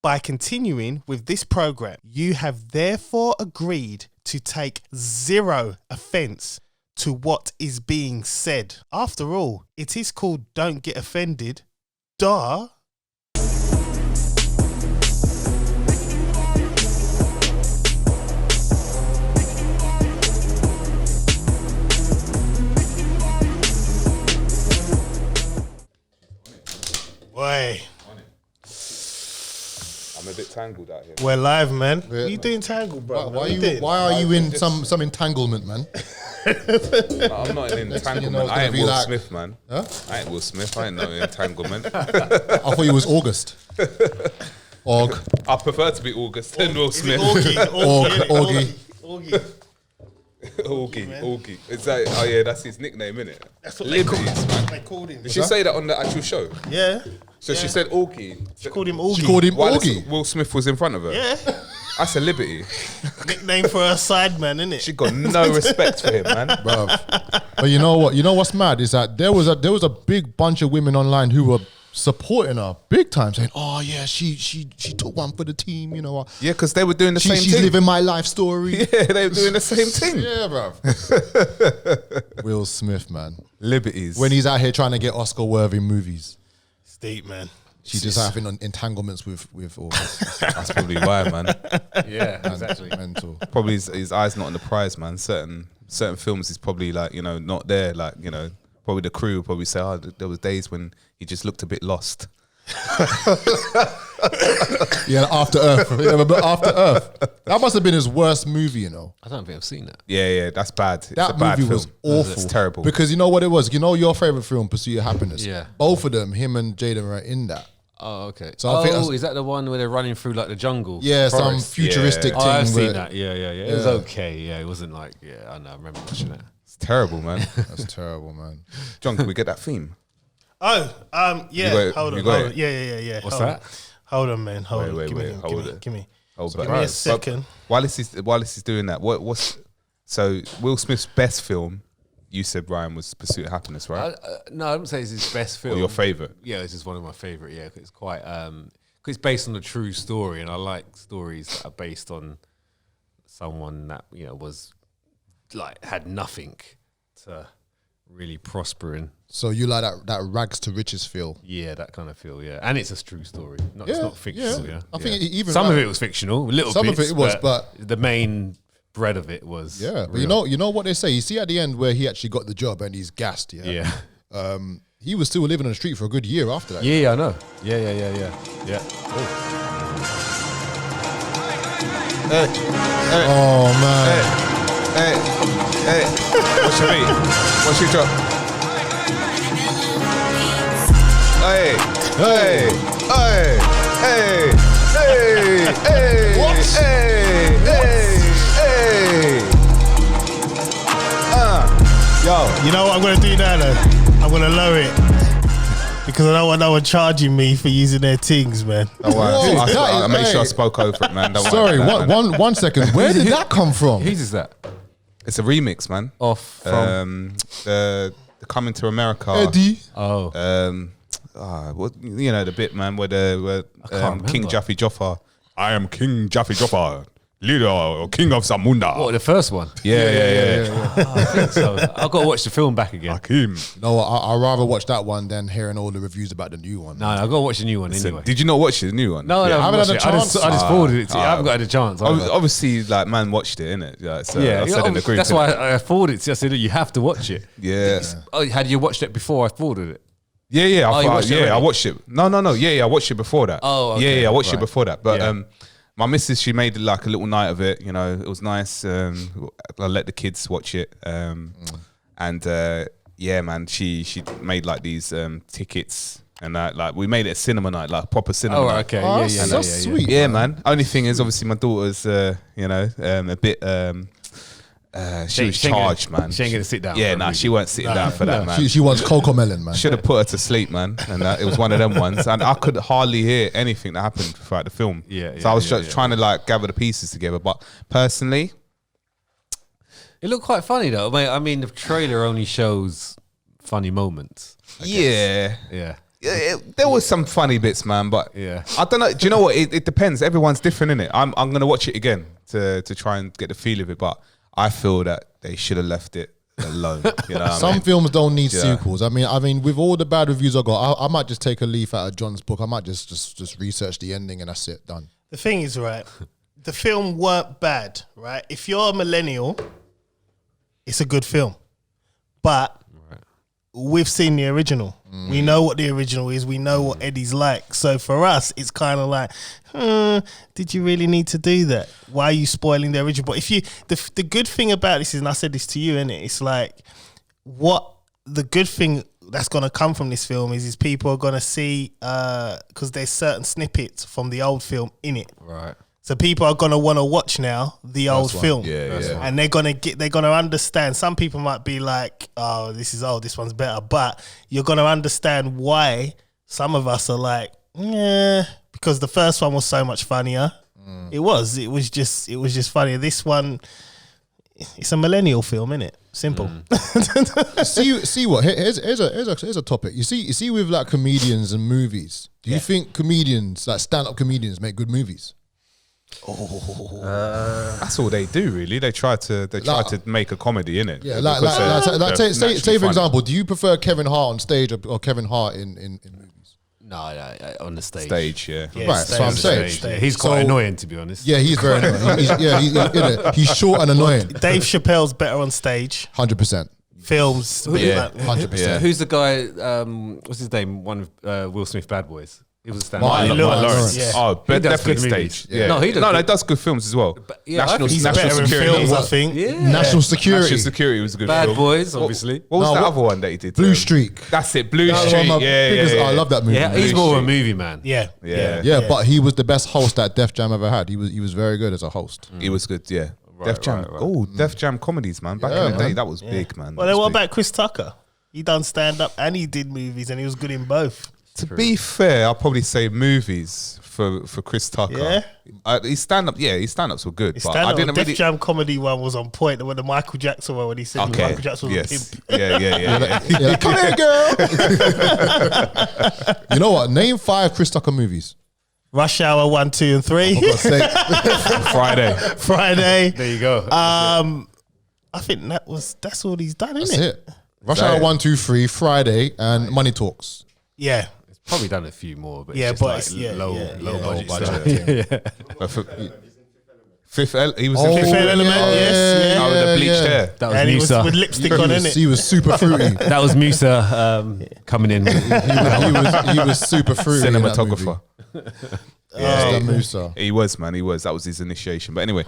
By continuing with this program, you have therefore agreed to take zero offence to what is being said. After all, it is called Don't Get Offended. Duh. Boy. I'm a bit tangled out here. We're live, man. Yeah. What are you doing tangled, bro? Why are you in some entanglement, man? No, I'm not in entanglement. I ain't Will Smith, man. Huh? I ain't Will Smith. I ain't no entanglement. I thought you was August. Org. I prefer to be August than Will Smith. Augie. Augie. Is that? Oh yeah, that's his nickname, innit? That's what they called him. Did she say that on the actual show? Yeah. So she said Augie. She called him Augie. She called him Augie. Will Smith was in front of her. Yeah. That's a liberty. Nickname for a side man, innit? She got no respect for him, man. Bruv. But you know what? You know what's mad is that there was a big bunch of women online who were supporting her big time, saying, "Oh yeah, she took one for the team," you know. Yeah, because they were doing the same thing. She's living my life story. Yeah, they were doing the same thing. Yeah, bro. Will Smith, man. Liberties. When he's out here trying to get Oscar-worthy movies. It's deep, man. She's just having entanglements with all this. That's probably why, man. Yeah, exactly. Mental. Probably his eyes not on the prize, man. Certain films is probably like, you know, not there. Like, you know, probably the crew will probably say, oh, there was days when he just looked a bit lost. Yeah, After Earth. Yeah, but After Earth. That must have been his worst movie, you know. I don't think I've seen that. Yeah, that's bad. That movie was awful. It's terrible. Because you know what it was? You know your favourite film, Pursuit of Happiness? Yeah. Both of them, him and Jaden, were in that. Oh, okay. So I think is that the one where they're running through like the jungle? Yeah, forest? Some futuristic thing. Oh, I've seen that. Yeah. It was okay. Yeah, it wasn't like, I know, I remember watching that. It's terrible, man. That's terrible, man. John, can we get that theme? Oh, yeah. Hold on. Yeah. What's that? Hold on, man. Hold on. Wait. Give me Give me a second. While this is doing that, so Will Smith's best film? You said, Ryan, was Pursuit of Happiness, right? No, I wouldn't say it's his best film. Or your favourite? Yeah, this is one of my favourite. Yeah, 'cause it's quite cause it's based on a true story, and I like stories that are based on someone that, you know, was like had nothing to really prosper in. So you like that rags to riches feel? Yeah, that kind of feel. Yeah, and it's a true story. It's not fictional. Yeah, I think even some of it was fictional. Some of it was, but the main bread of it was but real. you know what they say. You see at the end where he actually got the job and he's gassed. Yeah. He was still living on the street for a good year after that. Yeah, I know. Yeah. Oh man. Hey. What's your beat? What's your drop? Hey. What? Yo, you know what I'm gonna do now though? I'm gonna lower it because I don't want no one charging me for using their things, man. Oh wow! I made sure I spoke over it, man. Sorry, one second. Where did that come from? Whose is that? It's a remix, man. Off from the Coming to America. Eddie. Oh. What, you know the bit, man, where King Jaffe Joffa. I am King Jaffe Joffa, leader or king of Zamunda. What, the first one? Yeah. I think so. I've got to watch the film back again. Hakim. No, I'd rather watch that one than hearing all the reviews about the new one. No, I've got to watch the new one anyway. Did you not watch the new one? No, I haven't had a chance. I just forwarded it to you. I haven't got a chance. Obviously, like, man watched it, innit? Like, so I said in the group. That's why I forwarded it to you. I said, you have to watch it. Yeah. Had you watched it before I forwarded it? Yeah. I watched it. No. Yeah, I watched it before that. Oh, okay. Yeah, I watched it before that. But my missus, she made like a little night of it. You know, it was nice. I let the kids watch it. And yeah, man, she made like these tickets. And like we made it a cinema night, like proper cinema night. Okay. Oh, yeah. Sweet. Yeah, man. Only thing is, obviously, my daughter's, a bit. She was charged, man. She ain't gonna sit down. Yeah, she weren't sitting down for that, man. She wants Coco Melon, man. Should have put her to sleep, man. And it was one of them ones. And I could hardly hear anything that happened throughout the film. So I was just trying to like gather the pieces together. But personally, it looked quite funny though. I mean, the trailer only shows funny moments. Yeah. Yeah. It there was some funny bits, man, but Yeah. I don't know. Do you know what? It depends. Everyone's different, innit? I'm gonna watch it again to try and get the feel of it, but I feel that they should have left it alone. You know, what I Some mean? films don't need Yeah. sequels. I mean, with all the bad reviews I got, I might just take a leaf out of John's book. I might just research the ending and that's it. Done. The thing is, right, the film weren't bad, right? If you're a millennial, it's a good film. But we've seen the original. We know what the original is. We know what Eddie's like. So for us, it's kind of like, did you really need to do that? Why are you spoiling the original? But if you, the good thing about this is, and I said this to you, innit? It's like, what the good thing that's going to come from this film is people are going to see, because there's certain snippets from the old film in it. Right. So people are gonna want to watch now the old film, Yeah. and they're gonna understand. Some people might be like, "Oh, this is old. This one's better," but you're gonna understand why some of us are like, "Yeah," because the first one was so much funnier. It was just funnier. This one, it's a millennial film, innit? Simple. see what? Here's a topic. You see with like comedians and movies. Do you think comedians, like stand-up comedians, make good movies? That's all they do, really. They try to make a comedy, innit? Yeah, say for example, do you prefer Kevin Hart on stage or Kevin Hart in movies? No, on the stage. Stage, yeah. Yeah, Right, that's what I'm saying. Yeah, he's quite annoying, to be honest. Yeah, he's very annoying. He's short and annoying. Dave Chappelle's better on stage. 100%. Films, Yeah. 100%. Who's the guy? What's his name? One of Will Smith Bad Boys. He was a stand-up. Martin Lawrence. Lawrence. Yeah. Oh, He but does definitely good stage. movies. Yeah. No, he does does good films as well. yeah, I think he's better in films, I think. National Security. National Security was a good Bad film. Boys, obviously. What was No, the what- other one that he did? Blue Streak. That's it, Blue That was Street. one of my biggest- I love that movie. Yeah, he's Blue more of a Street. movie man. Yeah. Yeah. But he was the best host that Def Jam ever had. He was very good as a host. He was good, yeah. Def Jam. right. Oh, Def Jam comedies, man. Back Yeah, in the day, man. that was big, man. Well, That then was what big. about Chris Tucker? He done stand up and he did movies, and he was good in both. To be fair, I'll probably say movies for Chris Tucker. Yeah? His stand-ups were good, His but I stand up, didn't Def really. Jam comedy one was on point. When the Michael Jackson one, when he said Okay. Michael Jackson was a Yes. pimp. Yeah. Come here, girl. You know what? Name 5 Chris Tucker movies. Rush Hour 1, 2, and 3. For God's sake. Friday. Friday. There you go. I think that's all he's done, That's isn't it? it. Rush Hour 1, 2, 3, Friday, and Money Talks. Yeah. Probably done a few more, but Yeah, it's but just it's- like yeah, low yeah, budget budget. stuff. He was in Fifth Element, yes, yeah. Oh, with the bleached hair. That was And he was Musa. with lipstick on, innit? He was super fruity. That was Musa coming in. he was super fruity. in that Cinematographer. movie. Mr. Musa. He was, man. He was. That was his initiation. But anyway,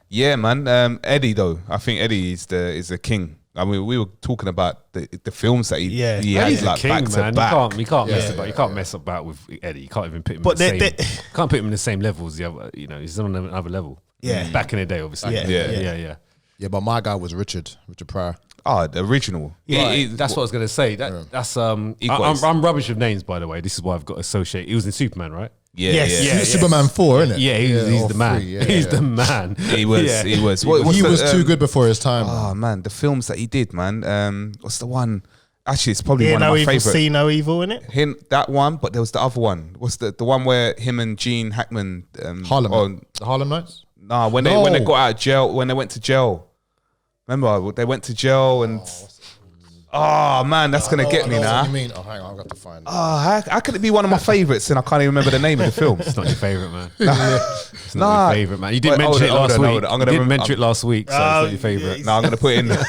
yeah, man. Eddie, though, I think Eddie is the king. I mean, we were talking about the films that he had Eddie's like a king, back to man. back. You can't mess about. You can't mess about with Eddie. You can't even put him. But in the they- same. Can't put him in the same level as the other. You know, he's on another level. Yeah. Back in the day, obviously. Yeah. Yeah, but my guy was Richard Pryor. Oh, the original. That's what I was gonna say. That's Equals. I'm rubbish with names, by the way. This is why I've got to associate. He was in Superman, right? Yes. Superman 4, isn't it? Yeah, he's or the man. 3, yeah, He's yeah. the man. He was. Yeah. He was. He What's the, was too good before his time. Oh man, the films that he did, man. What's the one? Actually, it's probably Hear one of no my evil, favorite. see no evil in it. Him, that one, but there was the other one. What's the one where him and Gene Hackman? Harlem. The Harlem Nights? Nah, when they got out of jail, when they went to jail. Remember, they went to jail and. Oh man, that's gonna get me now. What do you mean? Oh, hang on, I've got to find it. How could it be one of my favorites and I can't even remember the name of the film? It's not your favorite, man. It's not Nah. your favorite, man. You did Wait, mention hold it on, last hold on, week. hold on. I'm You gonna did mention it last week, so it's not your favorite. yeah. No, I'm gonna put it in there.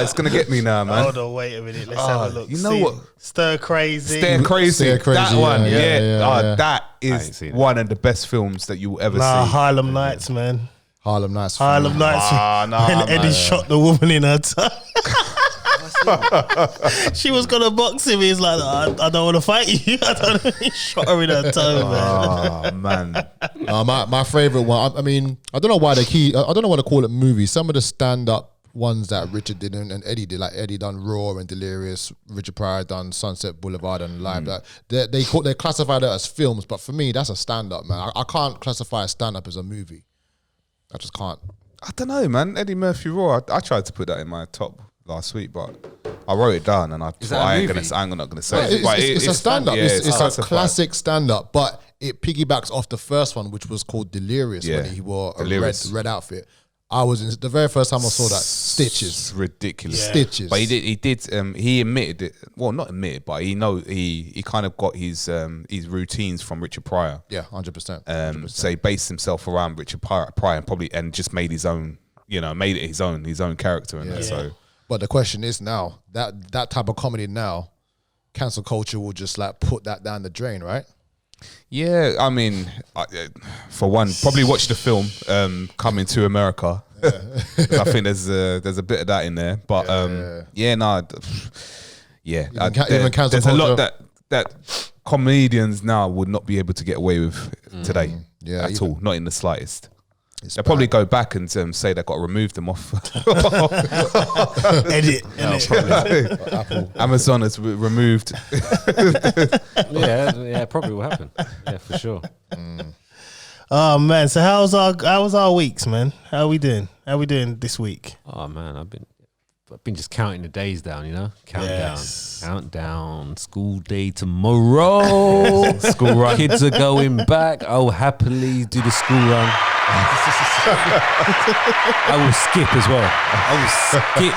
It's gonna get me now, man. Hold on, wait a minute. Let's have a look. you know what? Stir Crazy. Stare Crazy. Stare Crazy, That one, yeah, yeah. That ain't is seen it. one of the best films that you will ever Nah, see. Harlem Nights, man. Harlem Nights. Harlem Nights. nah, when Eddie man. shot the woman in her toe. She was gonna box him. He's like, I don't want to fight you. I don't know. He shot her in her toe, man. Oh man. My favorite one. I mean, I don't know why I don't know why they call it movies. Some of the stand-up ones that Richard did and Eddie did, like Eddie done Raw and Delirious. Richard Pryor done Sunset Boulevard and Live. That they classify that as films, but for me, that's a stand-up, man. I can't classify a stand-up as a movie. I just can't. I don't know, man. Eddie Murphy Raw. I tried to put that in my top last week, but I wrote it down and I that a ain't movie? I'm not gonna say No, it. But it's a stand-up. Yeah, it's such a classic stand-up, but it piggybacks off the first one, which was called Delirious, Yeah. when he wore a Delirious. red outfit. I was in the very first time I saw that. Stitches. It's ridiculous. Yeah. Stitches. But he admitted it. Well, not admitted, but he kind of got his routines from Richard Pryor. Yeah, 100%. So he based himself around Richard Pryor and just made his own, made it his own character in that. So But the question is now, that type of comedy now, cancel culture will just like put that down the drain, right? yeah, I mean, for one, probably watch the film Coming to America. I think there's a bit of that in there, but Even cancel there's a lot culture. that comedians now would not be able to get away with today. Yeah, at even- all, not in the slightest. It's They'll probably go back and say they've got to remove them off. Edit. Apple. Amazon has removed. Yeah, probably will happen. Yeah, for sure. Oh man, so how's our weeks, man? How we doing this week? Oh man, I've been just counting the days down, Yes. Countdown. School day tomorrow. School run. Kids are going back. I'll happily do the school run. I will skip as well. I will skip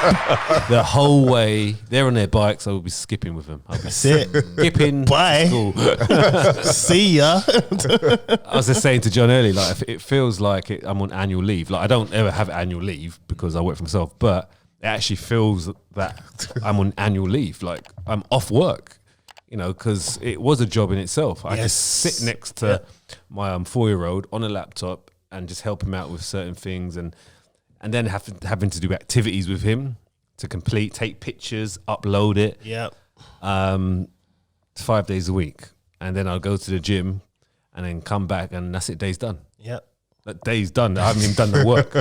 the whole way. They're on their bikes. I will be skipping with them. I'll be That's it. skipping Bye. to school. See ya. I was just saying to John earlier, like it feels like I'm on annual leave. Like I don't ever have annual leave because I work for myself, but it actually feels that I'm on annual leave. Like I'm off work, because it was a job in itself. I just sit next to my 4-year-old on a laptop and just help him out with certain things, and then having to do activities with him to complete, take pictures, upload it. Yep. 5 days a week, and then I'll go to the gym, and then come back, and that's it. Day's done. Yep. That day's done. I haven't even done the work.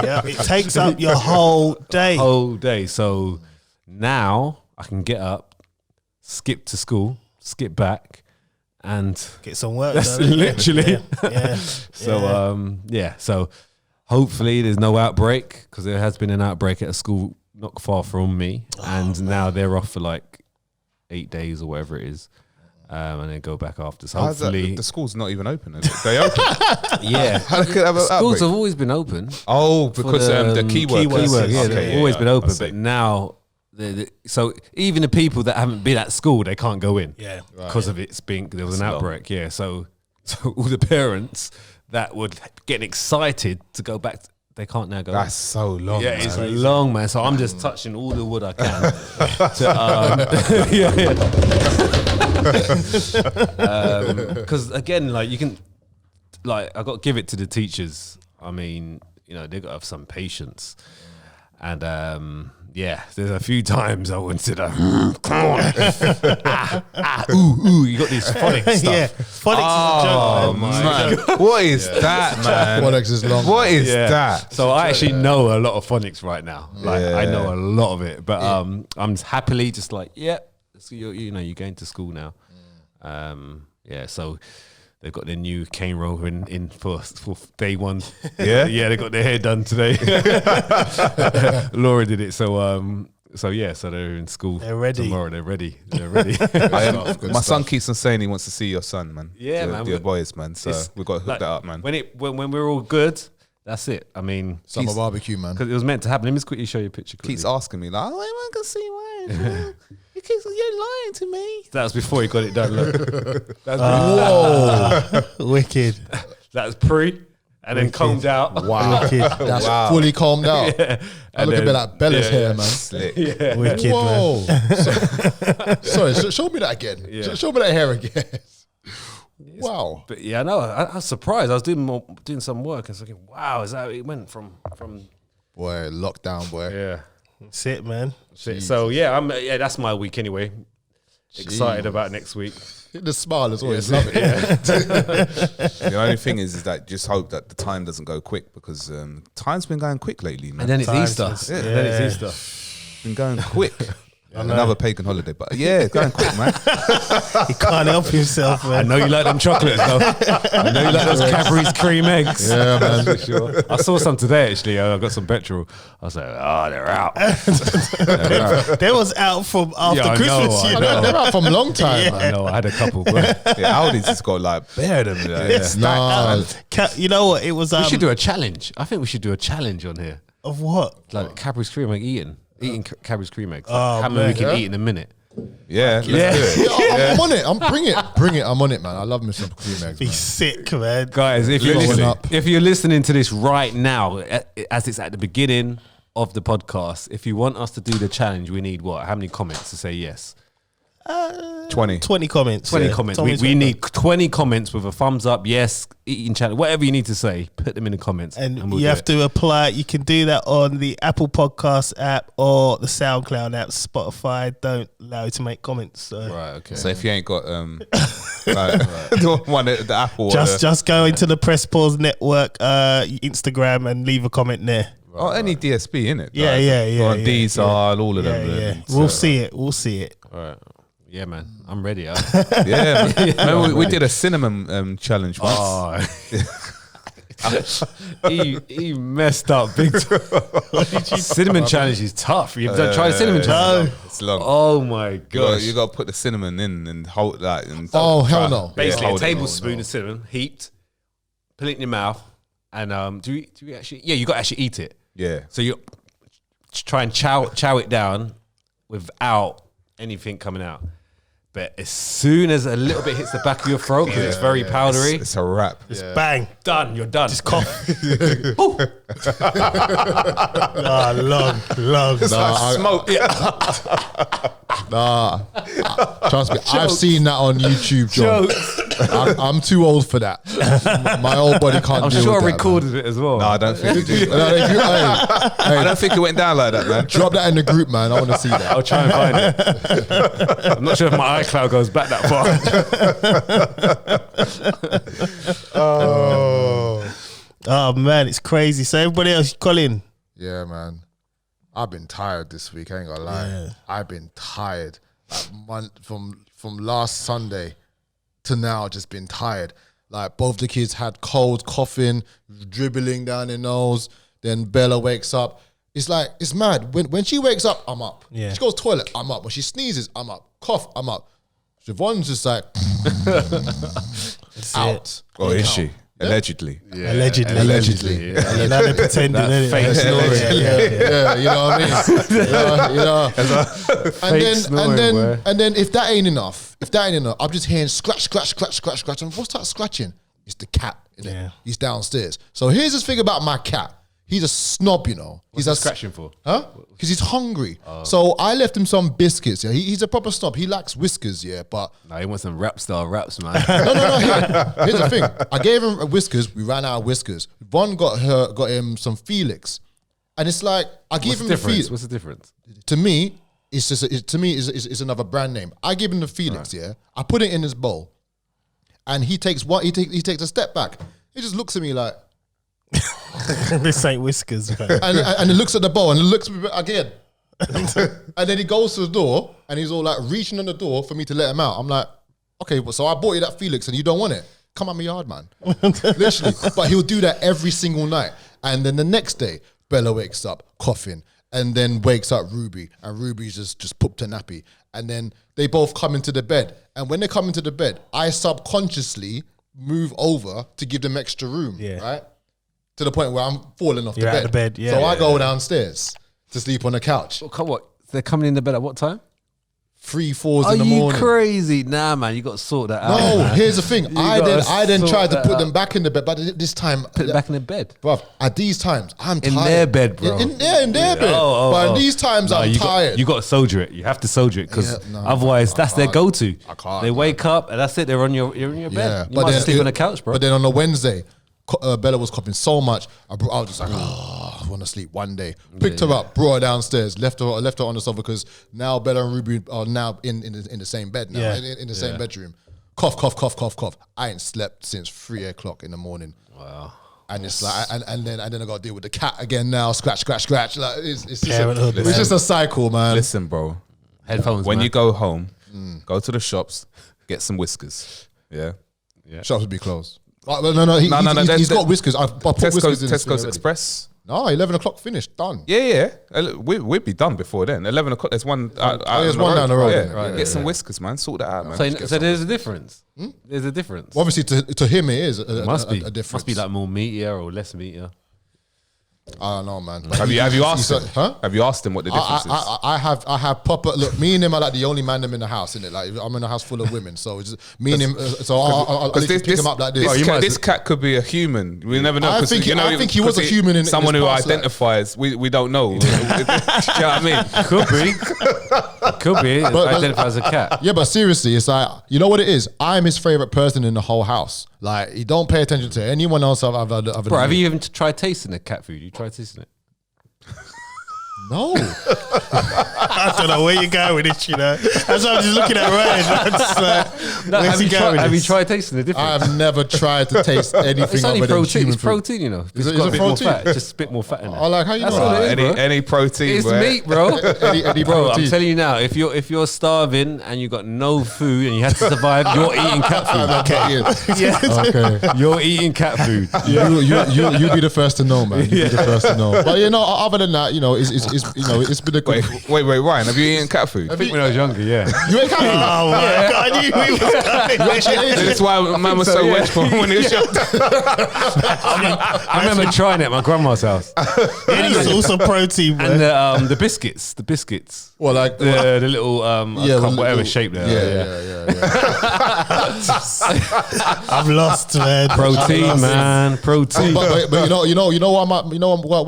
Yep. It takes up your whole day. Whole day. So now I can get up, skip to school, skip back, and Get some work that's done. literally. Yeah. So So hopefully there's no outbreak, because there has been an outbreak at a school not far from me, and now they're off for like 8 days or whatever it is. And then go back after. So How's that? hopefully, The school's not even open. Is it? They open. yeah. How they could have an Schools outbreak? have always been open. Oh, because the key workers. workers, Yeah, Okay, they've always been I open, see. but now, so even the people that haven't been at school, they can't go in Yeah. because of it being there was an That's long. outbreak. Yeah, so all the parents that would get excited to go back, they can't now go. That's so long. yeah, it's man. long, man. So I'm just touching all the wood I can. Because again, like you can, like I got to give it to the teachers. I mean, they got to have some patience, and there's a few times I wanted to, come on, ooh, you got these phonics stuff. Yeah. Phonics is a joke, man. Man, what is that, man? Phonics is long. What is Yeah. that? So I actually know a lot of phonics right now. Like I Yeah. know a lot of it, but I'm just happily just like, so you're going to school now. So they've got their new cane roll in for day one. Yeah? Yeah, they got their hair done today. Laura did it. So they're in school. They're ready. Tomorrow. They're ready. My son keeps on saying he wants to see your son, man. Yeah, the, man. The boys, man. So It's we've got to hook like, that up, man. When we're all good, that's it. I mean, Summer barbecue, man. because it was meant to happen. Let me just quickly show you a picture. Quickly. Keeps asking me, like, oh, am I going to see why? You're lying to me. That was before he got it done. Look. Wicked. That was pre, and then combed out. Wow. Wicked. That's fully calmed out. I And look a then- bit like Bella's yeah, hair, yeah. man. Slick. Wicked, man. Whoa. Sorry, show me that again. Yeah. Show me that hair again. Wow. But yeah, no, I was surprised. I was doing some work and I was thinking, wow, is that how it went from? Boy, lockdown, boy. Yeah. That's it, man. So that's my week anyway. Excited about next week. The smile is always love it. The only thing is that just hope that the time doesn't go quick, because time's been going quick lately, man. And then it's Times Easter. is- And then it's Easter. It's been going quick. Another pagan holiday, but yeah, going quick, man. He can't help himself, I man. know you like them chocolates, though. I know you like those Cadbury's cream eggs. Yeah, man. For sure. I saw some today, actually. I got some petrol. I was like, oh, they're out. They was out from after Yeah, I Christmas, know, you I know. They're out from a long time, I man. know, I had a couple. But Yeah, Aldi's just got like bare them. Like, It's Nah. you know what? It was we should do a challenge. I think we should do a challenge on here. of what? Like Cadbury's cream egg eating Cadbury's cream eggs. Oh, How many we man. can eat in a minute. yeah, let's do Yeah, it. I'm on it. Bring it. I'm on it, man. I love me some cream eggs. Be Man. sick, man. Guys, if you're, Blowing listening, up. if you're listening to this right now, as it's at the beginning of the podcast, if you want us to do the challenge, we need what? How many comments to say yes? 20. 20 comments. 20 yeah. comments. 20 We need 20 comments with a thumbs up, yes, eating challenge, whatever you need to say, put them in the comments. And we'll you do have it. to apply. You can do that on the Apple Podcast app or the SoundCloud app. Spotify don't allow you to make comments. So Right, okay. So if you ain't got the one at the Apple, just go into the Press Pause Network Instagram and leave a comment there. or any DSP in it. Yeah, on yeah, These are all of Yeah, them. yeah. and We'll so- see it. We'll see it. All right. Yeah, man. I'm ready. Yeah, man. We did a cinnamon challenge once. Oh. he messed up big time. Cinnamon challenge is tough. You've tried cinnamon challenge? It's long. Oh my gosh. You got to put the cinnamon in and hold that. And Oh, hell try- no. Basically, a hold it. tablespoon of cinnamon heaped, put it in your mouth, and do we actually? Yeah, you got to actually eat it. Yeah. So you try and chow it down without anything coming out. But as soon as a little bit hits the back of your throat, because it's very powdery, It's a wrap. Bang. done. You're done. Just cough. Long. Smoke. Nah, trust me, I've seen that on YouTube, John. I'm too old for that. My old body can't I'm deal sure I with that, recorded it as well. No, I don't think. man. No, if you- I don't think it went down like that, man. drop that in the group, man. I want to see that. I'll try and find it. I'm not sure if my iCloud goes back that far. Oh man, it's crazy. So everybody else, Colin. Yeah, man. I've been tired this week. I ain't gonna lie. Yeah. I've been tired. From last Sunday to now, just been tired. Like both the kids had cold, coughing, dribbling down their nose. Then Bella wakes up. It's like it's mad. When she wakes up, I'm up. Yeah. She goes toilet, I'm up. When she sneezes, I'm up. Cough, I'm up. Siobhan's just like out. Or is she? Allegedly. Allegedly. Allegedly. Yeah, you know they're pretending. innit? fake snoring. Yeah, you know what I mean. you know. And then if that ain't enough, I'm just hearing scratch. And what's that scratching? It's the cat. Innit? Yeah. He's downstairs. So here's this thing about my cat. He's a snob, you know. What's he scratching for? Huh? Because he's hungry. So I left him some biscuits. Yeah, he's a proper snob. He likes Whiskers. Yeah, but No, he wants some rap star raps, man. no. Here's the thing. I gave him a Whiskers. We ran out of Whiskers. Von got him some Felix, and it's like I give What's him the the difference? Felix. What's the difference? To me, it's just it's another brand name. I give him the Felix. Yeah, I put it in his bowl, and he takes he takes a step back. He just looks at me like, This ain't Whiskers, man. and he looks at the bowl and looks at me again. And then he goes to the door and he's all like reaching on the door for me to let him out. I'm like, okay, well, so I bought you that Felix and you don't want it. Come out my yard, man. Literally. But he'll do that every single night. And then the next day, Bella wakes up coughing and then wakes up Ruby and Ruby's just pooped a nappy. And then they both come into the bed. And when they come into the bed, I subconsciously move over to give them extra room, Yeah. right? To the point where I'm falling off You're the out bed. of bed, yeah. So I go downstairs to sleep on the couch. What? They're coming in the bed at what time? 3, 4 Are in the you morning. crazy? Nah, man, you got to sort that out. No, man. here's the thing. I gotta then sort tried to that put out. them back in the bed, but this time, Put it back in the bed. bruv, at these times, I'm In tired. their bed, bro. In their bed. Oh, but oh. at these times, No, I'm tired. You got to soldier it. You have to soldier it because Yeah, no, otherwise, that's their go-to. I can't, They man. wake up and that's it. You're in your bed. You might as well sleep on the couch, bro. But then on the Wednesday, Bella was coughing so much. I was just like, I want to sleep one day. Picked her up, brought her downstairs, left her on the sofa because now Bella and Ruby are now in the same bed now, Yeah. in the same bedroom. Cough. I ain't slept since 3 o'clock in the morning. Wow. And it's like, and then I got to deal with the cat again now. Scratch. Like it's just Parenthood, it's just a cycle, man. Listen, bro. Headphones. When man. you go home, go to the shops, get some whiskers. Yeah. Shops would be closed. No. He's got whiskers. I put whiskers in Tesco's Express. No, 11 o'clock finished, done. Yeah. We'd be done before then. 11 o'clock. There's one. There's one down the road. Yeah. Right, Get some whiskers, man. Sort that out, man. So there's a difference. There's a difference. Well, obviously, to him, it is Must be a difference. Must be like more meatier or less meatier. I don't know, man. Have you asked him? Huh? Have you asked him what the difference is? I have proper look. Me and him are like the only man them in the house, innit? Like I'm in a house full of women, so it's just me and him. So I'll pick him up like this. This cat could be a human. We never know. I think he was a human in someone his who past identifies. We don't know. Do you know what I mean? Could be. Identify as a cat. Yeah, but seriously, it's like, you know what it is? I'm his favorite person in the whole house. Like, he don't pay attention to anyone else. Bro, have you even tried tasting the cat food? You tried tasting it? No. I don't know where you're going with this, you know. That's why I'm just looking at Ryan. I'm just like, where's he going with Have you this? tried tasting the difference? I have never tried to taste anything It's only other than protein. human It's food. protein, you know. It's it got a a bit more protein? fat. Just a bit more fat in there. Oh, like, how you That's know? all it is, bro. Any protein? It's bro. meat, bro. Any Bro, I'm protein. telling you now, if you're starving and you got no food and you had to survive, you're eating cat food. Okay. You're eating cat food. You be the first to know, man. You be the first to know. But you know, other than that, you know, it's been a good. Wait, Ryan, have you eaten cat food? I think when I was younger, yeah. You ain't coming. Oh my God, I knew we was coming. That's why man was so yeah. wedged when he was young. I remember trying it at my grandma's house. Any source of protein, And man. the biscuits. Well, like The little well, whatever little- shape there. Yeah. I'm lost, man. Protein, man. Protein. But you know why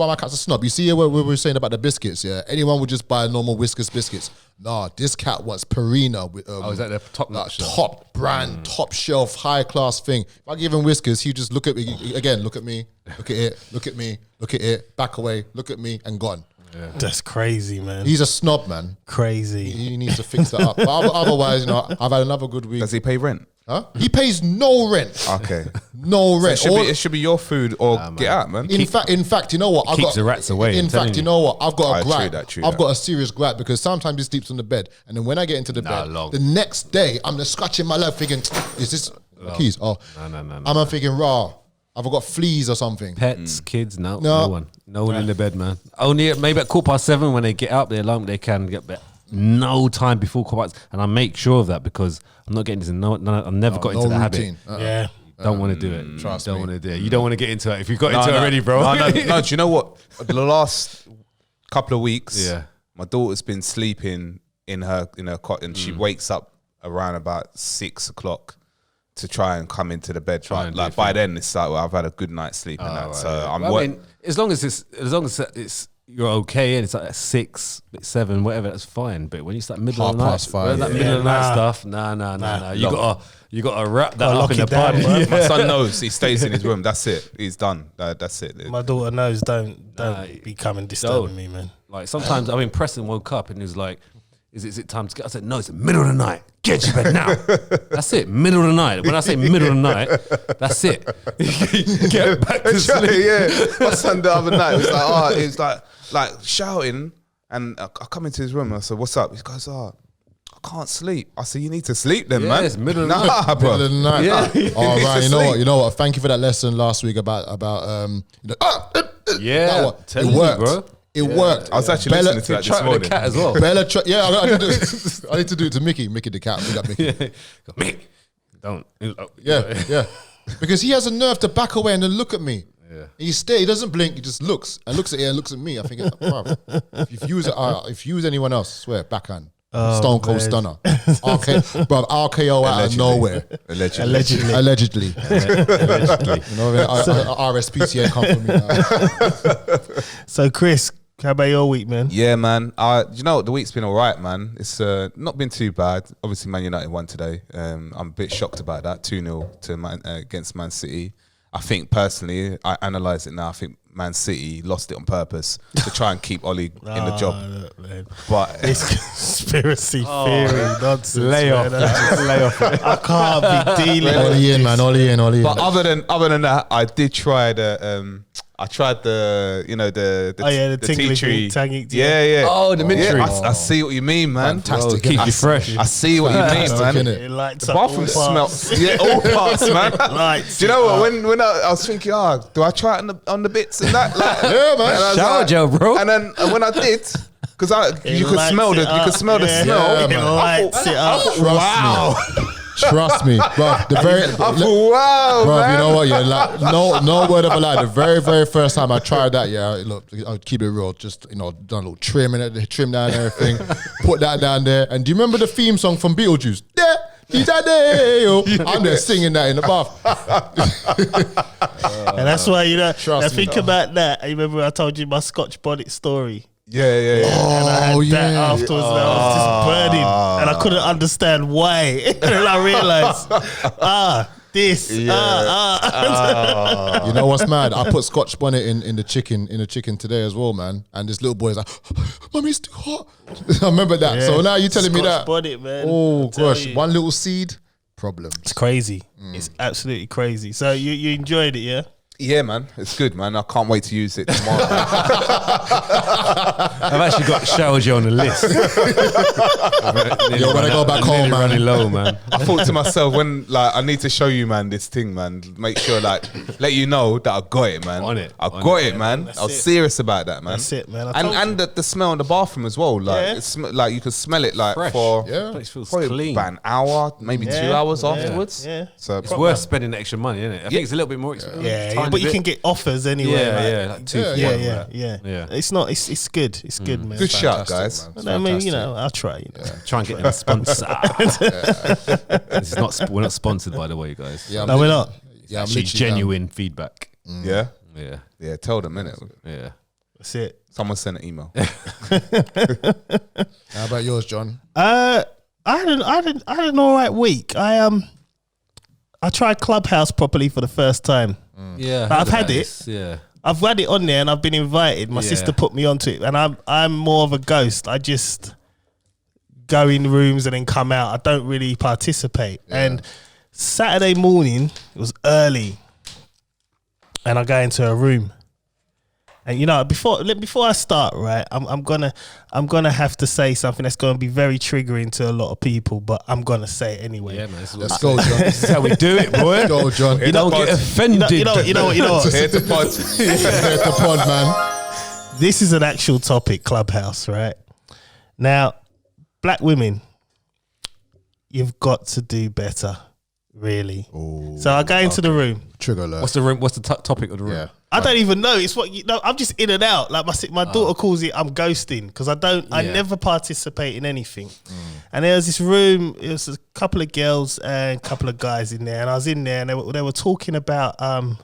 my cat's a snob. You see what we were saying about the biscuits. Yeah, anyone would just buy normal Whiskas biscuits. Nah, this cat wants Purina. With, is that the top notch? top brand, top shelf, high class thing? If I give him Whiskas, he just look at me again. Look at me. Look at it. Look at me. Look at it. Back away. Look at me and gone. That's crazy, man. He's a snob, man. Crazy. He needs to fix that up. But otherwise, you know, I've had another good week. Does he pay rent? Huh? He pays no rent. Okay. No rent. It should be your food or get out, man. In fact, you know what? Keeps the rats away, In I'm telling fact, you you. know what? I've got a True gripe. that. I've got a serious gripe because sometimes he sleeps on the bed, and then when I get into the bed, long. the next day I'm just scratching my leg, thinking, "Is this keys?" Oh, No. I'm thinking, "Raw, have I got fleas or something?" Pets, kids, no No. one in the bed, man. Only maybe at 7:15 when they get up, their alarm, they can get back. No time before 7:15, and I make sure of that because I'm not getting into I've never got into the routine. habit. Yeah. Don't want to do it. Trust don't me. want to do it. You don't want to get into it. If you got into it already, bro. No. Do you know what? The last couple of weeks, Yeah. my daughter's been sleeping in her cot, and she wakes up around about 6 o'clock to try and come into the bed. and do Like by then, it's like, well, I've had a good night's sleep and that. So I'm Well, I mean, as long as it's you're okay and it's like 6, 7, whatever, that's fine. But when you start middle of the night, 5:30, that yeah. middle of the night Nah. stuff, nah. You gotta wrap that Gotta up lock in the it down, body. man. My son knows. He stays in his room. That's it. He's done. That's it. My daughter knows, don't be coming disturbing me, man. Like sometimes, I mean, Preston woke up and he was like, "Is it time to get?" I said, "No, it's the middle of the night. Get to bed now." That's it, middle of the night. When I say middle of the night, that's it. Get back to sleep. Yeah, my son the other night was like, he was like shouting, and I come into his room and I said, "What's up?" He goes, I can't sleep. I said, "You need to sleep then, Yeah, man." it's middle of the night. Nah, bro. Middle of the night. Yeah. All right. to You know what? Thank you for that lesson last week about Yeah, that one. telling It you, worked, bro. It worked. I was actually Bella- listening to that Try this with morning. the cat as well. Bella, I need to do it to Mickey the cat. We got Mickey. Me, don't. Yeah. Because he has a nerve to back away and then look at me. Yeah. He doesn't blink, he just looks and looks at it and looks at me. I think, if you use anyone else, swear, backhand. Stone Cold Stunner. RKO out of nowhere. Allegedly. Allegedly. You know, RSPCA come for me now. So, Chris, how about your week, man? Yeah, man. You know, the week's been all right, man. It's not been too bad. Obviously, Man United won today. I'm a bit shocked about that. 2-0 to against Man City. I think personally, I analyse it now. I think Man City lost it on purpose to try and keep Oli in the job. Look, man. But This conspiracy theory nonsense. Lay off. Man. I can't be dealing with Ollie in, this. man. Ollie in. But other than that, I did try the I tried the tea tree. Yeah. Oh, the mint tree. I see what you mean, man. Fantastic. Keep you fresh. I see what you mean, man. innit? It lights The up bathroom all parts. smells. Yeah, all parts, man. Lights Do you know it what? up. When I was thinking, do I try it on the bits and that? Like, Yeah, man. and I was Shower gel, bro. And then when I did, because you could lights smell it the you up. could smell the Yeah. smell. Yeah, It man. lights it up. Trust me, bro. The very, I thought, wow, bro, man. you know what? Yeah, like no word of a lie. The very first time I tried that, look, I'll keep it real. Just done a little trim down and everything. Put that down there. And do you remember the theme song from Beetlejuice? Yeah, he's out there. Yo. I'm there singing that in the bath. And that's why, Trust me. think about that. I remember I told you my Scotch bonnet story. Yeah. And I had that yeah. afterwards, and I was just burning, and I couldn't understand why. And then I realised, this. You know what's mad? I put Scotch bonnet in the chicken today as well, man. And this little boy is like, "Mommy, it's too hot." I remember that. So now you're telling me Scotch that. bonnet, man. Oh I tell gosh, you. one little seed, problem. It's crazy. It's absolutely crazy. So you enjoyed it, yeah? Yeah, man. It's good, man. I can't wait to use it tomorrow. I've actually got shower gel on the list. Yo, when I go back home, man. running low, man. I thought to myself, when I need to show you, man, this thing, man. Make sure, let you know that I got it, man. I got it, man. I was serious about that, man. That's it, man. I told And the smell in the bathroom as well. It's like you can smell it Fresh. for Place feels probably clean. about an hour, maybe 2 hours afterwards. Yeah. So It's worth spending the extra money, isn't it? I think it's a little bit more expensive. Yeah, but you can get offers anyway. like 2 for one. Yeah. It's not. It's good. It's good, man. good shot, Fantastic, guys. man. I mean, I'll try. Try and get them sponsored. This is not. We're not sponsored, by the way, guys. Yeah, No, we're not. Yeah, I'm Actually, literally genuine feedback. Yeah, Yeah, tell them, innit? yeah. That's it. Someone sent an email. How about yours, John? I had an all right week. I tried Clubhouse properly for the first time. Yeah, I've had it. Yeah. I've had it on there and I've been invited. My Yeah. sister put me onto it, and I'm more of a ghost. I just go in rooms and then come out. I don't really participate. And Saturday morning, it was early, and I go into a room. And before I start, right, I'm gonna have to say something that's gonna be very triggering to a lot of people, but I'm gonna say it anyway. Yeah, man. Let's go, John. This is how we do it, boy. Let's go, John. You don't get offended. You know what? Here to pod. Here's the pod, man. This is an actual topic, Clubhouse, right? Now, black women, you've got to do better, really. So I go into the room. Trigger alert. What's the room? What's the topic of the room? Yeah. I don't even know. It's what I'm just in and out. Like my daughter calls it, I'm ghosting because I never participate in anything. And there was this room. It was a couple of girls and a couple of guys in there, and I was in there, and they were talking about what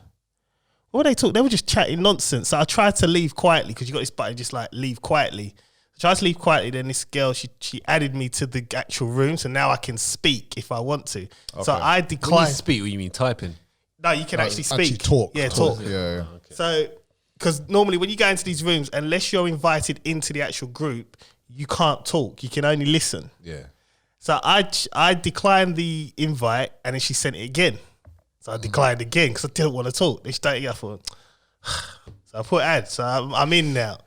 were they talking? They were just chatting nonsense. So I tried to leave quietly because you got this button, just like leave quietly. I tried to leave quietly. Then this girl, she added me to the actual room, so now I can speak if I want to. So I When you declined. speak, what you mean typing? No, you can actually speak. Actually talk. Yeah, talk. Yeah. So, because normally when you go into these rooms, unless you're invited into the actual group, you can't talk. You can only listen. Yeah. So I declined the invite, and then she sent it again. So I declined again because I didn't want to talk. Then she started again. I thought, so I put ad. So I'm in now.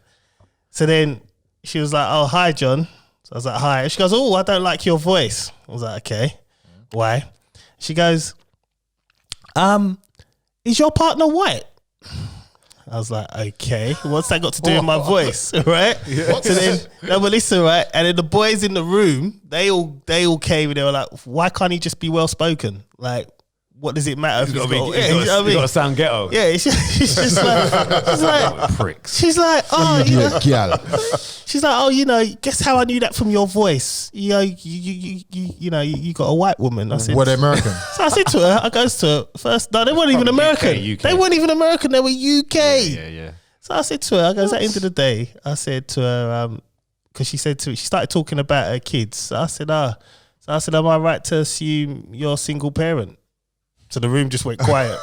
So then she was like, "Oh, hi, John." So I was like, "Hi." She goes, "Oh, I don't like your voice." I was like, "Okay, why?" She goes, "Is your partner white?" I was like, "Okay, what's that got to do with my voice?" Right? So then, no, but listen, right? And then the boys in the room, they all came and they were like, "Why can't he just be well spoken? Like, what does it matter if he's got?" You got to sound ghetto. Yeah, it's just like, Pricks. she's like, "Oh, Yeah. she's like, oh, guess how I knew that from your voice? You got a white woman." I said, Were they American? so I said to her, I goes to her first. No, they weren't even American. UK. They weren't even American. They were UK. Yeah. So I said to her, I goes, at the end of the day, I said to her, because she said to me, she started talking about her kids. So I said, am I right to assume you're a single parent? So the room just went quiet.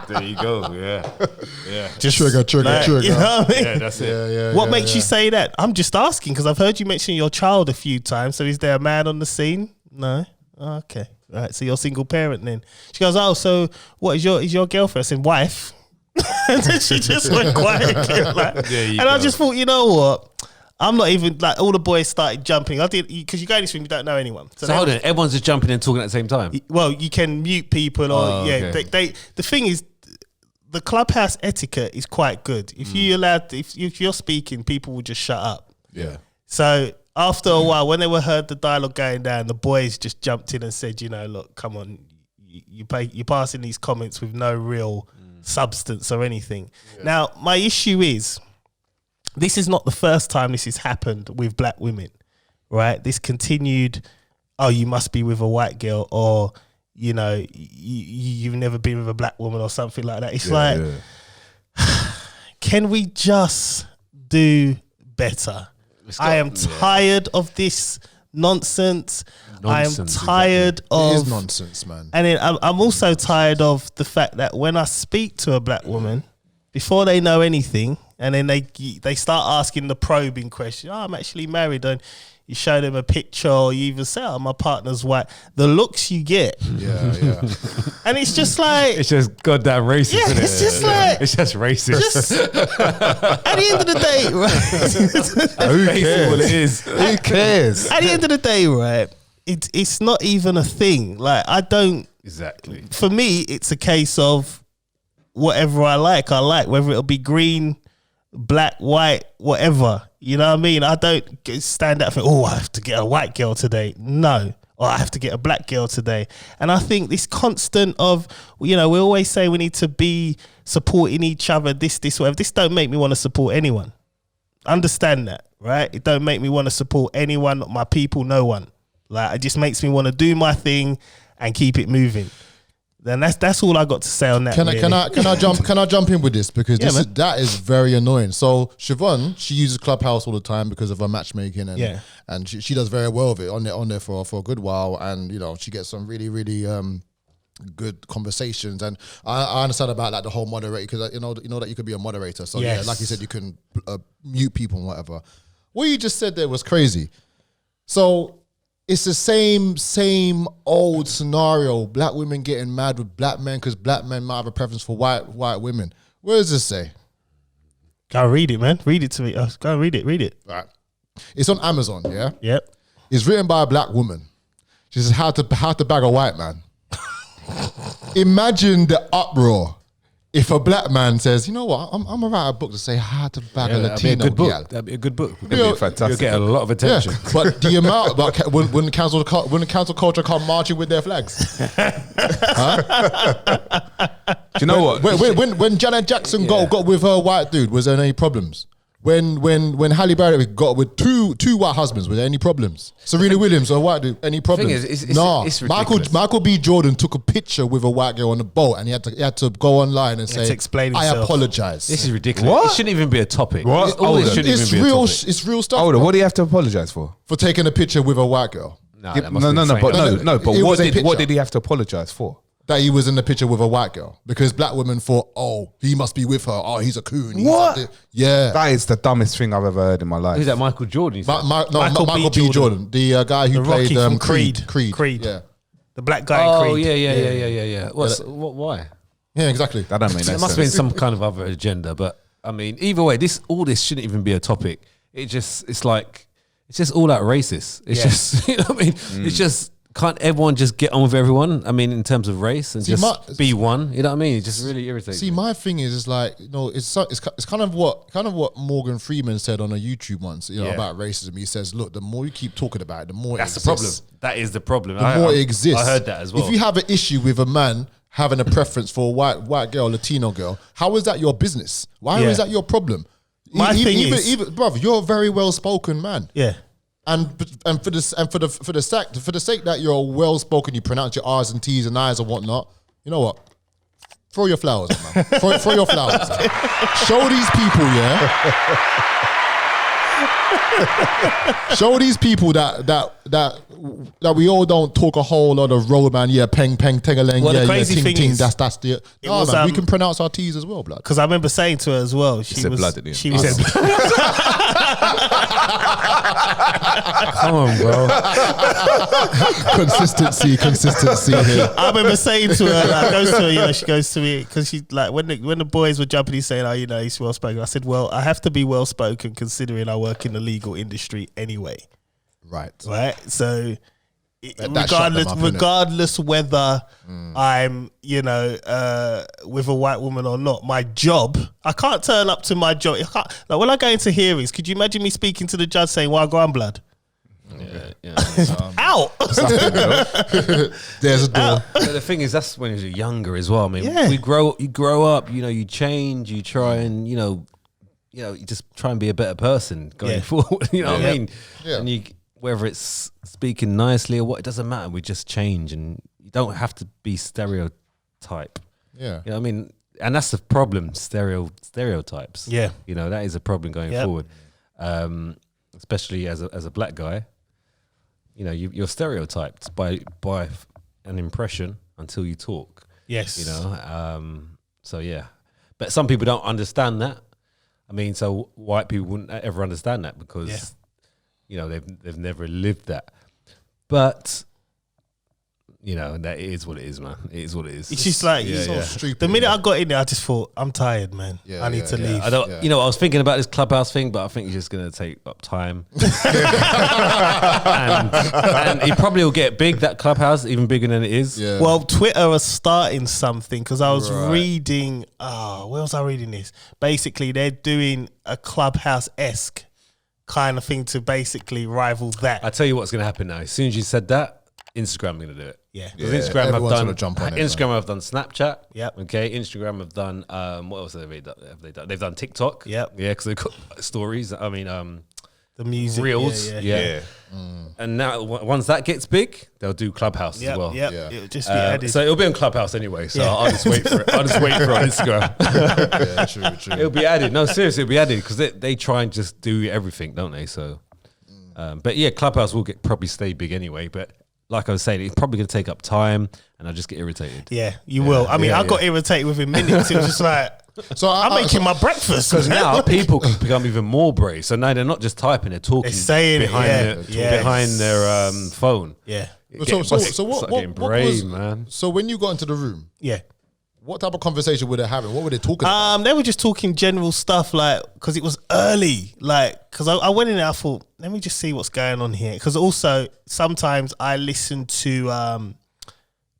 There you go. Yeah. Just Trigger. You know what I mean? Yeah, that's it. Yeah. What makes you say that? I'm just asking because I've heard you mention your child a few times. So is there a man on the scene? No. Oh, okay. Right, so you're a single parent then. She goes, oh, so what is your girlfriend? I said, wife. And then she just went quiet. Like, and I just thought, you know what? I'm not even, like, all the boys started jumping. I did, because you go in this room, you don't know anyone. So hold on, everyone's just jumping and talking at the same time? Well, you can mute people or, okay. The thing is, the Clubhouse etiquette is quite good. If if you're speaking, people will just shut up. Yeah. So after a while, when they heard the dialogue going down, the boys just jumped in and said, you know, look, come on, you're passing these comments with no real substance or anything. Yeah. Now, my issue is, this is not the first time this has happened with black women, right? This continued, oh, you must be with a white girl, or, you know, you've never been with a black woman or something like that. It's can we just do better? I am tired of this nonsense. I am tired of... It is nonsense, man. And then I'm also tired of the fact that when I speak to a black woman, before they know anything, and then they start asking the probing question, oh, I'm actually married, and you show them a picture, or you even say, oh, my partner's white. The looks you get. Yeah. And it's just like... It's just goddamn racist, isn't it? It's just like... It's just racist. At the end of the day, right? Who cares? What it is. Who cares? At the end of the day, right, it's not even a thing. Like, I don't... Exactly. For me, it's a case of whatever I like, whether it'll be green, black, white, whatever. You know what I mean? I don't stand up and think, oh, I have to get a white girl today. No. Or I have to get a black girl today. And I think this constant of, you know, we always say we need to be supporting each other, this, whatever. This don't make me want to support anyone. Understand that, right? It don't make me want to support anyone, my people, no one. Like, it just makes me want to do my thing and keep it moving. Then that's all I got to say on that. Can I jump in with this, because that is very annoying. So Siobhan, she uses Clubhouse all the time because of her matchmaking, and she does very well with it on there for a good while, and you know, she gets some really good conversations. And I understand about like the whole moderator, because you know that you could be a moderator. So yeah, like you said, you can mute people and whatever. What you just said there was crazy. So it's the same old scenario. Black women getting mad with black men because black men might have a preference for white women. Where does this say? Go read it, man. Read it to me. Go read it. Right. It's on Amazon, yeah? Yep. It's written by a black woman. She says, how to bag a white man. Imagine the uproar if a black man says, you know what, I'm gonna write a book to say how to bag a Latino gal. That'd be a good book. That'd be fantastic. You'll get a lot of attention. Yeah, but the amount, when the cancel culture come marching with their flags. Do you know what? When Janet Jackson got with her white dude, was there any problems? When Halle Berry got with two white husbands, were there any problems? Serena Williams, a white dude, any problems? It's ridiculous. Michael B. Jordan took a picture with a white girl on the boat, and he had to go online and say, explain I himself. Apologize. This is ridiculous. What? It shouldn't even be a topic. What? It's real stuff. Hold on, what do you have to apologize for? For taking a picture with a white girl. No, but what did he have to apologize for? That he was in the picture with a white girl, because black women thought, oh, he must be with her. Oh, he's a coon. What? Yeah. That is the dumbest thing I've ever heard in my life. Who's that? Michael Jordan? Michael B. Jordan, the guy who played from Creed. Yeah. The black guy in Creed. Yeah. Why? Yeah, exactly. That don't make no sense. There must have been some kind of other agenda, but I mean, either way, all this shouldn't even be a topic. It's just all out racist. It's just, you know what I mean? It's just, can't everyone just get on with everyone? I mean, in terms of race, and be one. You know what I mean? It just really irritates me. My thing is like, you know, it's kind of what Morgan Freeman said on a YouTube once, you know, about racism. He says, look, the more you keep talking about it, the more that's it the exists. problem. That is the problem. The more it exists. I heard that as well. If you have an issue with a man having a preference for a white girl, Latino girl, how is that your business? Why is that your problem? My thing is, brother, you're a very well spoken man. Yeah. And for the sake that you're well spoken, you pronounce your R's and T's and I's and whatnot. You know what? Throw your flowers, man. throw your flowers. Show these people, Show these people that we all don't talk a whole lot of road, man. Yeah, peng ting-a-ling. Well, yeah, the crazy ting thing ting. is, That's the. No, man, we can pronounce our T's as well, blood. Because I remember saying to her as well, she said was. blood at the end. She was. Come on, bro. Consistency here. I remember saying to her, like, goes to her, you know, she goes to me because she like when the boys were jumping, he's saying, "Oh, you know, he's well spoken." I said, "Well, I have to be well spoken considering I work in the legal industry anyway." Right. So That shut them up, regardless whether I'm, you know, with a white woman or not, my job, I can't turn up to my job. Like when I go into hearings, could you imagine me speaking to the judge saying, "Well, I go on blood"? Yeah. Out. There's a door. The thing is, that's when you're younger as well. I mean, Yeah. you grow up, you know, you change, you try and, you know, you just try and be a better person going forward. You know what I mean? Yeah. And you, whether it's speaking nicely or what, it doesn't matter. We just change, and you don't have to be stereotype. Yeah. You know what I mean? And that's the problem, stereotypes. Yeah. You know, that is a problem going forward. Especially as a black guy. You know, you're stereotyped by an impression until you talk. Yes. You know, so yeah. But some people don't understand that. I mean, so white people wouldn't ever understand that because, you know, they've never lived that. But, you know, that is what it is, man. It is what it is. It's just like stupid. the minute I got in there, I just thought, I'm tired, man. Yeah, I need to leave. I don't. You know, I was thinking about this Clubhouse thing, but I think it's just going to take up time. and it probably will get big. That Clubhouse, even bigger than it is. Yeah. Well, Twitter is starting something because I was reading. Where was I reading this? Basically, they're doing a Clubhouse-esque kind of thing to basically rival that. I tell you what's going to happen now. As soon as you said that, Instagram going to do it. Yeah. Because Instagram have everyone's done gonna jump on it, Instagram have done Snapchat. Yep. Okay. Instagram have done what else have they done? They've done TikTok. Yep. Yeah, because they've got stories. I mean, The music. reels. Yeah. And now once that gets big, they'll do Clubhouse as well. Yeah. It'll just be added. So it'll be on Clubhouse anyway. So I'll just wait for it. I'll just wait for it on Instagram. Yeah, true. It'll be added. No, seriously, it'll be added because they try and just do everything, don't they? So, but yeah, Clubhouse will probably stay big anyway. But like I was saying, it's probably going to take up time, and I'll just get irritated. Yeah, you will. I mean, I got irritated within minutes. It was just like, So I'm making my breakfast. Because now people can become even more brave. So now they're not just typing; they're talking. They're saying it, behind their phone. Yeah. So It's what getting brave, man. So when you got into the room, Yeah. what type of conversation were they having? What were they talking about? They were just talking general stuff, like, because it was early, like, because I went in there, I thought, let me just see what's going on here. Because also, sometimes I listen to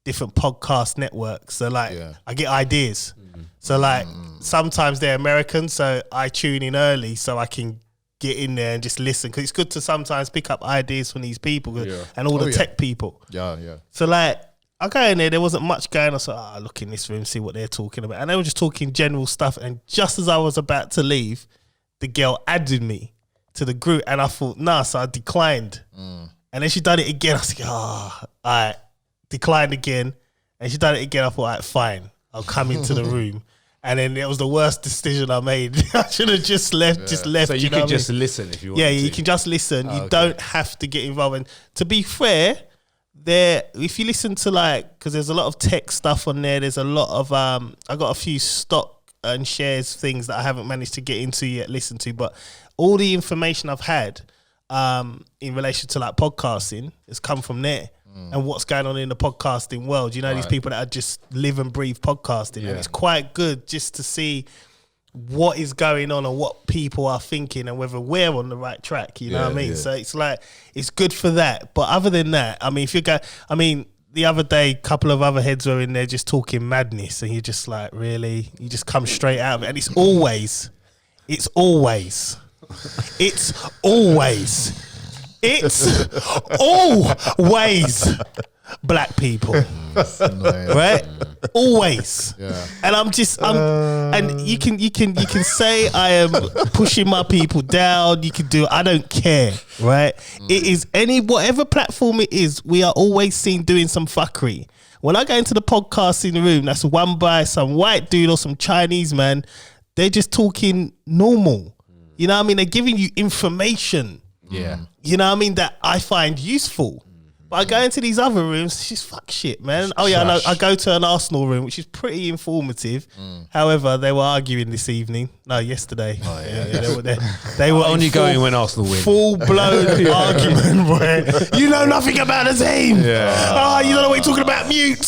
different podcast networks. So, like, I get ideas. So, like, sometimes they're American, so I tune in early so I can get in there and just listen. Because it's good to sometimes pick up ideas from these people and all the tech people. Yeah. So, like, I go in there wasn't much going on. So I look in this room, see what they're talking about. And they were just talking general stuff. And just as I was about to leave, the girl added me to the group. And I thought, nah, so I declined. And then she done it again. I was like, all right, declined again. And she done it again. I thought, all right, fine, I'll come into the room. And then it was the worst decision I made. I should have just left, So you could just listen if you want. Yeah, you can just listen. You don't have to get involved. And to be fair, if you listen to, like, because there's a lot of tech stuff on there's a lot of I got a few stock and shares things that I haven't managed to get into yet, listen to, but all the information I've had in relation to, like, podcasting has come from there and what's going on in the podcasting world. You know, these people that are just live and breathe podcasting, and it's quite good just to see what is going on and what people are thinking and whether we're on the right track, you know what I mean? So it's like, it's good for that. But other than that, I mean, the other day, a couple of other heads were in there just talking madness, and you're just like, really? You just come straight out of it. And it's always black people, right? Always. And and you can say I am pushing my people down. You can do, I don't care, right? It is whatever platform it is, we are always seen doing some fuckery. When I go into the podcasting room, that's run by some white dude or some Chinese man, they're just talking normal. You know what I mean? They're giving you information. Yeah. You know what I mean? That I find useful. But I go into these other rooms, it's just fuck shit, man. Oh yeah, I know. I go to an Arsenal room, which is pretty informative. However, they were arguing this evening. No, yesterday. They were only going when Arsenal win. Full blown argument, boy. You know nothing about the team. Yeah. You don't know what you're talking about. Mute.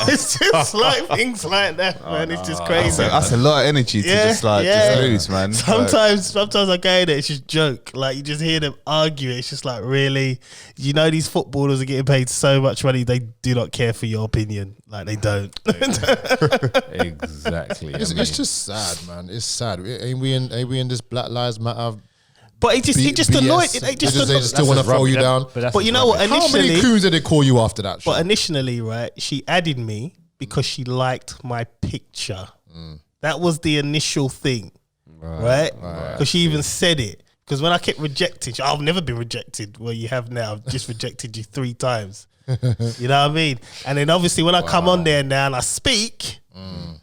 It's just like things like that, man. It's just crazy. That's a lot of energy to just lose, man. Sometimes I go in there, it's just joke. Like you just hear them argue. It's just like, really, you know, these footballers are getting paid so much money. They do not care for your opinion. Like they don't. Exactly. It's just sad, man. It's sad. Ain't we in this Black Lives Matter? But it just annoyed. They just still want to throw you down. But you know what? How many coups did they call you after that? But initially, right, she added me because she liked my picture. That was the initial thing, right? Because she even said it. Because when I kept rejecting, I've never been rejected. Well, you have now. I've just rejected you 3 times. You know what I mean? And then obviously when I come on there now and I speak,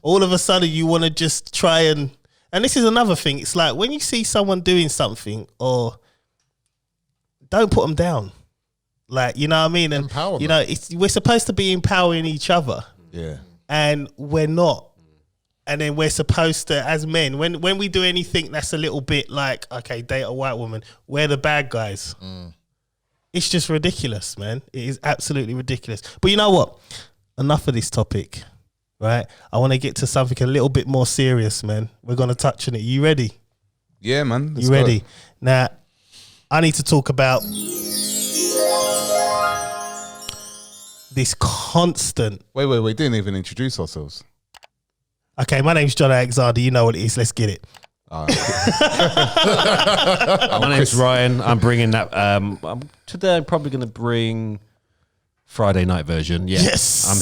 all of a sudden you want to just try and this is another thing. It's like when you see someone doing something, or don't put them down. Like, you know what I mean? And Empower you know, we're supposed to be empowering each other. Yeah. And we're not. And then we're supposed to, as men, when we do anything that's a little bit like, okay, date a white woman, we're the bad guys. It's just ridiculous, man. It is absolutely ridiculous. But you know what? Enough of this topic, right? I want to get to something a little bit more serious, man. We're going to touch on it. You ready? Yeah, man. You ready? Now, I need to talk about this constant... Wait. We didn't even introduce ourselves. Okay, my name's John Alexander. You know what it is. Let's get it. My name's Ryan. I'm bringing that. Today I'm probably going to bring Friday night version. Yeah. Yes. I'm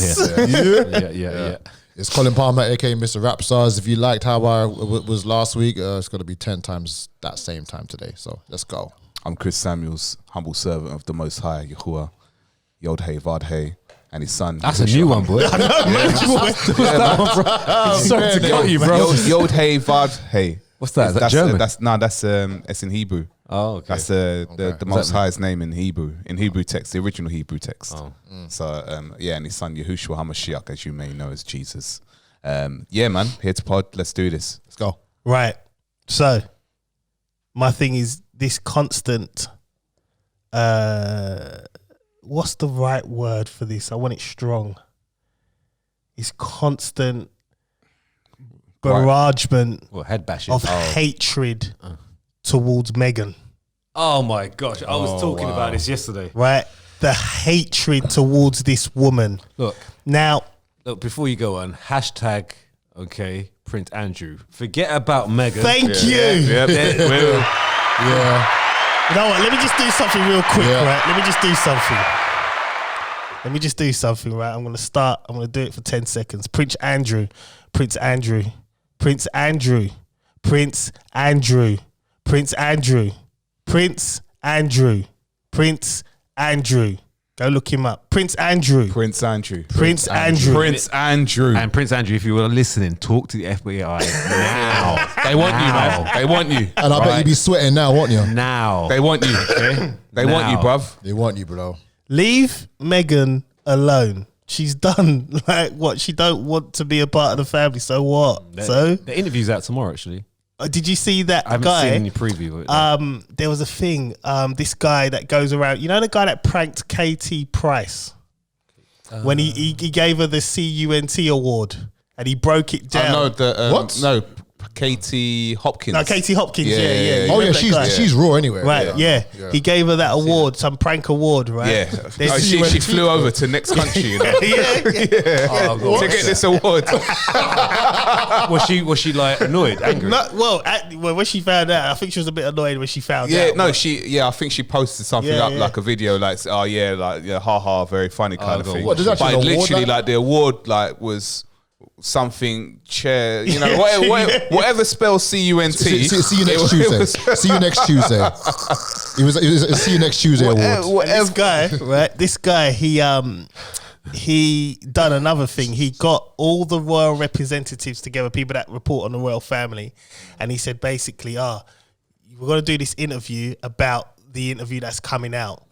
here. Yeah. It's Colin Palmer, aka Mr. Rapstars. If you liked how I was last week, it's going to be 10 times that same time today. So let's go. I'm Chris Samuels, humble servant of the Most High, Yahuwah, Yod-Hey, Vad-Hey, and his son. That's a new one, boy. I know. Sorry to get you, bro. Yod-Hey, Vad-Hey. What's that? Is that German? That's in Hebrew. Oh, okay. That's the Most High's name in Hebrew text, the original Hebrew text. Oh. So and his son Yahushua HaMashiach, as you may know as Jesus. Yeah, man, here to pod. Let's do this. Let's go. Right. So, my thing is this constant. What's the right word for this? I want it strong. It's constant barragement head bashing of hatred towards Meghan. Oh my gosh, I was talking about this yesterday. Right? The hatred towards this woman. Look, before you go on, hashtag, okay, Prince Andrew. Forget about Meghan. Thank you. Yeah. You know what? Let me just do something real quick, right? Let me just do something, right? I'm going to do it for 10 seconds. Prince Andrew. Go look him up. Prince Andrew. And Prince Andrew, if you were listening, talk to the FBI now. They want you, man. They want you. And I bet you be sweating now, won't you? Now. They want you. Okay? They want you, bruv. They want you, bro. Leave Meghan alone. She's done like what? She don't want to be a part of the family. So what? The interview's out tomorrow, actually. Did you see that I haven't guy? seen any preview. There was a thing. This guy that goes around. You know the guy that pranked Katie Price when he gave her the CUNT award and he broke it down. What? No, Katie Hopkins. No, Katie Hopkins. Yeah. Oh yeah, she's raw anyway. Right. Yeah. He gave her that award, some prank award, right? Yeah. She flew over to next country. You know? To get this award. Was she like annoyed, angry? Well, when she found out, I think she was a bit annoyed when she found out. I think she posted something up like a video, like haha, very funny kind of thing. What, does that but literally, award, like the award, like was something chair, you know, whatever spells CUNT. See you next Tuesday. See you next Tuesday. It was a see you next Tuesday award. This guy, he done another thing. He got all the royal representatives together, people that report on the royal family, and he said basically, we're going to do this interview about the interview that's coming out,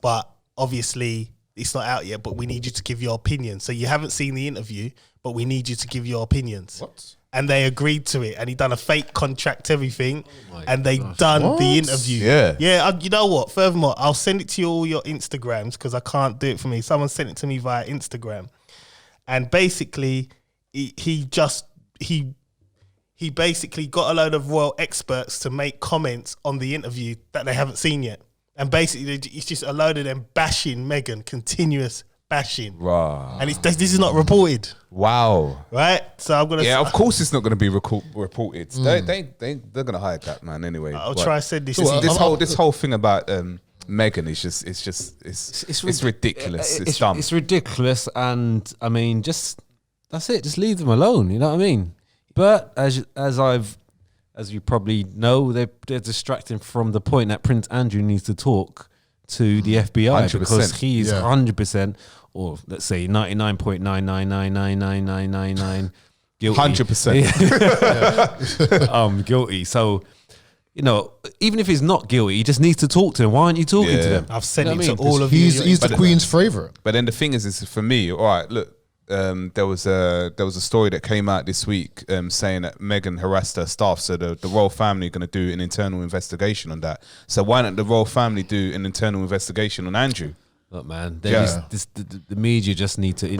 but obviously it's not out yet, but we need you to give your opinion. So you haven't seen the interview, but we need you to give your opinions. What? and they agreed to it, and he done a fake contract, everything, my and they gosh. done What? the interview. Yeah. You know what? Furthermore, I'll send it to you all your Instagrams because I can't do it for me. Someone sent it to me via Instagram, and basically, he basically got a load of royal experts to make comments on the interview that they haven't seen yet, and basically, it's just a load of them bashing Meghan, continuous bashing. Right. And this is not reported, Wow. right? So I'm gonna. Yeah, of course it's not going to be reported. They're going to hide that, man. Anyway, I'll But try to send this. this whole thing about Meghan is just it's ridiculous. It's dumb. It's ridiculous, and I mean, that's it. Just leave them alone. You know what I mean? But as you probably know, they're distracting from the point that Prince Andrew needs to talk to the FBI 100%. because he is Yeah. 100%, or let's say 99.9999999 guilty. 100%. Guilty. So, you know, even if he's not guilty, he just needs to talk to them. Why aren't you talking to Yeah. them? I've sent You it know to what I mean? all of He's you. the Queen's favourite. But then the thing is for me, all right, look, there was a story that came out this week saying that Meghan harassed her staff, so the royal family are going to do an internal investigation on that. So why don't the royal family do an internal investigation on Andrew? Look, man, Yeah. the media just need to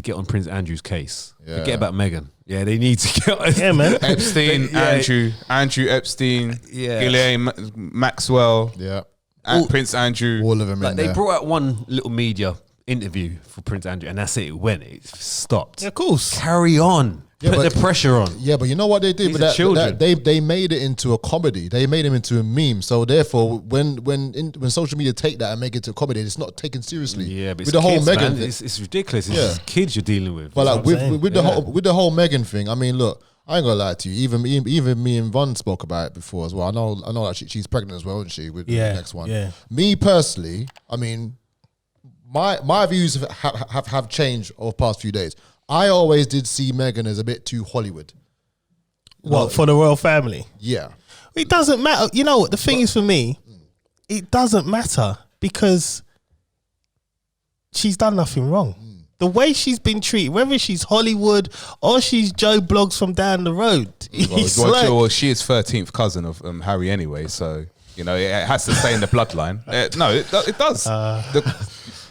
get on Prince Andrew's case. Yeah. Forget about Meghan. Yeah, they need to get on. Yeah, man. Epstein, Yeah. Andrew Epstein, Yeah. Ghislaine Maxwell, Yeah. and Prince Andrew. All of them Like in they there. brought out one little media interview for Prince Andrew, and that's it. It went. It stopped. Yeah, of course. Carry on. Yeah, Put but- the pressure on. Yeah, but you know what they did? These But are children. they made it into a comedy. They made him into a meme. So therefore, when social media take that and make it to a comedy, it's not taken seriously. Yeah, but with it's the whole kids, Meghan man. thing. It's ridiculous. It's Yeah. just kids you're dealing with. But like what I'm saying. with the whole Meghan thing, I mean, look, I ain't gonna lie to you. Even me and Von spoke about it before as well. I know that she's pregnant as well, isn't she? With the next one. yeah. Me personally, I mean, my views have changed over the past few days. I always did see Meghan as a bit too Hollywood. What, for the royal family? Yeah. It doesn't matter. You know what? The thing is for me, it doesn't matter because she's done nothing wrong. The way she's been treated, whether she's Hollywood or she's Joe Blogs from down the road, it's like, Well, she is 13th cousin of Harry anyway, so you know it has to stay in the bloodline. No, it does.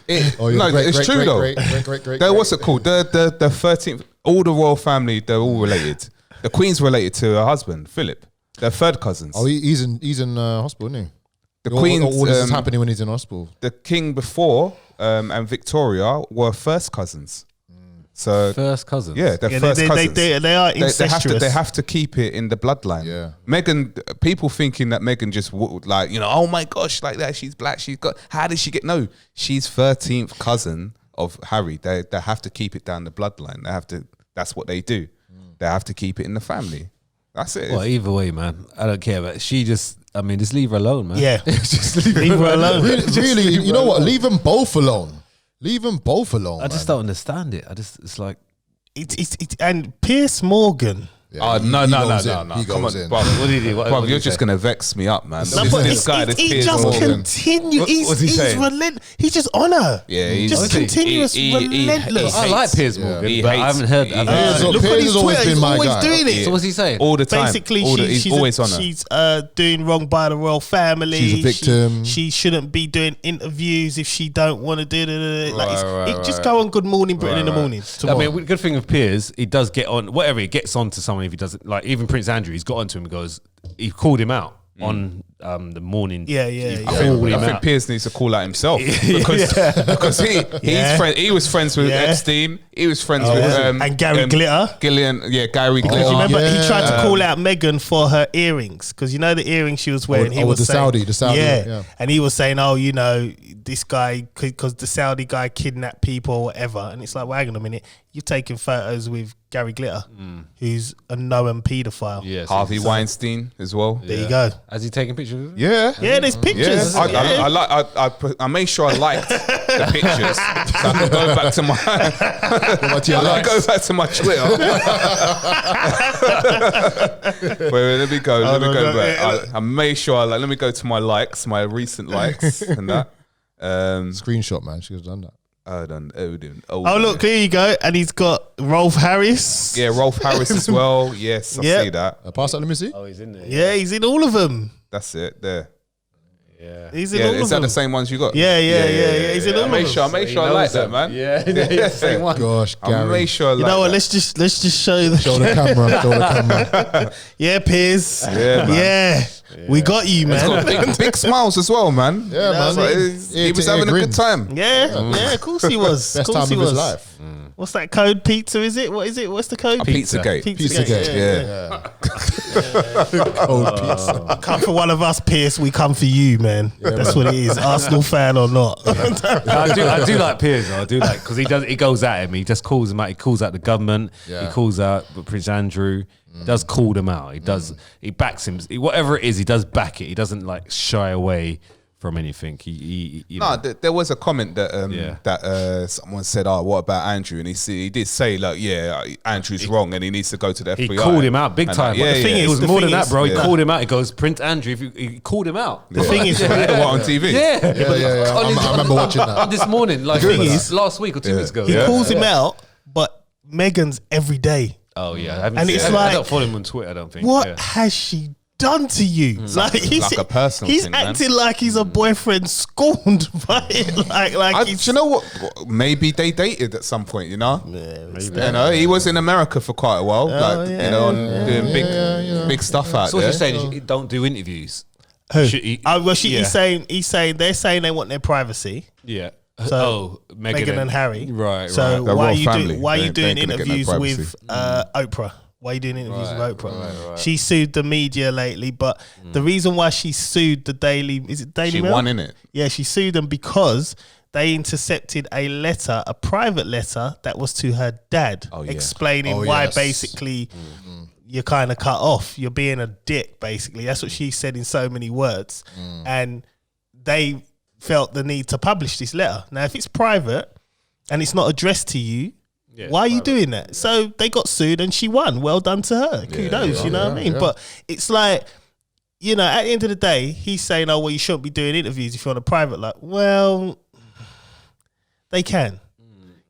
It's true though. What's it called? The 13th. All the royal family, they're all related. The Queen's related to her husband, Philip. They're third cousins. Oh, he's in hospital, isn't he? The Queen. Queen's All this is happening when he's in hospital. the King before and Victoria were first cousins. So First cousins. yeah, they're yeah, first cousins. they are incestuous. They have to keep it in the bloodline. Yeah. Meghan, people thinking that Meghan just like, you know, oh my gosh, like that, she's black, she's got, how did she get, no, she's 13th cousin of Harry. They have to keep it down the bloodline. They have to, that's what they do. They have to keep it in the family. That's it. Well, either way, man, I don't care. But she just leave her alone, man. Yeah. just leave Leave her alone. Really, you know what? Leave them both alone. Leave them both alone. I just man. don't understand it. It's like, And Piers Morgan. Yeah, No. He Come goes on, in. bruv. what did he do? Bruv, you're just gonna vex me up, man. No, but he just continue. What's he He's saying? relentless. He's just on her. Yeah, he's just continuous, relentless. I like Piers Morgan, but I haven't heard. Look Piers on his has always Twitter, been he's my always guy. doing it. So what's he saying? all the time. Basically, he's always on her. she's doing wrong by the royal family. She's a victim. She shouldn't be doing interviews if she don't want to do it. Like Right, just go on Good Morning Britain in the morning. I Tomorrow. mean, good thing with Piers, he does get on whatever he gets on to someone. If he doesn't, like even Prince Andrew, he's got onto him. He called him out on the morning. Yeah. I think Piers needs to call out himself because he was friends with Epstein. He was friends with and Gary Glitter. Gary Glitter. Do you remember yeah. he tried to call out Meghan for her earrings because you know the earrings she was wearing. He was the saying, Saudi, yeah. And he was saying, "Oh, you know, this guy because the Saudi guy kidnapped people or whatever." And it's like, well, hang on a minute, you're taking photos with Gary Glitter, who's a known paedophile. Yes, Harvey Weinstein as well. There you go. Has he taken pictures of it? Yeah. Yeah, there's pictures. Yeah. I made sure I liked the pictures so I can go back to go back to my Twitter. Wait, let me go. Let me go back. I made sure let me go to my likes, my recent likes, and that. Screenshot, man. She has done that. Odin. Oh, look, here you go. And he's got Rolf Harris. Yeah, Rolf Harris as well. Yes, I see that. Pass that, let me see. Oh, he's in there. Yeah, he's in all of them. That's it. There. Yeah. He's in all of them. Is that the same ones you got? Yeah. He's in all of them. I make sure I like that, man. Yeah, it's the same one. Gosh, I Gary. make sure I like You know what? that. Let's just show you the Show the camera. Yeah, Piers. Yeah, man. Yeah. We got you, He's man. got big smiles as well, man. Yeah, man. So he was having a good time. Yeah, of course he was. Best Of course time he of his was. life. What's that code? Pizza, is it? What is it? What's the code? Pizzagate. Pizzagate. Yeah. Cold pizza. Come for one of us, Pierce. We come for you, man. That's what it is. Arsenal fan or not. I do like Piers. I do like because he goes at him. He just calls him out. He calls out the government. Yeah. He calls out Prince Andrew. He does call them out. He does. He backs him. Whatever it is, he does back it. He doesn't like shy away from anything. He you know. There was a comment that someone said, "Oh, what about Andrew?" And he did say, like, "Yeah, Andrew's wrong, and he needs to go to the FBI." He called him out big time. Yeah, But the thing yeah. is, it was the more thing than is- that, bro. He Yeah. called him out. He goes, Prince Andrew. He called him out. The thing is, right, What, on TV? Yeah. I remember watching that. This morning, like thing is- last week or 2 weeks ago. he Yeah. calls him out, but Megan's every day. Oh yeah, I haven't And seen it's it. like- I don't follow him on Twitter. I don't think. What Yeah. has she done to you? Like he's like a personal He's thing, man. acting like he's a boyfriend scorned by it. Like Do he's, you know what? Maybe they dated at some point. You know, Maybe. you know, he was in America for quite a while, yeah, you know, doing big stuff out So what there. you're saying is you don't do interviews. who? Should he- Well, yeah. he's saying they're saying they want their privacy. Yeah. So Meghan Meghan and Harry. Right. So right. The why are royal you family. doing? Why are you They doing ain't gonna get no interviews privacy. with Oprah? Why are you doing interviews Right, with Oprah? right. She sued the media lately, but the reason why she sued the Daily She Mail? won, innit? Yeah, she sued them because they intercepted a letter, a private letter that was to her dad, Oh, yeah. explaining Oh, why yes. basically you're kind of cut off. You're being a dick, basically. That's what she said in so many words. And they felt the need to publish this letter. Now, if it's private and it's not addressed to you, Yeah, why are you private. doing that? So they got sued and she won. Well done to her. Kudos, you know what I mean? yeah. But it's like, you know, at the end of the day, he's saying, oh, well, you shouldn't be doing interviews if you're on a private. Like, well, they can.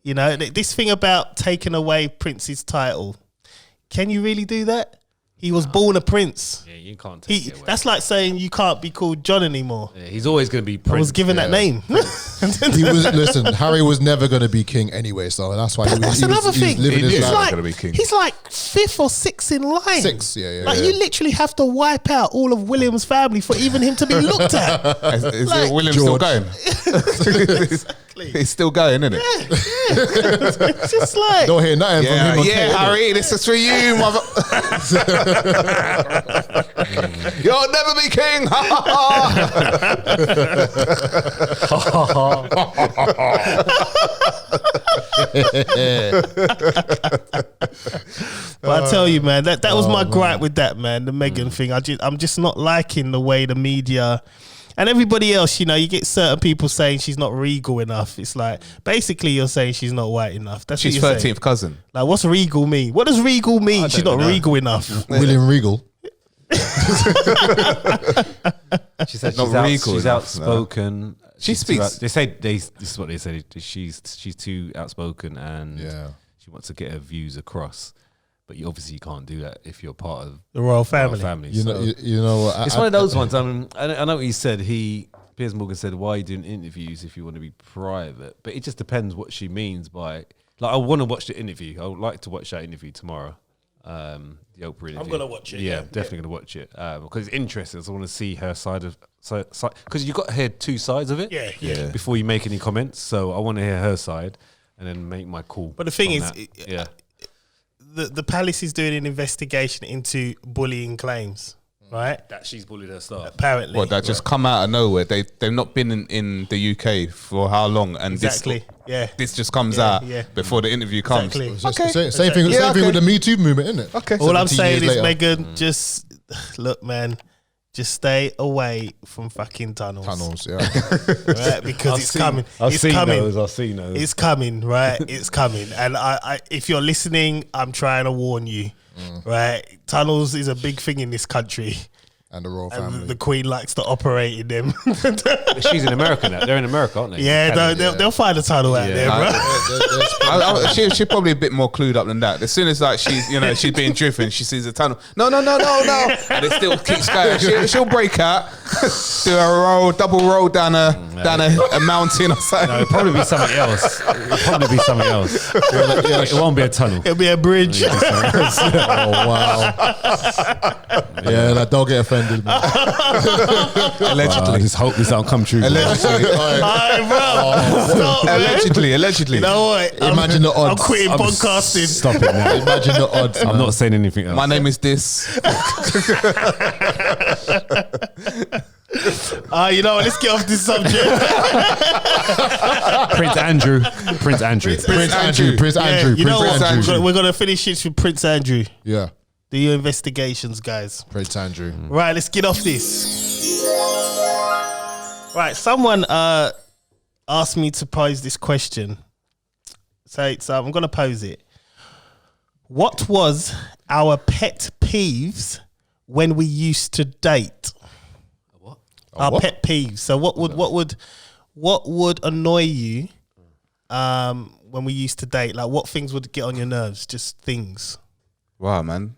You know, this thing about taking away Prince's title, can you really do that? He was born a prince. Yeah, you can't take it away. That's like saying you can't be called John anymore. Yeah, he's always going to be I Prince. was given that name. Listen, Harry was never going to be king anyway, so that's why he was, That's he was, another he was thing. living his He's never life. like, gonna be king. he's like 5th or 6th in line. 6, yeah. Like you literally have to wipe out all of William's family for even him to be looked at. Is Like, William still George. going? He's still going, isn't it? It's just like Don't hear nothing from him. on Yeah, Twitter. Harry, this is for you, mother. You'll never be king. But I tell you, man, that was my gripe with that, man. The Meghan thing. I'm just not liking the way the media and everybody else. You know, you get certain people saying she's not regal enough. It's like basically you're saying she's not white enough. That's She's what you're saying. 13th cousin. Like, what's regal mean? What does regal mean? She's not regal enough. William Regal. She said Not regal she's enough, outspoken. She She's too speaks- this is what they said. She's too outspoken and Yeah. she wants to get her views across. But you obviously can't do that if you're part of The royal our family. family. You so. know, you know what? It's one of those ones. I know what he said. Piers Morgan said, "Why are you doing interviews if you want to be private?" But it just depends what she means by. Like, I want to watch the interview. I would like to watch that interview tomorrow. The Oprah interview. gonna watch it, Yeah, yeah. definitely gonna watch it because it's interesting. So I want to see her side of because you got to hear two sides of it. Yeah. Before you make any comments, so I want to hear her side and then make my call. But the thing on is, that. Yeah. the palace is doing an investigation into bullying claims, right? That she's bullied her staff. Apparently. What, that just come out of nowhere? They've not been in the UK for how long? And Exactly. Yeah. this just comes Yeah, out yeah. before the interview comes. Exactly. Same thing. Yeah, Same thing okay. with the Me Too movement, isn't it? Okay. All I'm 17 saying years is, later. Meghan, just look, man, just stay away from fucking tunnels. Tunnels, yeah. Right? Because it's coming. I've It's seen coming. those. I've seen those. It's coming, right? It's coming. And I, if you're listening, I'm trying to warn you, right? Tunnels is a big thing in this country. And the royal And family. the Queen likes to operate in them. She's in America now. They're in America, aren't they? Yeah, they'll find a tunnel out there, bro. She's probably a bit more clued up than that. As soon as like she's being driven, she sees a tunnel. No, and it still keeps going. She'll break out, do a double roll down a mountain or something. No, it'll probably be something else. It won't be a tunnel. It'll be a bridge. Oh wow! Yeah, like don't get offended, man. Allegedly, I just hope this don't come true. Allegedly. Alright, bro. Stop, man. Allegedly. You know what? Imagine the odds. I'm quitting podcasting. Stop it now. Imagine the odds. I'm not saying anything else. My name is this. You know what? Let's get off this subject. Prince Andrew. You know what? Andrew. We're gonna finish it with Prince Andrew. Yeah, Do your investigations, guys. Prince Andrew. Right, let's get off this. Right, someone asked me to pose this question. So I'm going to pose it. What was our pet peeves when we used to date? What? Our pet peeves. So what would annoy you when we used to date? Like what things would get on your nerves? Just things. Wow, man.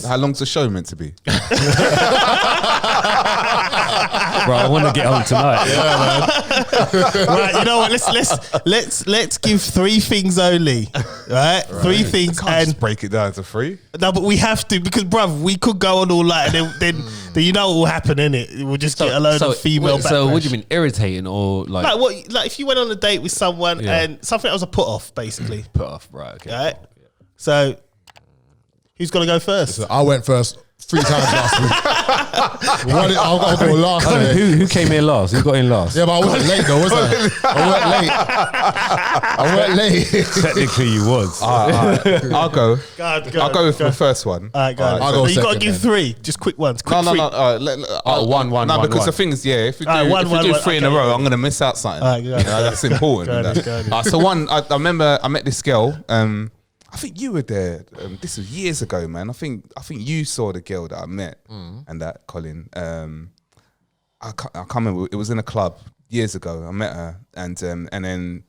How long's the show meant to be? Bro, I want to get home tonight. Right, you know what? Let's give 3 things only. Right? 3 things Can't and just break it down to 3. no, but we have to because, bruv, we could go on all night and then you know what will happen, innit? We'll just get a load of female. So what do you mean, irritating or like Like if you went on a date with someone and something that was a put off, basically. put off? Right. Okay. Right? So who's gonna go first? So I went first 3 times last week. I'll go last. Colin, who came here last? Who got in last? Yeah, but I wasn't late though, was I? I weren't late. Technically, you was. I'll go. I'll go with the first one. All right, go. I'll go You gotta second give then. 3, just quick ones. Quick No. three. One. No, because one. the thing is, if we do, Alright, if we do one. 3 in a Okay. row, I'm gonna miss out something. Alright, go on. That's important. Go on, go on. So one, I remember I met this girl. I think you were there. This was years ago, man. I think you saw the girl that I met and that Colin. I can't remember. It was in a club years ago. I met her and then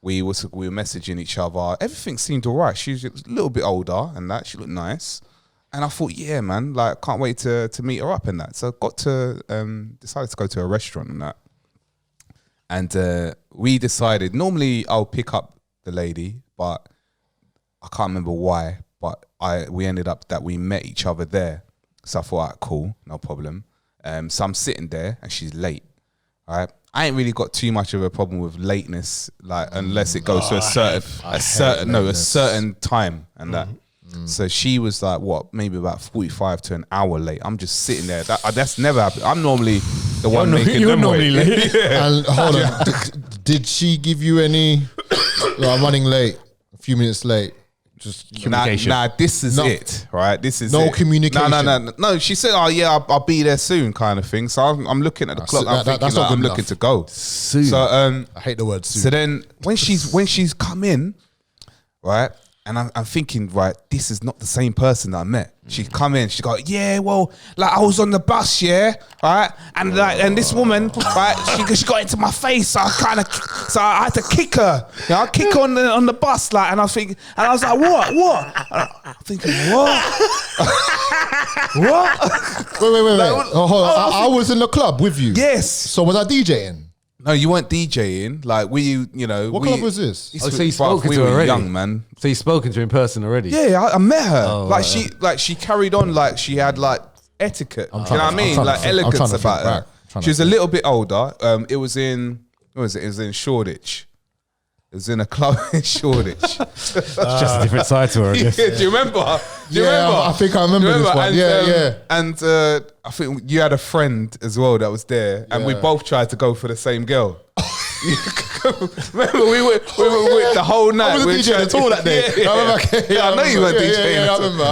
we were messaging each other. Everything seemed all right. She was a little bit older and that. She looked nice. And I thought, yeah, man, like can't wait to meet her up and that. So I got to decided to go to a restaurant and that. And we decided normally I'll pick up the lady, but I can't remember why, but we ended up that we met each other there. So I thought, all right, cool, no problem. So I'm sitting there and she's late. All right. I ain't really got too much of a problem with lateness, like unless it goes to a certain time and that. So she was like, what, maybe about 45 to an hour late. I'm just sitting there. That's never happened. I'm normally the one making you're them normally wait. late. Yeah. And hold on, did she give you any? I'm running late, a few minutes late. Just Communication. Nah, this is No. it, right? This is No it. communication. No. She said, "Oh yeah, I'll be there soon," kind of thing. So I'm looking at the clock. I'm thinking, that's not like, I'm good looking enough. to go. Soon. So I hate the word soon. so then when she's come in, right, and I'm thinking, right, this is not the same person that I met. She come in, she go, yeah, well, like I was on the bus, yeah, right, and this woman, right, she got into my face, so I had to kick her, you know, I kick her on the bus, like, and I was like, what? I'm thinking, what? What? Wait. Hold on. I was in the club with you. Yes. So was I DJing? No, you weren't DJing. Like you know. What club was this? This Oh, so was- you spoken we to her were already? young, man. So you've spoken to her in person already? Yeah, I met her. Oh, like right, she carried on like she had like etiquette. Do you know what I I'm mean? trying to Like think- I'm elegance trying to about think her. back. Trying She to was a little bit older. It was in Shoreditch. It was in a club in Shoreditch. It's just a different side to her, I guess. Do you remember? Do you Yeah, remember? I think I remember Do you this one. And, Yeah. And I think you had a friend as well that was there, and we Yeah. both tried to go for the same girl. Remember, we were the whole night. I wasn't we were DJing trying at all that day. Yeah. I remember. Yeah, I know you weren't DJing. Yeah, at I all. remember.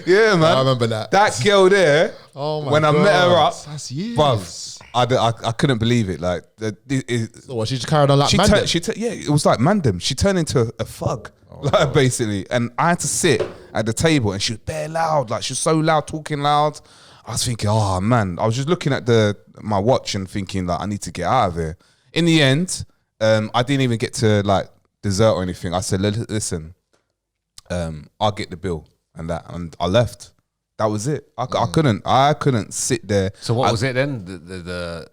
Yeah, man. I remember that. That girl there, Oh my when I met her God. up, That's years. bruv, Jesus. I couldn't believe it. Like, So what, she just carried on like man. yeah, it was like mandem. She turned into a thug, like, basically. And I had to sit at the table, and she was bare loud. Like, she was so loud, talking loud. I was thinking, oh man. I was just looking at my watch and thinking, like, I need to get out of here. In the end, I didn't even get to like dessert or anything. I said, listen, I'll get the bill and I left. That was it. I couldn't sit there. So what was it then? The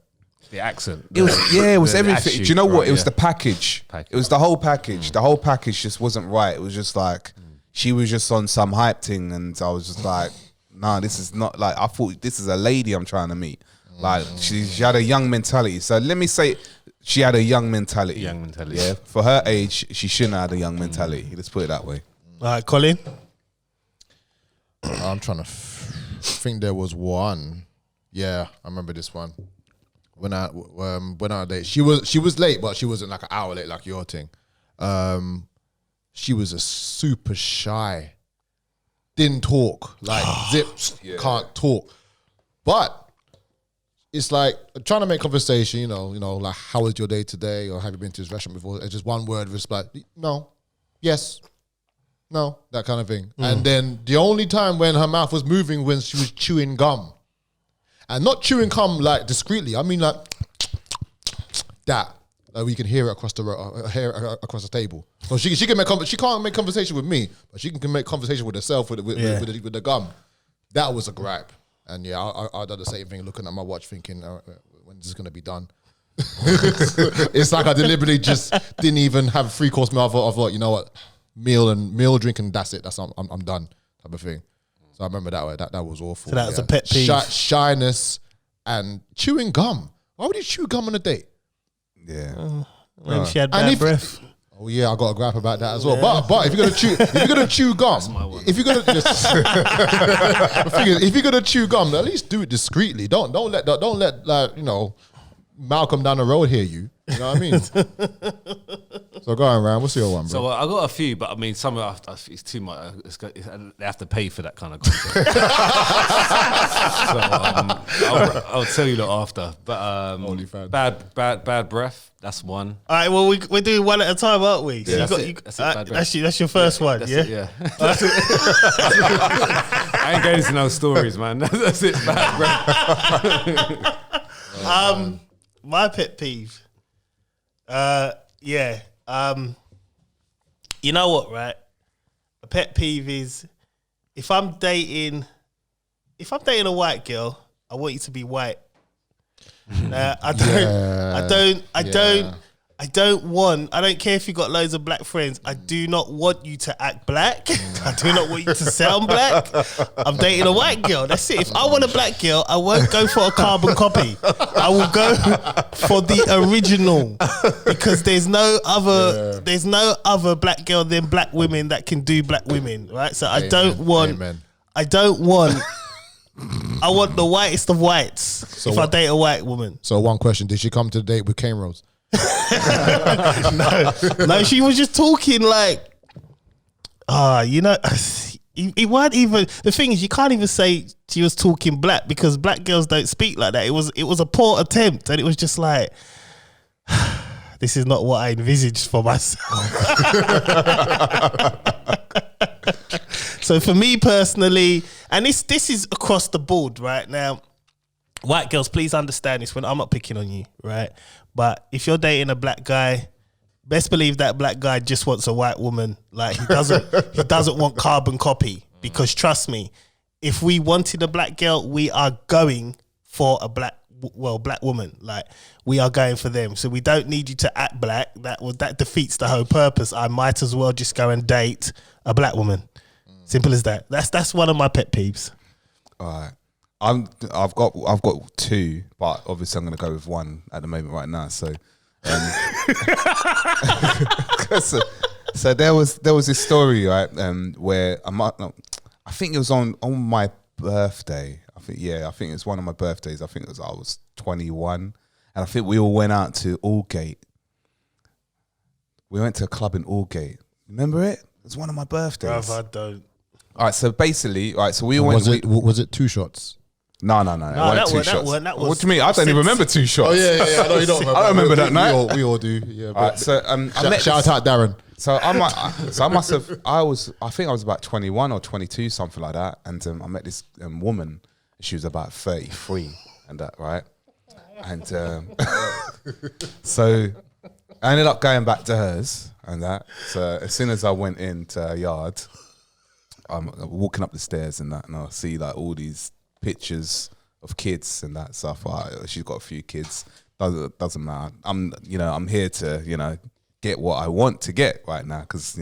accent. It was everything. attitude, Do you know what? right, It was the package. It was the whole package. The whole package just wasn't right. It was just like she was just on some hype thing, and I was just like, nah, this is not like, I thought this is a lady I'm trying to meet. Like, she had a young mentality. So let me say, she had a young mentality. Yeah, for her age, she shouldn't have had a young mentality. Let's put it that way. All right, Colin. I'm trying to think there was one. Yeah, I remember this one. When I late, she was late, but she wasn't like an hour late like your thing. She was a super shy. Didn't talk, like zips, can't talk. But it's like trying to make conversation. You know, like, how was your day today, or have you been to this restaurant before? It's just one word, just like no, yes. No, that kind of thing. And then the only time when her mouth was moving when she was chewing gum. And not chewing gum like discreetly. I mean like that. Like we can hear it across the table. So she can she can't make conversation with me, but she can make conversation with herself with the gum. That was a gripe. And yeah, I did the same thing, looking at my watch, thinking, when is this gonna be done? It's like I deliberately just didn't even have a 3-course meal. I thought, you know what? Meal, drink, and that's it. I'm done, type of thing. So I remember that way. That was awful. So that was a pet peeve. Shyness and chewing gum. Why would you chew gum on a date? Yeah. When she had bad breath. Oh yeah, I got a gripe about that as well. But if you're gonna chew gum, if you're gonna if you're gonna chew gum, at least do it discreetly. Don't let like, you know, Malcolm down the road hear you. You know what I mean? So go on, Ryan. What's your one, bro? So I got a few, but I mean, some of it's too much. They have to pay for that kind of content. So I'll tell you that after. But bad breath. That's one. All right, well, we're doing one at a time, aren't we? So Yeah, that's that's your first one, That's yeah? it, yeah. I ain't getting into no stories, man. That's it. Bad breath. My pet peeve. You know what, right? A pet peeve is if I'm dating a white girl, I want you to be white. I don't care if you got loads of black friends. I do not want you to act black. I do not want you to sound black. I'm dating a white girl. That's it. If I want a black girl, I won't go for a carbon copy. I will go for the original because there's no other black girl than black women that can do black women, right? So I want the whitest of whites if I date a white woman. So one question, did she come to the date with cane rolls? No, she was just talking like, it weren't even, the thing is, you can't even say she was talking black because black girls don't speak like that. It was a poor attempt, and it was just like, this is not what I envisaged for myself. So for me personally, and this is across the board right now, white girls, please understand this when I'm not picking on you, right? But if you're dating a black guy, best believe that black guy just wants a white woman. Like he doesn't want carbon copy, because trust me, if we wanted a black girl, we are going for a black woman. Like we are going for them. So we don't need you to act black. That defeats the whole purpose. I might as well just go and date a black woman. Simple as that. That's one of my pet peeves. All right. I've got two, but obviously I'm going to go with one at the moment right now. So, so there was this story, right, where I think it was on my birthday. I think it's one of my birthdays. I think I was 21, and I think we all went out to Aldgate. We went to a club in Aldgate. Remember it? It was one of my birthdays. Bruv, I don't. All right, so basically, so we all went. Was it 2 shots? No, it wasn't two shots. What do you mean? I don't even remember 2 shots. Oh yeah. I know you don't remember. I don't remember that night. We all do. Yeah. Alright, so Shout out Darren. So I must have. I think I was about 21 or 22, something like that. And I met this woman. She was about 33 and that, right? And so I ended up going back to hers and that. So as soon as I went into her yard, I'm walking up the stairs and that, and I see like all these pictures of kids and that stuff. She's got a few kids. Doesn't matter. I'm here to get what I want to get right now because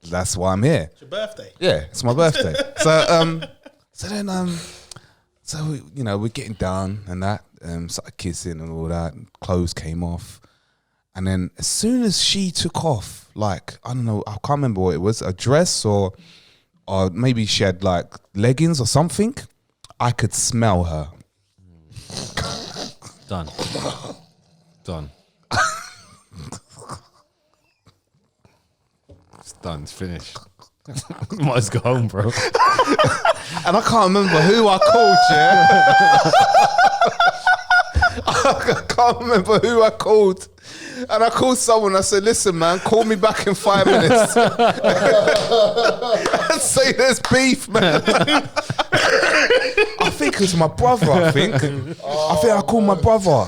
that's why I'm here. It's your birthday. Yeah, it's my birthday. So we're getting down and that, started kissing and all that. And clothes came off, and then as soon as she took off, like I don't know, I can't remember what it was, a dress or maybe she had like leggings or something. I could smell her. Done. It's done. It's finished. Might as well go home, bro. And I can't remember who I called, yeah? I can't remember who I called. And I called someone, I said, listen, man, call me back in 5 minutes. And say there's beef, man. I think it was my brother, I think I called my brother.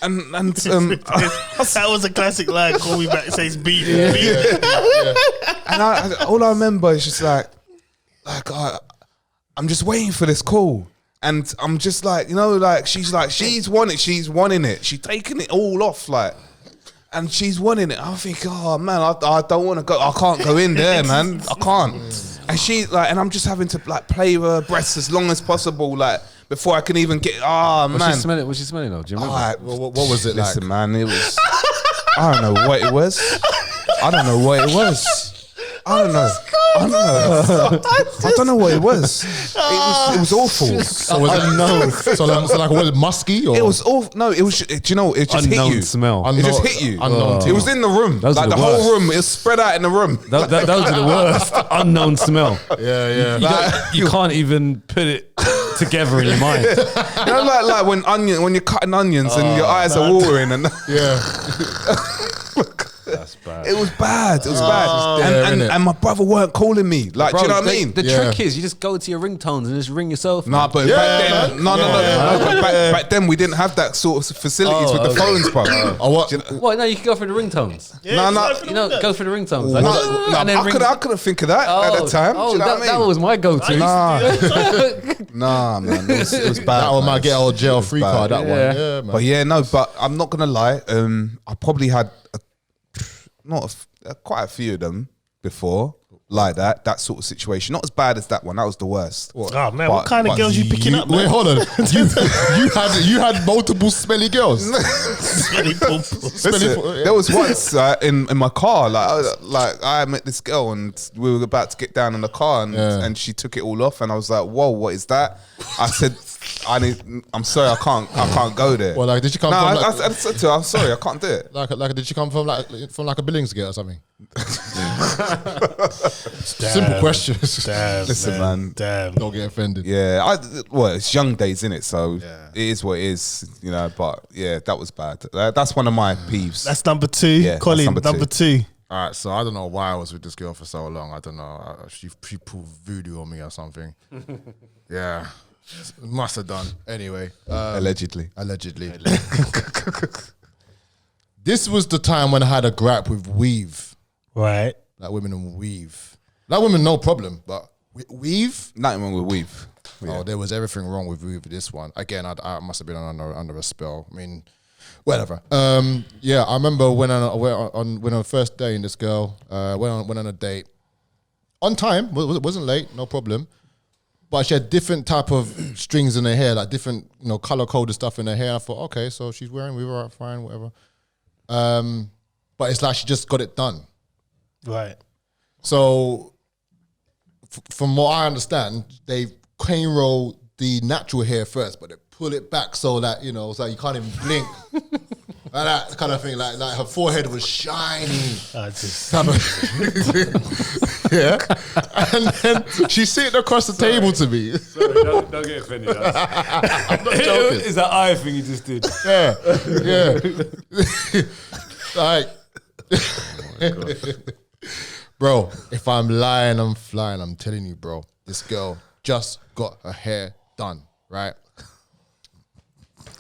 And that was a classic line. Call me back. It says beef. And all I remember is just like I'm just waiting for this call, and I'm just like she's wanting it. She's taking it all off, like, and she's wanting it. I think, oh man, I don't want to go. I can't go in there, man. I can't. And she like, and I'm just having to like play with her breasts as long as possible, like. Before I can even get, man. What's she smelling of? Do you remember? What was it Listen, like? man, it was, I don't know what it was. I don't know what it was. I don't know what it was. It was awful. So was it unknown? So like was it musky or? It was awful. No, it was. Do you know? It just unknown hit you. Smell. It just hit you. Unknown. It was in the room, Those like are the the whole worst. room. It was spread out in the room. Those are the worst. Unknown smell. Yeah. You can't even put it together in your mind. Like when you're cutting onions and your eyes are watering and That's bad. it was bad. It was bad. And my brother weren't calling me. Like, Bro, do you know what I mean? The trick is you just go to your ringtones and just ring yourself. Nah, but back then, no. But back then we didn't have that sort of facilities with the phones, bro. What? No, you can go for the ringtones. Go for the ringtones. I couldn't think of that at the time. Do you know what I mean? That was my go-to. Nah, man, it was bad. That one might get old jail free card. That one, Yeah. yeah, man. But I'm not gonna lie. I probably had quite a few of them before, like that sort of situation. Not as bad as that one. That was the worst. Oh man, what kind of girls you picking up? Man? Wait, hold on. You had multiple smelly girls. Listen, there was once in my car, like I met this girl and we were about to get down in the car and she took it all off and I was like, whoa, what is that? I said, I'm sorry, I can't go there. Well, like, did she come I from? said to her, I'm sorry, I can't do it. Like, did she come from like a Billingsgate or something? Simple questions. Damn, Listen, man. Damn. Don't get offended. Yeah, it's young days, innit? So it is what it is, But yeah, that was bad. That's one of my peeves. That's number 2. Yeah, Colin, that's number two. All right, so I don't know why I was with this girl for so long. I don't know. She pulled voodoo on me or something. Yeah, must have done. Anyway, Allegedly. This was the time when I had a gripe with weave. Right. Like women and weave. Like women, no problem, but weave? Nothing wrong with weave. Oh, there was everything wrong with weave with this one. Again, I must have been under a spell. I mean, whatever. Yeah, I remember when on the first day in this girl went on a date. On time, wasn't late, no problem. But she had different type of strings in her hair, like different, color coded stuff in her hair. I thought, okay, so she's wearing weave, all right, fine, whatever. But it's like she just got it done. Right. So, from what I understand, they cane roll the natural hair first, but they pull it back so that so you can't even blink. Like that kind of thing. Like her forehead was shiny. Just Yeah. And then she's sitting across the table to me. Sorry, don't get offended. I'm not joking. It's that eye thing you just did. Yeah, like, bro, if I'm lying, I'm flying. I'm telling you, bro. This girl just got her hair done, right?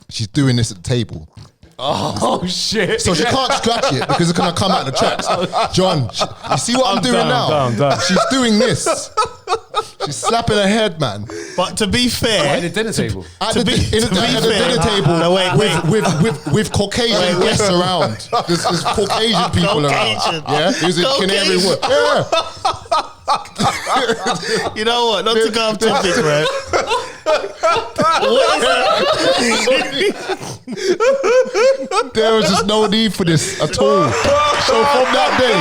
She's doing this at the table. Oh shit! So she can't scratch it because it's gonna come out the tracks. John, you see what I'm doing now? I'm done. She's doing this. She's slapping her head, man. But to be fair, At the dinner table. At the dinner table, No, wait. with Caucasian guests around. There's Caucasian people around. Yeah, who's in Canary Wharf. Yeah. You know what? Not to go off topic, right? What is There was just no need for this at all. So from that day,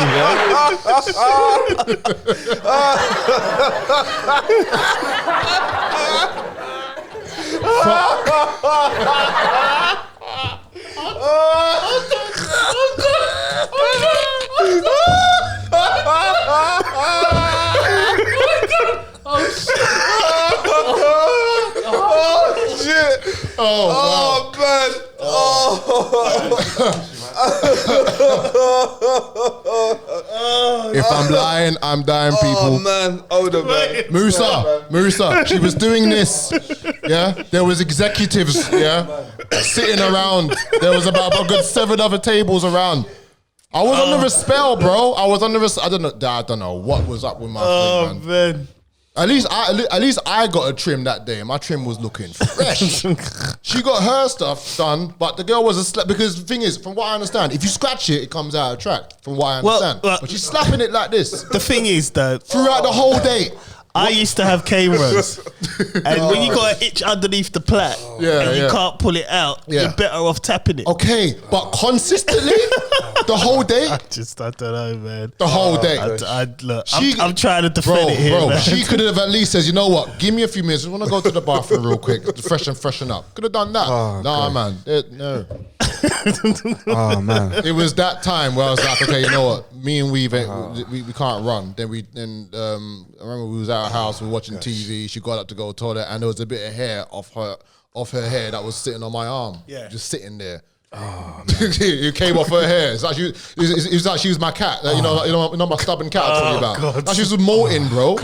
Oh man! if I'm lying, I'm dying, people. Oh man! Older man. Musa, she was doing this. Yeah, there was executives. Yeah, sitting around. There was about a good 7 other tables around. I was under a spell, bro. I was under a. I don't know what was up with my friend, man. man? At least I got a trim that day. My trim was looking fresh. She got her stuff done, but the girl was a slap. Because the thing is, from what I understand, if you scratch it, it comes out of track. From what I understand, but she's slapping it like this The thing is, though, throughout the whole day. I used to have cameras, and when you got an itch underneath the plait, and you can't pull it out, you're better off tapping it. Okay, but consistently, the whole day. I don't know, man. The whole day. Look, I'm trying to defend it here, man. She could have at least said, you know what? Give me a few minutes. I want to go to the bathroom real quick, freshen up. Could have done that. Nah, man. No. Oh man! It was that time where I was like, okay, you know what? Me and we can't run. Then I remember we was at our house, we were watching TV. She got up to go to the toilet, and there was a bit of hair off her hair that was sitting on my arm, just sitting there. Oh, it came off her hair. It's like it was like she was my cat. You know my stubborn cat I told you about. God. Like she was molting, bro.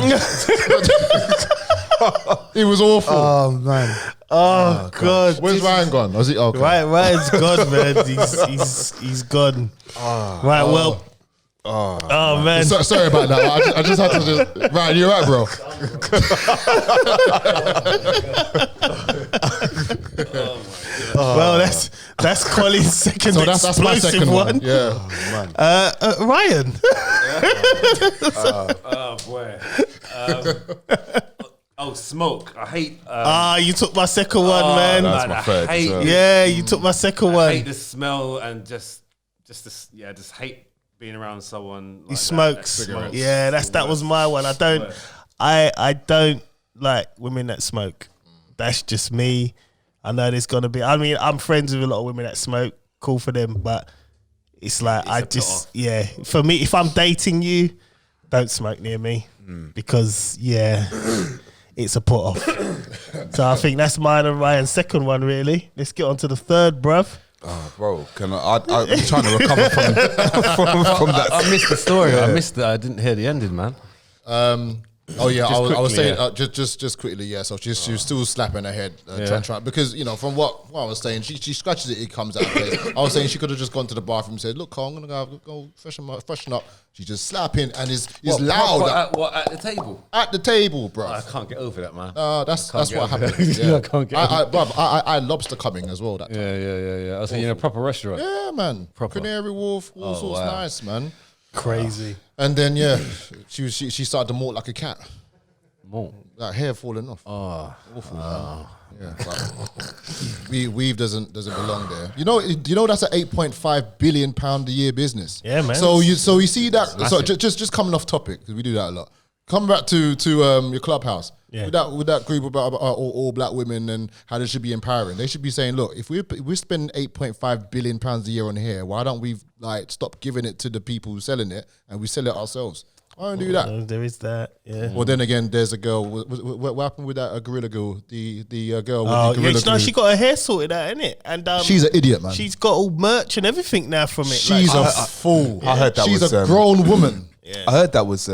It was awful. Oh man! Oh God! Where's Ryan gone? Was he okay? Ryan's gone, man. He's gone. Right, well. Oh man! Sorry about that. I just had to just. Ryan, you're right, bro. Well, that's Colin's second that's my explosive second one. one. Yeah. Ryan. Oh boy. Smoke. I hate. You took my second one, man. That's my third. Yeah, you took my second I one. hate the smell and just hate being around someone. He smokes. Yeah, that was my one. I don't like women that smoke. That's just me. I know there's gonna be. I mean, I'm friends with a lot of women that smoke. Cool for them, but it's like for me, if I'm dating you, don't smoke near me because it's a put off. So I think that's mine and Ryan's second one. Really, let's get on to the third, bruv. Oh, bro, I'm trying to recover from that. I missed the story. I missed it. I didn't hear the ending, man. I was saying just quickly, yeah. So she was still slapping her head, trying because from what I was saying, she scratches it comes out. I was saying she could have just gone to the bathroom and said, "Look, Carl, I'm gonna go freshen up." She's just slapping and is loud. At the table? At the table, bro. I can't get over that, man. That's what happened. Yeah. I can't get. I had lobster coming as well. That time. Yeah. I was in a proper restaurant. Yeah, man. Proper. Canary Wharf, all sorts nice, man. Crazy. And then she started to molt like a cat. Molt? Like hair falling off. Oh, awful. Yeah, but weave doesn't belong there. You know that's an £8.5 billion a year business. Yeah, man. So you see that. So just coming off topic because we do that a lot. Come back to your Clubhouse. Yeah. With that group about all black women and how they should be empowering. They should be saying, look, if we spend £8.5 billion a year on hair, why don't we stop giving it to the people who selling it and we sell it ourselves? Why don't do that? There is that. Yeah. Well, then again, there's a girl. What happened with that gorilla girl? The girl with Oh the yeah, gorilla glue. she got her hair sorted out, innit? And She's an idiot, man. she's got all merch and everything now from it. She's a fool. I heard that She's was, a grown woman. I heard that was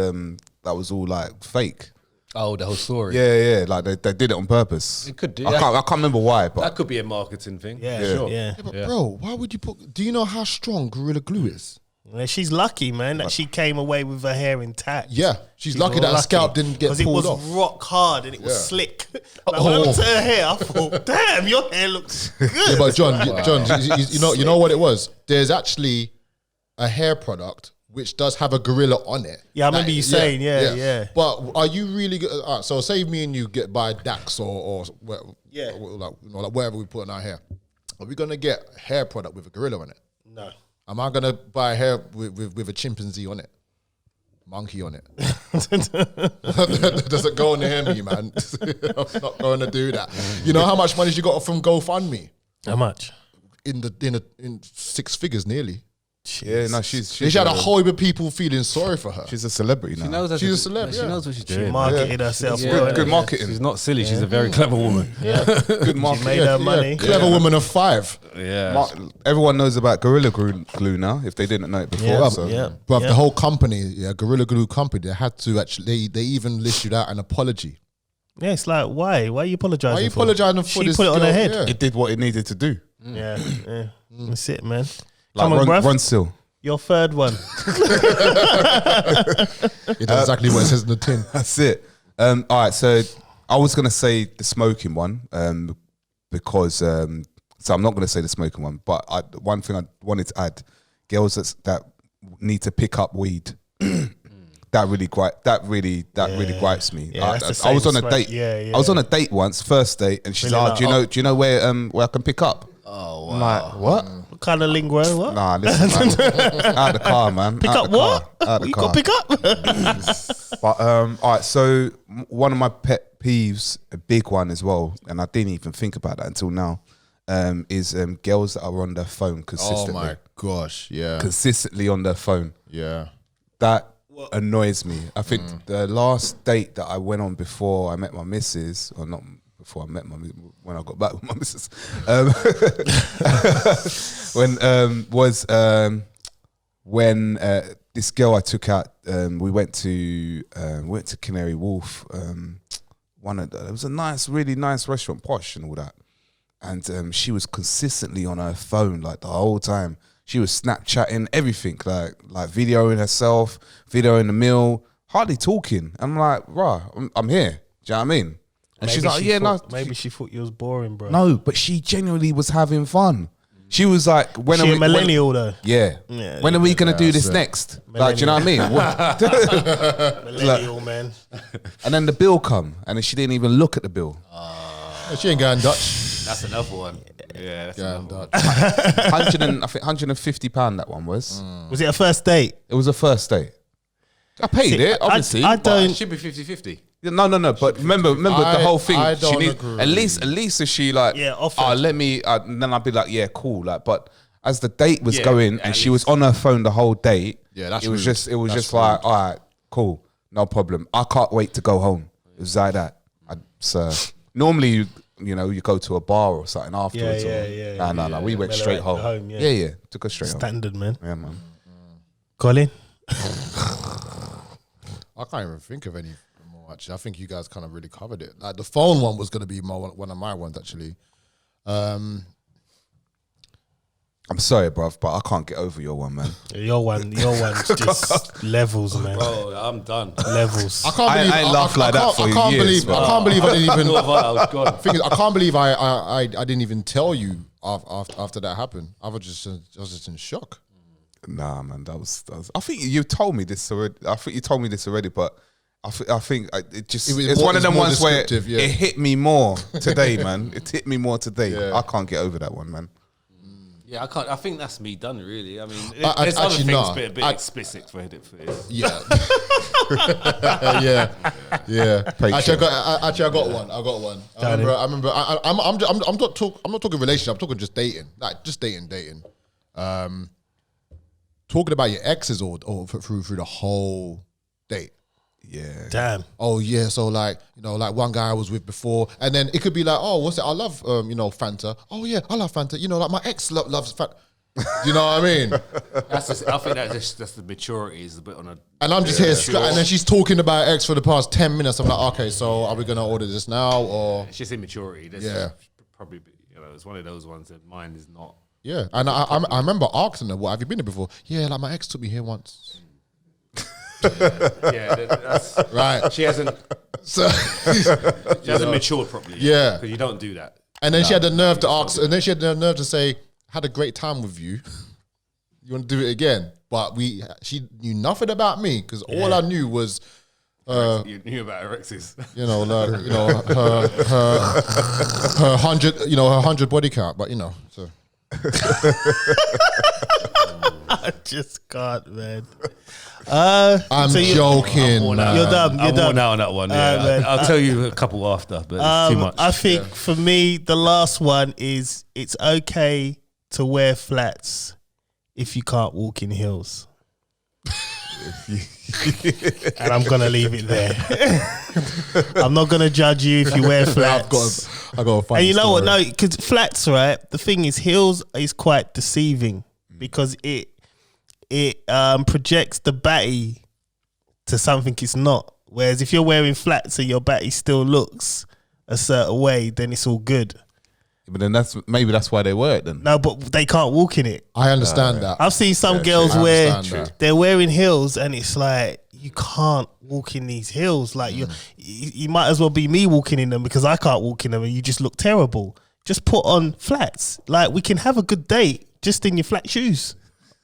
all like fake. Oh, the whole story. Yeah, like they did it on purpose. It could do. I can't remember why, but That could be a marketing thing. Yeah, sure. yeah. But bro, why would you put? Do you know how strong gorilla glue is? Yeah, she's lucky, man, that she came away with her hair intact. Yeah, she's lucky that her scalp didn't get pulled because it off. was rock hard and it was slick. Like, when I Oh. looked at her hair, I thought, damn, your hair looks good. Yeah, but John, you know what it was? There's actually a hair product which does have a gorilla on it. Yeah, I remember you saying, yeah. But are you really good? So say me and you get by Dax or like wherever we put in our hair. Are we gonna get a hair product with a gorilla on it? No. Am I gonna buy a hair with a chimpanzee on it? Monkey on it? Doesn't go near me, man. I'm not going to do that. You know how much money she got from GoFundMe? How much? In 6 figures nearly. yeah, no, she's She had a whole heap of people feeling sorry for her. she's a celebrity now. She knows She's a celeb, She yeah. knows what she's She doing. marketed herself Yeah. well. Good innit? marketing. She's not silly. She's a very clever woman. Good She marketing. made her money. Clever woman of 5. Yeah. Everyone knows about Gorilla Glue now, if they didn't know it before. Yeah, so. yeah. But the whole company, Gorilla Glue company, they had to actually, they even listed out an apology. Yeah, it's like, why? Why are you apologizing Why are you for? apologising for She this put it on her girl? head. Yeah. It did what it needed to do. Yeah, yeah. That's it, man. Like Come on, bruv. Ron Still. Your third one. It does exactly what it says in the tin. That's it. All right, so I was gonna say the smoking one, because so I'm not gonna say the smoking one, but one thing I wanted to add: girls that need to pick up weed. That really gripes me. Yeah, that's the I was same on a smoke. date. Yeah. I was on a date once, first date, and she's Really like, like, "Do you know where I can pick up?" Oh, I'm like, "What?" What kind of lingo? What? Nah, listen, man. Out the car, man. Pick Out up the car. what? Out the You car. got to pick up? But all right, so one of my pet peeves, a big one as well, and I didn't even think about that until now, is girls that are on their phone Oh consistently. my gosh, yeah. Consistently on their phone. Yeah. That annoys me. I think the last date that I went on before I met my missus, or not before I met my when I got back with my missus, when this girl I took out, we went to Canary Wharf. It was a nice, really nice restaurant, posh and all that. And she was consistently on her phone like the whole time. She was Snapchatting everything, like videoing herself, videoing the meal, hardly talking. I'm like, rah, I'm here. Do you know what I mean? And she's like, Maybe she thought you was boring, bro. no, but she genuinely was having fun. She was like, when She a millennial though. Yeah. Yeah, When are we gonna do this it. next? Like, do you know what I mean? Millennial, man. And then the bill come, and then she didn't even look at the bill. She ain't going Dutch. That's another one. Yeah, that's Going another one. Dutch. I think £150 that one was. Was it a first date? It was a first date. I paid it, obviously. I but- don't. It should be 50-50. No. But remember the whole thing. I She don't needs agree. at least if she like, Yeah, offered. let me. And then I'd be like, yeah, cool. Like, but as the date was Yeah, going at and she was on her phone the whole date, Yeah, that's it was rude. just That's just like, all right, cool, no problem. I can't wait to go home. It was like that. Normally, you go to a bar or something afterwards. Yeah. No. We went Mellow straight at home. home, yeah. Yeah. Took us straight home. Standard, man. Yeah, man. Colin? I can't even think of any more, actually. I think you guys kind of really covered it. Like the phone one was going to be one of my ones, actually. I'm sorry, bruv, but I can't get over your one, man. Your one's just levels, man. Oh, I'm done. Levels. I can't believe I ain't laughed like that for I can't years, believe. bro. I can't believe I didn't even. Nor have I was gone. Thing is, I can't believe I didn't even tell you after that happened. I was just in shock. Nah, man, that was. I think you told me this already. But I think it just. It was It's more- one of it's them more ones where descriptive, yeah. it hit me more today, man. It hit me more today. Yeah. I can't get over that one, man. Yeah, I can't. I think that's me done, really. I mean, I- there's other actually, things nah. a bit explicit for this. Yeah, yeah. Actually, I got one. I remember. I'm not talking relationship. I'm talking just dating. Like just dating. Talking about your exes or through the whole date. Yeah. Damn. Oh yeah, so like, you know, like one guy I was with before, and then it could be like, oh, what's it? I love, you know, Fanta. Oh yeah, I love Fanta. You know, like my ex loves Fanta. You know what I mean? That's just, I think that's the maturity is a bit on a. And I'm just here, and then she's talking about ex for the past 10 minutes. I'm like, okay, so are we gonna order this now or? It's just immaturity. That's probably, you know, it's one of those ones that mine is not. Yeah, and I remember asking her, "What have you been here before?" Yeah, like my ex took me here once. That's Right. She hasn't. So She hasn't matured properly. Yeah. because you don't do that. and then she had the nerve to ask, and then she had the nerve to say, "Had a great time with you. You want to do it again?" But she knew nothing about me because all I knew was, You knew about her exes. you know, like, you know, her 100, you know, her 100 body count. But you know, so I just can't, man. I'm joking. You're done. You're I'm done. worn out on that one. Yeah. I'll tell you a couple after, but it's too much. I think for me, the last one is it's okay to wear flats if you can't walk in heels. And I'm going to leave it there. I'm not going to judge you if you wear flats. I've got a funny And you know what? story. No, because flats, right? The thing is, heels is quite deceiving because it projects the batty to something it's not. Whereas if you're wearing flats and your batty still looks a certain way, then it's all good. But then maybe that's why they wear it then. No, but they can't walk in it. I understand that. I've seen some girls I where understand that. they're wearing heels and it's like, you can't walk in these heels. Like you might as well be me walking in them because I can't walk in them and you just look terrible. Just put on flats. Like we can have a good date just in your flat shoes.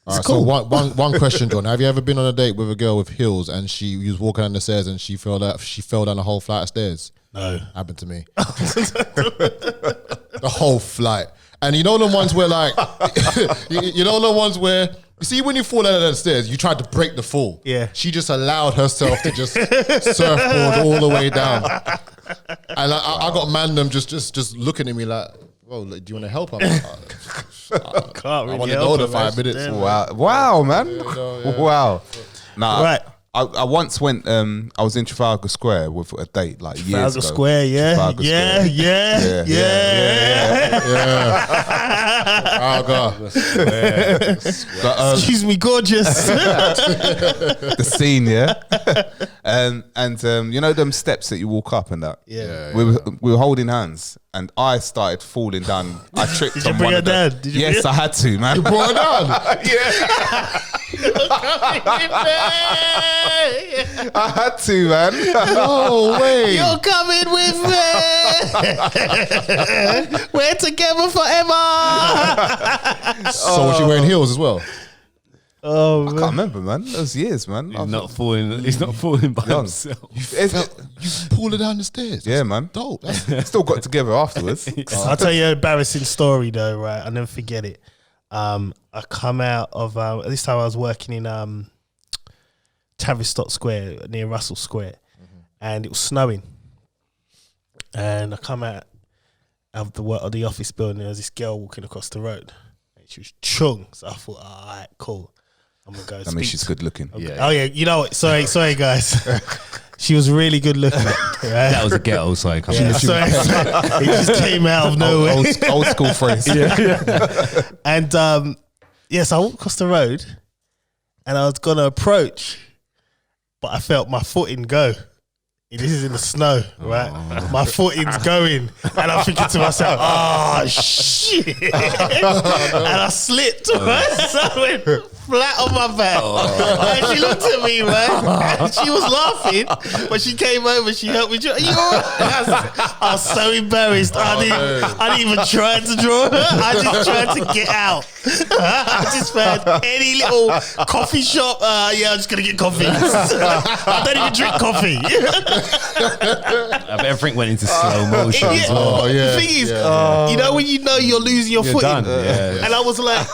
All right, cool. so one question, John. Have you ever been on a date with a girl with heels and she was walking down the stairs and she fell down the whole flight of stairs? No. Happened to me. The whole flight. And you know the ones where like, you know the ones where, you see when you fall down the stairs, you tried to break the fall. Yeah. She just allowed herself to just surfboard all the way down. And I got mandem just looking at me like, whoa, like, do you want to help? I'm like, Can't I really want to help know the it, 5 man. minutes. Damn. Wow, man. Wow. Nah, Right. I once went. I was in Trafalgar Square with a date like years Trafalgar ago. Square, yeah. Trafalgar Yeah, Square. yeah. Oh, God. But, Excuse me, gorgeous. the scene, yeah. and you know them steps that you walk up and that. Yeah. We were holding hands, and I started falling down. I tripped Did you on bring one her of them. down? Did you Yes, bring I had to, man. You brought it down. I had to, man. No way. You're coming with me. We're together forever. So was she wearing heels as well? Oh, I can't remember, man. That was years, man. He's not falling by Young. himself. You pulled her down the stairs. Yeah, man. Dope. That's Still got together afterwards. I'll tell you an embarrassing story though, right? I'll never forget it. I come out of this time I was working in Tavistock Square near Russell Square, and it was snowing. And I come out of the office building. There was this girl walking across the road. And she was chung, so I thought, all right, cool. I'm gonna go. I mean, she's good looking. Okay. Oh yeah, you know what? Sorry, guys. She was really good looking. Right? That was a ghetto side. Yeah, sorry. It just came out of nowhere. Old school phrase. And so I walked across the road and I was gonna approach, but I felt my footing go. This is in the snow, right? My footing's going, and I'm thinking to myself, "Oh shit!" And I slipped, right? So I went flat on my back. And she looked at me, man. And she was laughing, but she came over. She helped me. Are you all right? I was so embarrassed. I didn't even try to draw her. I just tried to get out. I just found any little coffee shop. Yeah, I'm just gonna get coffee. I don't even drink coffee. Everything went into slow motion as well. yeah. The thing is, you know when you know you're losing your footing? done. Yeah. And I was like,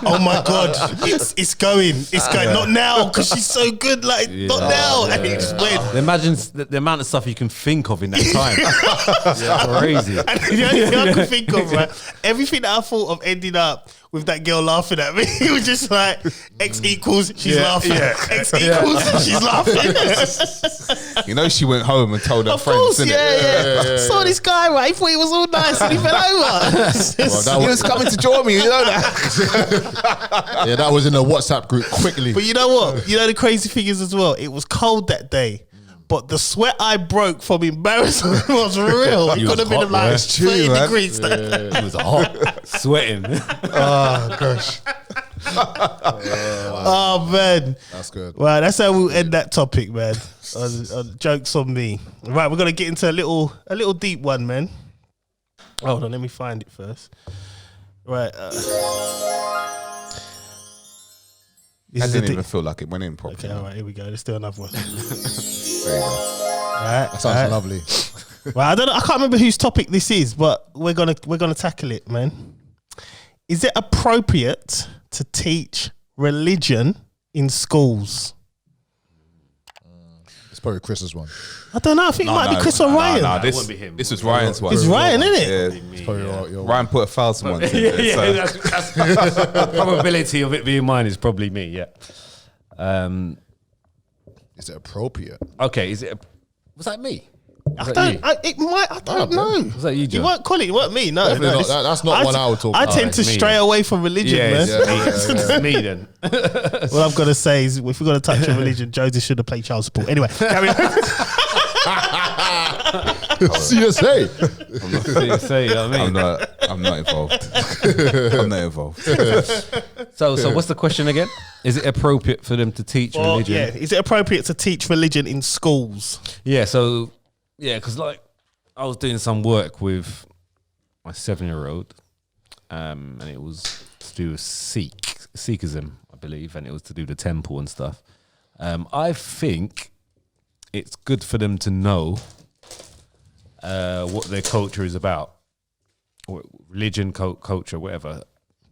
Oh my God, it's going. Not now, because she's so good. Like, not now. And it just went. Imagine the amount of stuff you can think of in that time. Crazy. And the only thing I could think of, right, everything that I thought of ending up with that girl laughing at me, it was just like X equals, she's laughing. X equals, she's laughing. You know, she went home and told her Of friends, course, didn't yeah. Saw this guy, right? He thought he was all nice and he fell over. He was coming to join me, you know that. Yeah, that was in the WhatsApp group quickly. But you know what? You know the crazy thing is as well, it was cold that day. But the sweat I broke from embarrassment was real. It could have been like 30 degrees. It was hot, sweating. Oh, gosh. Oh, man. That's good. Right, that's how we'll end that topic, man. Jokes on me. Right, we're going to get into a little deep one, man. Hold on, let me find it first. Right. I didn't even feel like it went in properly. Okay, all right, here we go. Let's do another one. There you go. Right, That sounds lovely. Right, I can't remember whose topic this is, but we're gonna tackle it, man. Is it appropriate to teach religion in schools? It's probably Chris's one. I don't know. I think it might be Chris or Ryan. No, It wouldn't be him. this was Ryan's one. It's Ryan, isn't it? Yeah. It's probably your Ryan put 1,000 ones in there. So. That's the probability of it being mine is probably me. Yeah. Is it appropriate? Okay. Was that me? I don't know. Was that you, John? You weren't Colin. You weren't me. No, Definitely not. That's not one I would talk I about. tend to It's me. stray away from religion, man. It's me then. What I've got to say is, if we're going to touch on religion, Joseph should have played child support. Anyway, carry on. CSA. Say, you know what I mean? I'm not involved. I'm not involved. So what's the question again? Is it appropriate for them to teach religion? Yeah, is it appropriate to teach religion in schools? Yeah, so because like I was doing some work with my 7-year-old, and it was to do with Sikhism, I believe, and it was to do with the temple and stuff. I think it's good for them to know what their culture is about, or religion, culture, whatever,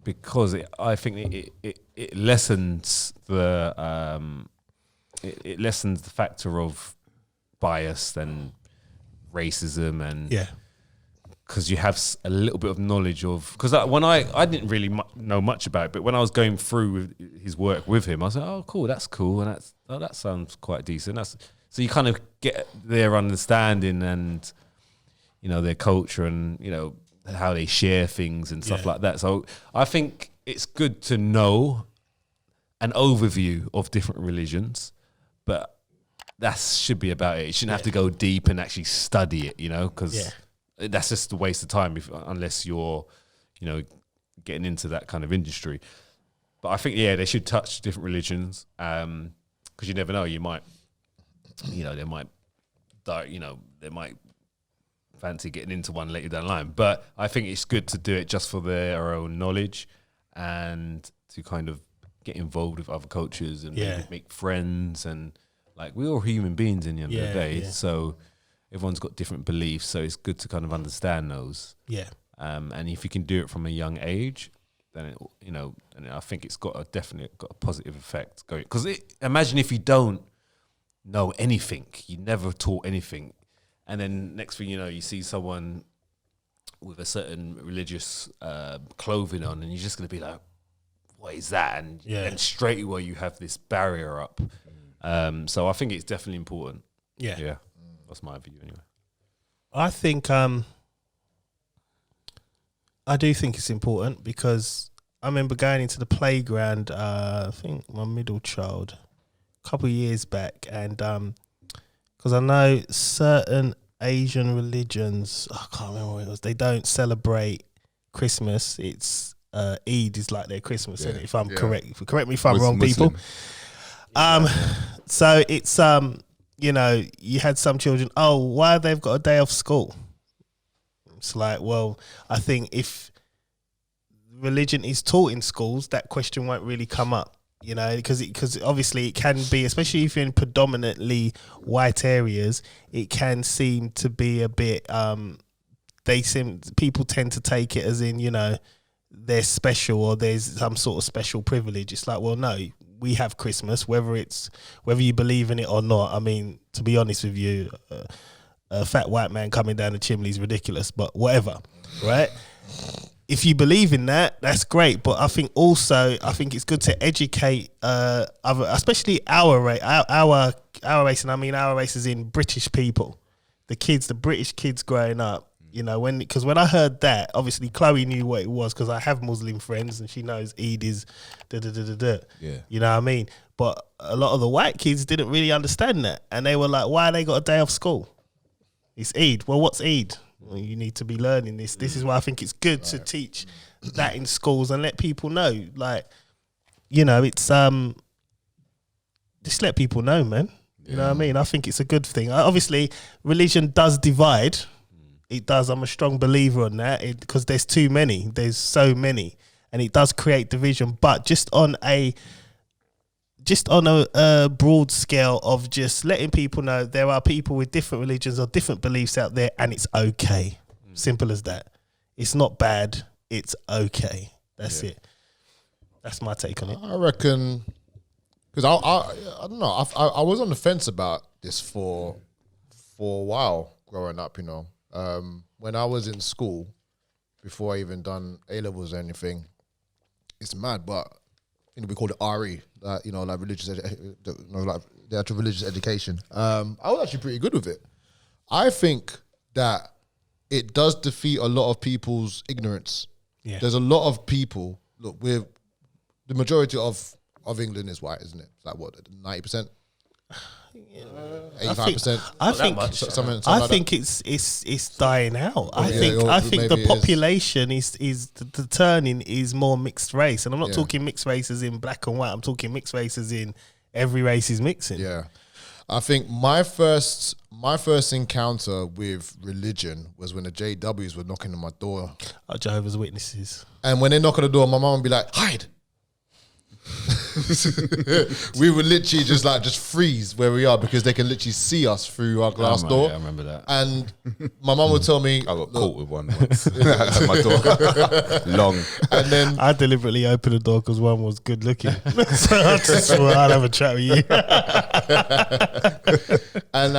because I think it lessens the it lessens the factor of bias and racism, and because you have a little bit of knowledge of, because when I didn't really know much about it, but when I was going through with his work with him, I was like, oh cool, that's cool, and that sounds quite decent. So you kind of get their understanding and their culture and how they share things and stuff like that. So I think it's good to know an overview of different religions, but that should be about it. You shouldn't have to go deep and actually study it, because that's just a waste of time unless you're, getting into that kind of industry. But I think, they should touch different religions, because you never know. You might, they might fancy getting into one later down the line. But I think it's good to do it just for their own knowledge and to kind of get involved with other cultures and maybe make friends, and like we're all human beings in the end of the day, so everyone's got different beliefs, so it's good to kind of understand those. And if you can do it from a young age, then and I think it's got a positive effect going. Because imagine if you don't know anything, you never taught anything, and then next thing you know, you see someone with a certain religious clothing on, and you're just going to be like, what is that? And straight away you have this barrier up. So I think it's definitely important. Yeah. That's my view anyway. I think I do think it's important, because I remember going into the playground, I think my middle child, a couple of years back, and because I know certain Asian religions, I can't remember what it was, they don't celebrate Christmas. It's Eid is like their Christmas, isn't it? If I'm correct. Correct me if I'm wrong, Muslim. people. So it's you had some children, why they've got a day off school? It's like, well, I think if religion is taught in schools, that question won't really come up, because obviously it can be, especially if you're in predominantly white areas, it can seem to be a bit, people tend to take it as in, they're special or there's some sort of special privilege. It's like, well, no, we have Christmas, whether you believe in it or not. I mean, to be honest with you, a fat white man coming down the chimney is ridiculous, but whatever, right? If you believe in that, that's great. But I think it's good to educate other, especially our race, and I mean our race is in British people, the British kids growing up. You know, because when I heard that, obviously Chloe knew what it was because I have Muslim friends and she knows Eid is da-da-da-da-da. Yeah. You know what I mean? But a lot of the white kids didn't really understand that. And they were like, why they got a day off school? It's Eid. Well, what's Eid? Well, you need to be learning this. This is why I think it's good to teach that in schools and let people know. Like, you know, it's just let people know, man. You know what I mean? I think it's a good thing. Obviously, religion does divide. It does. I'm a strong believer on that because there's too many. There's so many, and it does create division. But just on a broad scale of just letting people know there are people with different religions or different beliefs out there, and it's okay. Simple as that. It's not bad. It's okay. That's it. That's my take on it. I reckon because I don't know. I was on the fence about this for a while growing up. You know. When I was in school, before I even done A-levels or anything, it's mad, but you know, we call it RE, you know, like religious, like the actual religious education. I was actually pretty good with it. I think that it does defeat a lot of people's ignorance. Yeah. There's a lot of people, look, the majority of England is white, isn't it? It's like what, 90%? 85%. I think it's dying out. I think the population is the turning is more mixed race, and I'm not talking mixed races in black and white. I'm talking mixed races in every race is mixing. Yeah, I think my first encounter with religion was when the JWs were knocking on my door. Jehovah's Witnesses. And when they knock on the door, my mum would be like, "Hide." We would literally just freeze where we are because they can literally see us through our glass door. Yeah, I remember that. And my mum would tell me, I got caught with one once at my door. Long. And then I deliberately opened the door because one was good looking. So I just thought I'd have a chat with you. And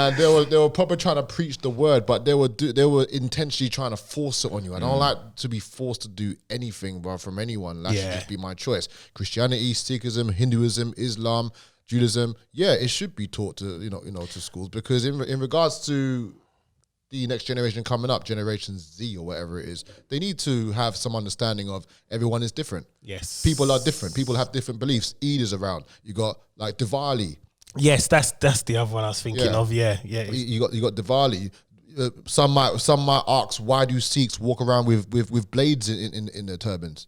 they were probably trying to preach the word, but they were intentionally trying to force it on you. I don't like to be forced to do anything, bro, from anyone. That should just be my choice. Christianity, Sikhism, Hinduism, Islam, Judaism, it should be taught to to schools, because in regards to the next generation coming up, Generation Z or whatever it is, they need to have some understanding of everyone is different. Yes, people are different. People have different beliefs. Eid is around. You got like Diwali. Yes, that's the other one I was thinking of. Yeah. You got Diwali. Some might ask, why do Sikhs walk around with blades in their turbans?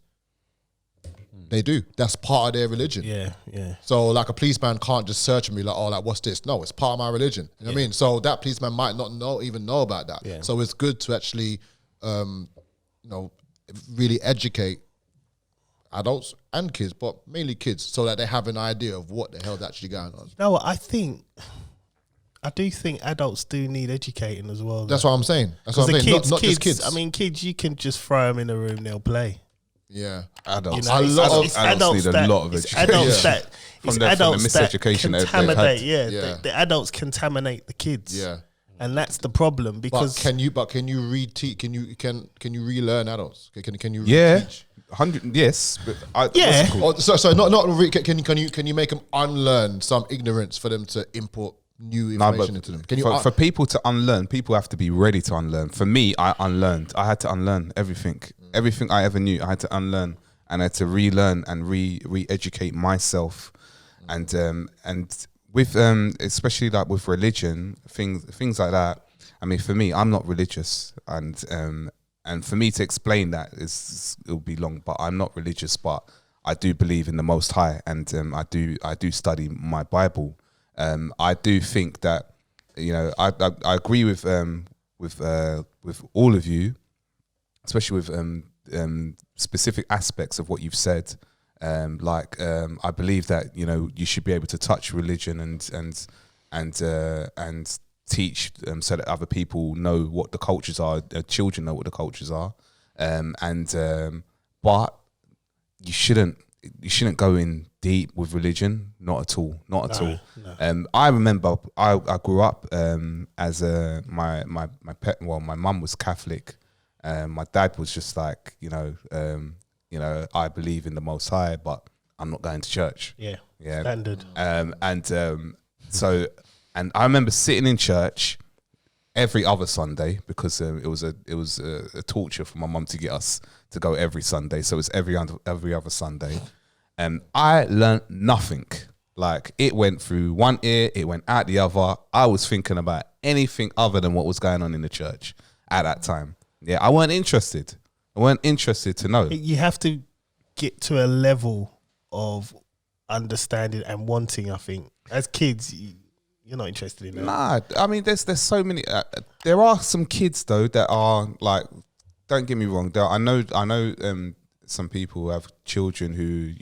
They do. That's part of their religion. Yeah. So like a policeman can't just search me like, oh, like what's this? No, it's part of my religion. You know what I mean? So that policeman might not even know about that. Yeah. So it's good to actually, really educate adults and kids, but mainly kids, so that they have an idea of what the hell's actually going on. No, I do think adults do need educating as well. That's what I'm saying. That's what I'm saying. Not just kids. I mean, kids, you can just throw them in a room, they'll play. Yeah, adults. Adults need a lot of education. It's adults that contaminate. The adults contaminate the kids. Yeah, and that's the problem. Because can you re-teach? Can you relearn adults? Can you teach? 100 yes, but cool. So not can you make them unlearn some ignorance for them to import new information into them? Can you for people to unlearn? People have to be ready to unlearn. For me, I unlearned. I had to unlearn everything. Everything I ever knew, I had to unlearn, and I had to relearn and re-educate myself, and with especially like with religion, things like that. I mean, for me, I'm not religious, and for me to explain that it'll be long. But I'm not religious, but I do believe in the Most High, and I do study my Bible. I do think that I agree with all of you, especially with specific aspects of what you've said. I believe that you should be able to touch religion and teach so that other people know what the cultures are, children know what the cultures are, but you shouldn't go in deep with religion. Not at all. Not at all. No. I remember I grew up as my mum was Catholic. My dad was just like, I believe in the Most High, but I'm not going to church. Yeah. Yeah. Standard. So I remember sitting in church every other Sunday because it was a torture for my mum to get us to go every Sunday. So it was every other Sunday. I learned nothing. Like, it went through one ear, it went out the other. I was thinking about anything other than what was going on in the church at that time. Yeah, I weren't interested. To know. You have to get to a level of understanding and wanting, I think. As kids, you're not interested in that. Nah, I mean, there's so many. There are some kids though that are like, don't get me wrong. I know. Some people who have children who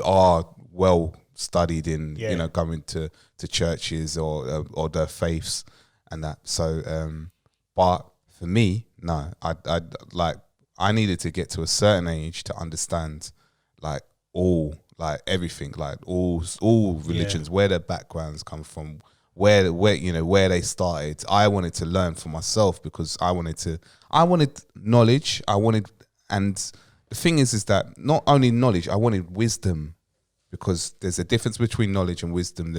are well studied in going to churches or their faiths and that. So, but for me, no, I needed to get to a certain age to understand everything, all religions, where their backgrounds come from, where they started. I wanted to learn for myself because I wanted knowledge. And the thing is that not only knowledge, I wanted wisdom, because there's a difference between knowledge and wisdom.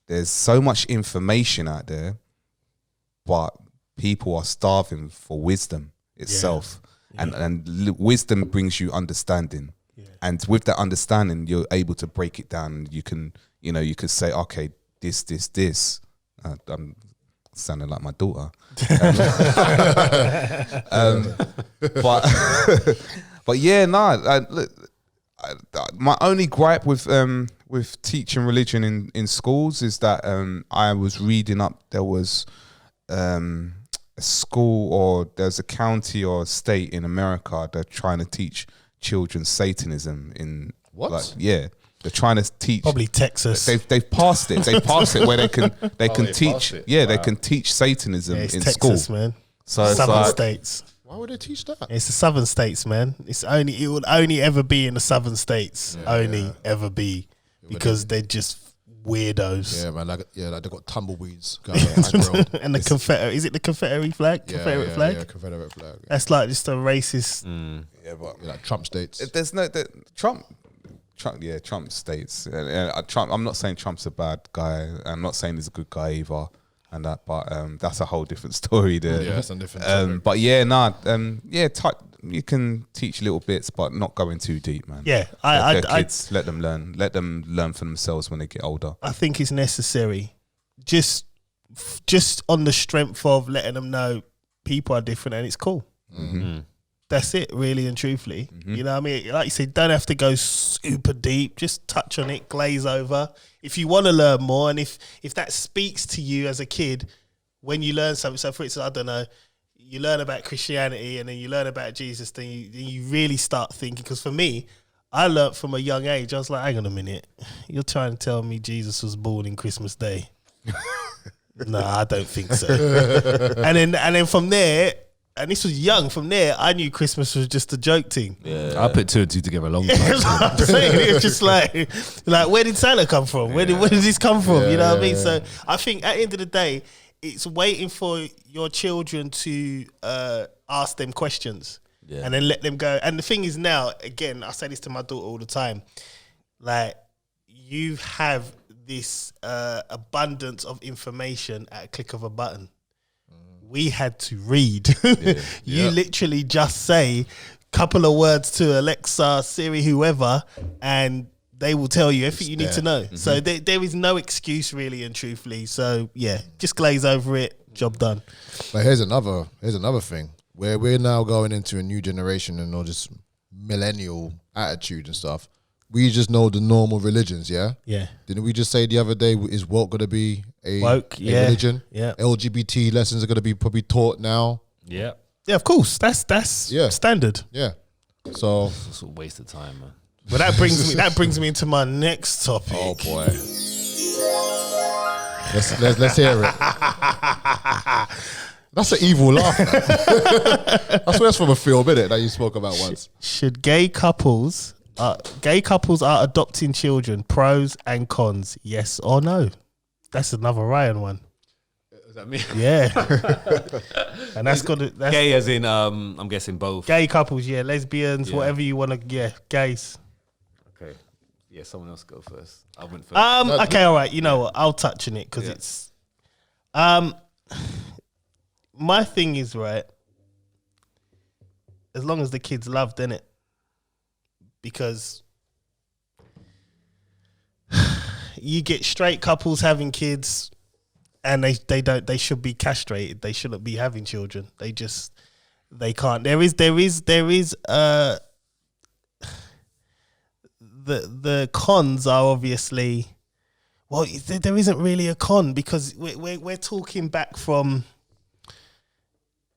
There's so much information out there, but people are starving for wisdom itself. Yeah. And wisdom brings you understanding. Yeah. And with that understanding, you're able to break it down. You can say, okay, this. I'm sounding like my daughter. But yeah, my only gripe with teaching religion in schools is that I was reading up, there was a school, or there's a county or a state in America that are trying to teach children Satanism in what? They're trying to teach. Probably Texas. They've passed it. They passed it where they can teach. Yeah, wow. They can teach Satanism in Texas, school, man. So Southern states. Why would they teach that? It's the Southern states, man. It would only ever be in the Southern states. Ever be, because they're just weirdos. Yeah, man. Like they got tumbleweeds going on the background. And the Confederate, is it the Confederate flag? Confederate flag? Yeah, Confederate flag. Yeah. That's like just a racist. Yeah, but like Trump states. There's no Trump states. Trump. I'm not saying Trump's a bad guy. I'm not saying he's a good guy either, and that. But that's a whole different story there. Yeah, that's a different topic. But you can teach little bits, but not going too deep, man. Yeah, kids, let them learn for themselves when they get older. I think it's necessary, just on the strength of letting them know people are different and it's cool. Mm-hmm. That's it, really and truthfully. Mm-hmm. You know what I mean? Like you said, don't have to go super deep. Just touch on it, glaze over. If you want to learn more, and if that speaks to you as a kid, when you learn something. So for instance, I don't know, you learn about Christianity and then you learn about Jesus, then you really start thinking. Because for me, I learned from a young age. I was like, hang on a minute, you're trying to tell me Jesus was born in Christmas Day? No, I don't think so. and then from there. And this was young. From there, I knew Christmas was just a joke thing. Yeah, I put two and two together a long time. I'm saying, it was just like where did Santa come from? Where did this come from? You know what I mean? So I think at the end of the day, it's waiting for your children to ask them questions and then let them go. And the thing is now, again, I say this to my daughter all the time, like, you have this abundance of information at a click of a button. We had to read. You literally just say a couple of words to Alexa, Siri, whoever, and they will tell you everything you need to know. Mm-hmm. So there is no excuse, really and truthfully. So yeah, just glaze over it, job done. But here's another thing where we're now going into a new generation and all this millennial attitude and stuff. We just know the normal religions, yeah? Yeah. Didn't we just say the other day, is woke going to be a religion? Yeah. LGBT lessons are going to be probably taught now? Yeah. Yeah, of course. That's standard. Yeah. So it's a waste of time, man. But that brings me into my next topic. Oh boy. Let's hear it. That's an evil laugh. That's where it's from a film, innit, that you spoke about once. Should gay couples are adopting children, pros and cons, yes or no? That's another Ryan one. Is that me? Yeah. And that's Gay as in, I'm guessing both. gay couples, yeah, lesbians, whatever you want to, yeah, gays. Okay. Yeah, someone else go first. I went first. Okay, all right. You know what? I'll touch on it because it's my thing is, right, as long as the kid's loved, innit? Because you get straight couples having kids and they should be castrated. They shouldn't be having children. They can't. There is the cons are obviously, well, there isn't really a con because we're talking back from,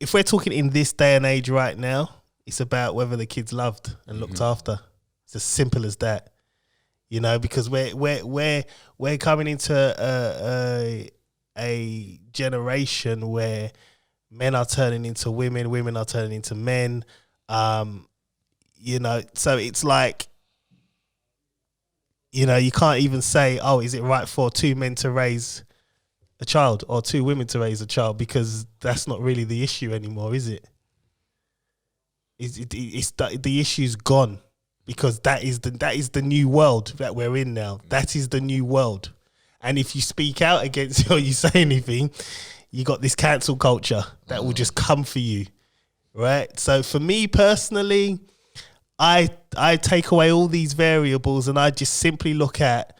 if we're talking in this day and age right now, it's about whether the kid's loved and looked after. It's as simple as that, you know, because we're coming into a generation where men are turning into women, women are turning into men, you know, so it's like, you know, you can't even say, oh, is it right for two men to raise a child or two women to raise a child, because that's not really the issue anymore, is it? It's the issue's gone, because that is the new world that we're in now. That is the new world. And if you speak out against it or you say anything, you got this cancel culture that will just come for you, right? So for me personally, I take away all these variables and I just simply look at,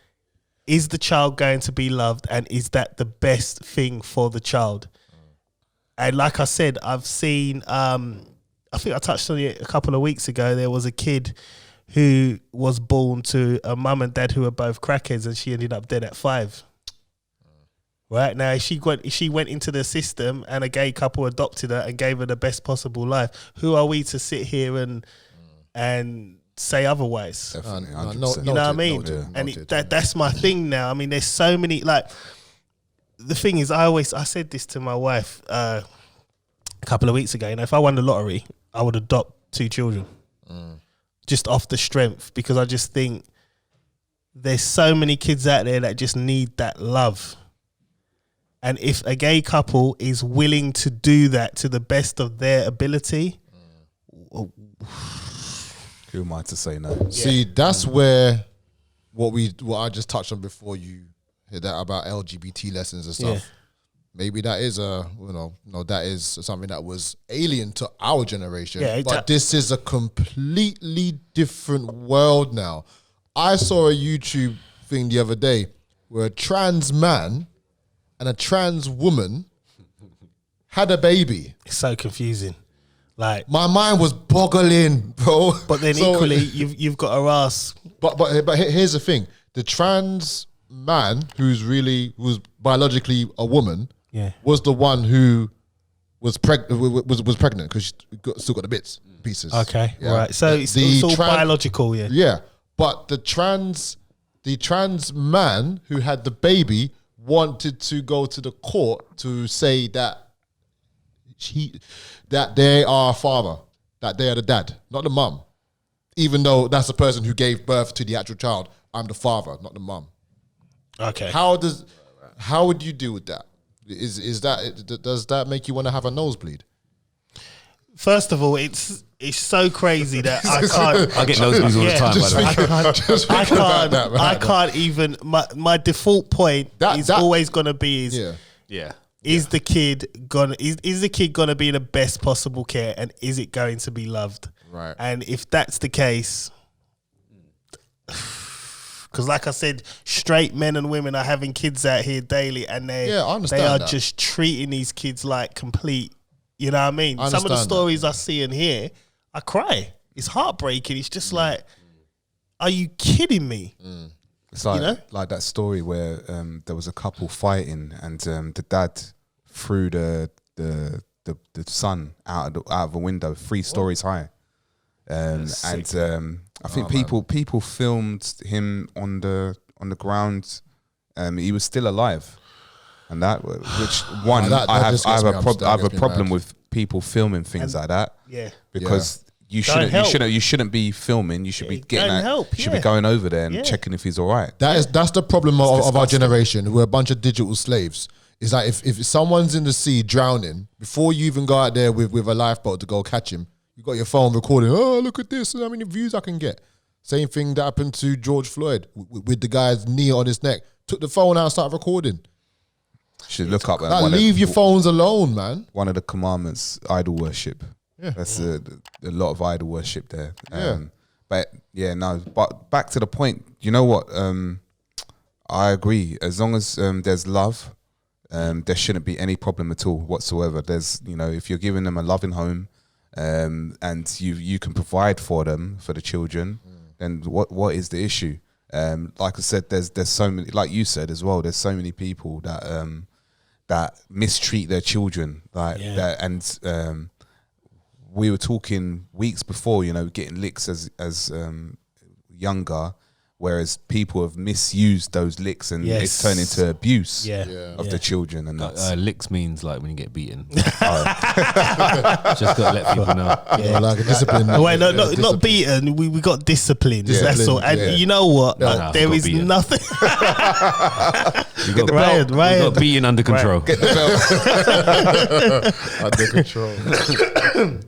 is the child going to be loved, and is that the best thing for the child? And like I said, I've seen, I think I touched on it a couple of weeks ago, there was a kid who was born to a mum and dad who were both crackheads, and she ended up dead at 5. Right now, she went into the system and a gay couple adopted her and gave her the best possible life. Who are we to sit here and say otherwise? Definitely, You know what I mean? That's my thing now. I mean, there's so many, like, the thing is, I said this to my wife a couple of weeks ago, you know, if I won the lottery, I would adopt 2 children. Just off the strength, because I just think there's so many kids out there that just need that love. And if a gay couple is willing to do that to the best of their ability, who am I to say no? See, that's where what I just touched on before you hit that about LGBT lessons and stuff. Yeah. Maybe that is that is something that was alien to our generation. Yeah, but this is a completely different world now. I saw a YouTube thing the other day where a trans man and a trans woman had a baby. It's so confusing. Like, my mind was boggling, bro. but then equally, you've got to ask. But here's the thing: the trans man who's biologically a woman, was the one who was pregnant because she still got the pieces. Okay, right. So it's all biological, yeah. Yeah, but the trans man who had the baby wanted to go to the court to say that they are a father, that they are the dad, not the mum. Even though that's the person who gave birth to the actual child, I'm the father, not the mum. Okay. How would you deal with that? Does that make you want to have a nosebleed? First of all, it's so crazy that I can't. I get nosebleeds all the time. I can't even. My default point is always gonna be is the kid gonna be in the best possible care, and is it going to be loved? Right. And if that's the case, because like I said, straight men and women are having kids out here daily, and they are just treating these kids like complete. You know what I mean? Some of the stories I see and hear, I cry. It's heartbreaking. It's just like, are you kidding me? It's like like that story where there was a couple fighting, and the dad threw the son out of a window 3 stories high, and I think people filmed him on the ground. He was still alive. and that, which one that I just have gets me a upset, I have a gets me problem mad. with people filming things like that. Yeah. Because you Don't help. shouldn't be filming. You should be Don't getting that. help, You should be yeah. going over there and Yeah. checking if he's all right. That's the problem of our disgusting. generation. We're a bunch of digital slaves. It's like if someone's in the sea drowning, before you even go out there with a lifeboat to go catch him, you got your phone recording. Oh, look at this! How many views I can get? Same thing that happened to George Floyd with the guy's knee on his neck. Took the phone out, and started recording. Should look up. Like, leave your phones alone, man. One of the commandments, idol worship. Yeah. That's a lot of idol worship there. Yeah. But yeah, no. But back to the point. You know what? I agree. As long as there's love, there shouldn't be any problem at all whatsoever. There's, if you're giving them a loving home, and you can provide for them, for the children, then what is the issue? Like I said, there's so many, like you said as well, there's so many people that mistreat their children, that, and we were talking weeks before, getting licks as younger, whereas people have misused those licks and it's turned into abuse of the children, and that's licks means like when you get beaten. Just gotta let people know. Yeah, like a discipline. Wait, not beaten. We got discipline. That's all. And you know what? There is beaten. nothing. You got Ryan. got beaten under control. get the belt. Under control.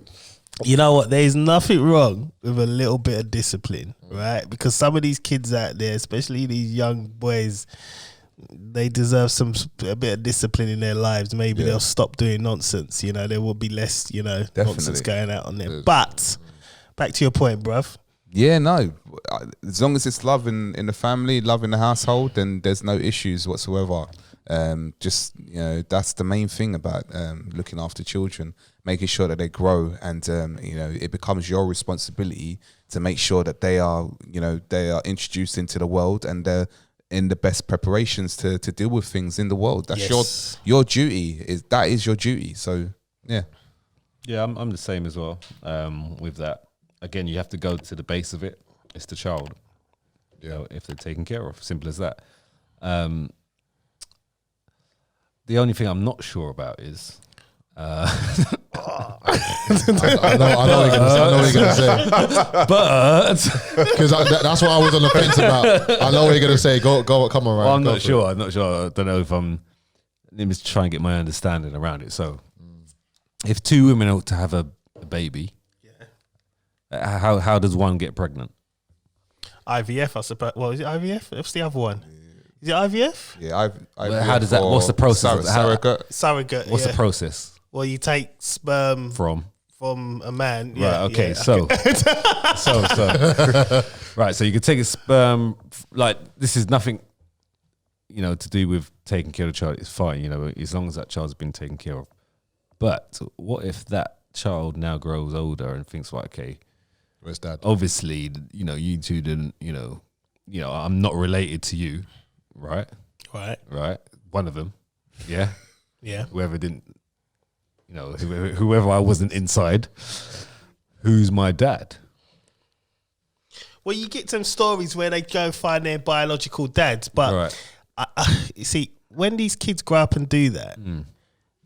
You know what? There's nothing wrong with a little bit of discipline, right? Because some of these kids out there, especially these young boys, they deserve a bit of discipline in their lives. Maybe they'll stop doing nonsense. There will be less, nonsense going out on there. But back to your point, bruv. Yeah, no. As long as it's love in the family, love in the household, then there's no issues whatsoever. Just that's the main thing about looking after children, making sure that they grow, and it becomes your responsibility to make sure that they are introduced into the world and they're in the best preparations to deal with things in the world. That's your duty. That is your duty. So yeah, I'm the same as well. With that, again, you have to go to the base of it. It's the child. If they're taken care of, simple as that. The only thing I'm not sure about is I know what you're gonna say. but Because that's what I was on the fence about. I know what you're gonna say. Go, come on, Ryan. well, I'm Go not for sure. it. I'm not sure. I don't know if I'm. Let me try and get my understanding around it. So, if two women are to have a baby, how does one get pregnant? IVF, I suppose. Well, is it IVF? What's the other one? Is it IVF? yeah. How does that? What's the process? Surrogate. Surrogate. What's the process Well, you take sperm from? from a man. Right. Okay. So right. So you could take a sperm. Like, this is nothing, to do with taking care of the child. It's fine, as long as that child's been taken care of. But what if that child now grows older and thinks, like, okay, Where's Dad? obviously, you two didn't, I'm not related to you, right? Right. One of them, yeah. Yeah. Whoever didn't, whoever I wasn't inside, who's my dad? Well, you get some stories where they go and find their biological dads, but Right. you see, when these kids grow up and do that,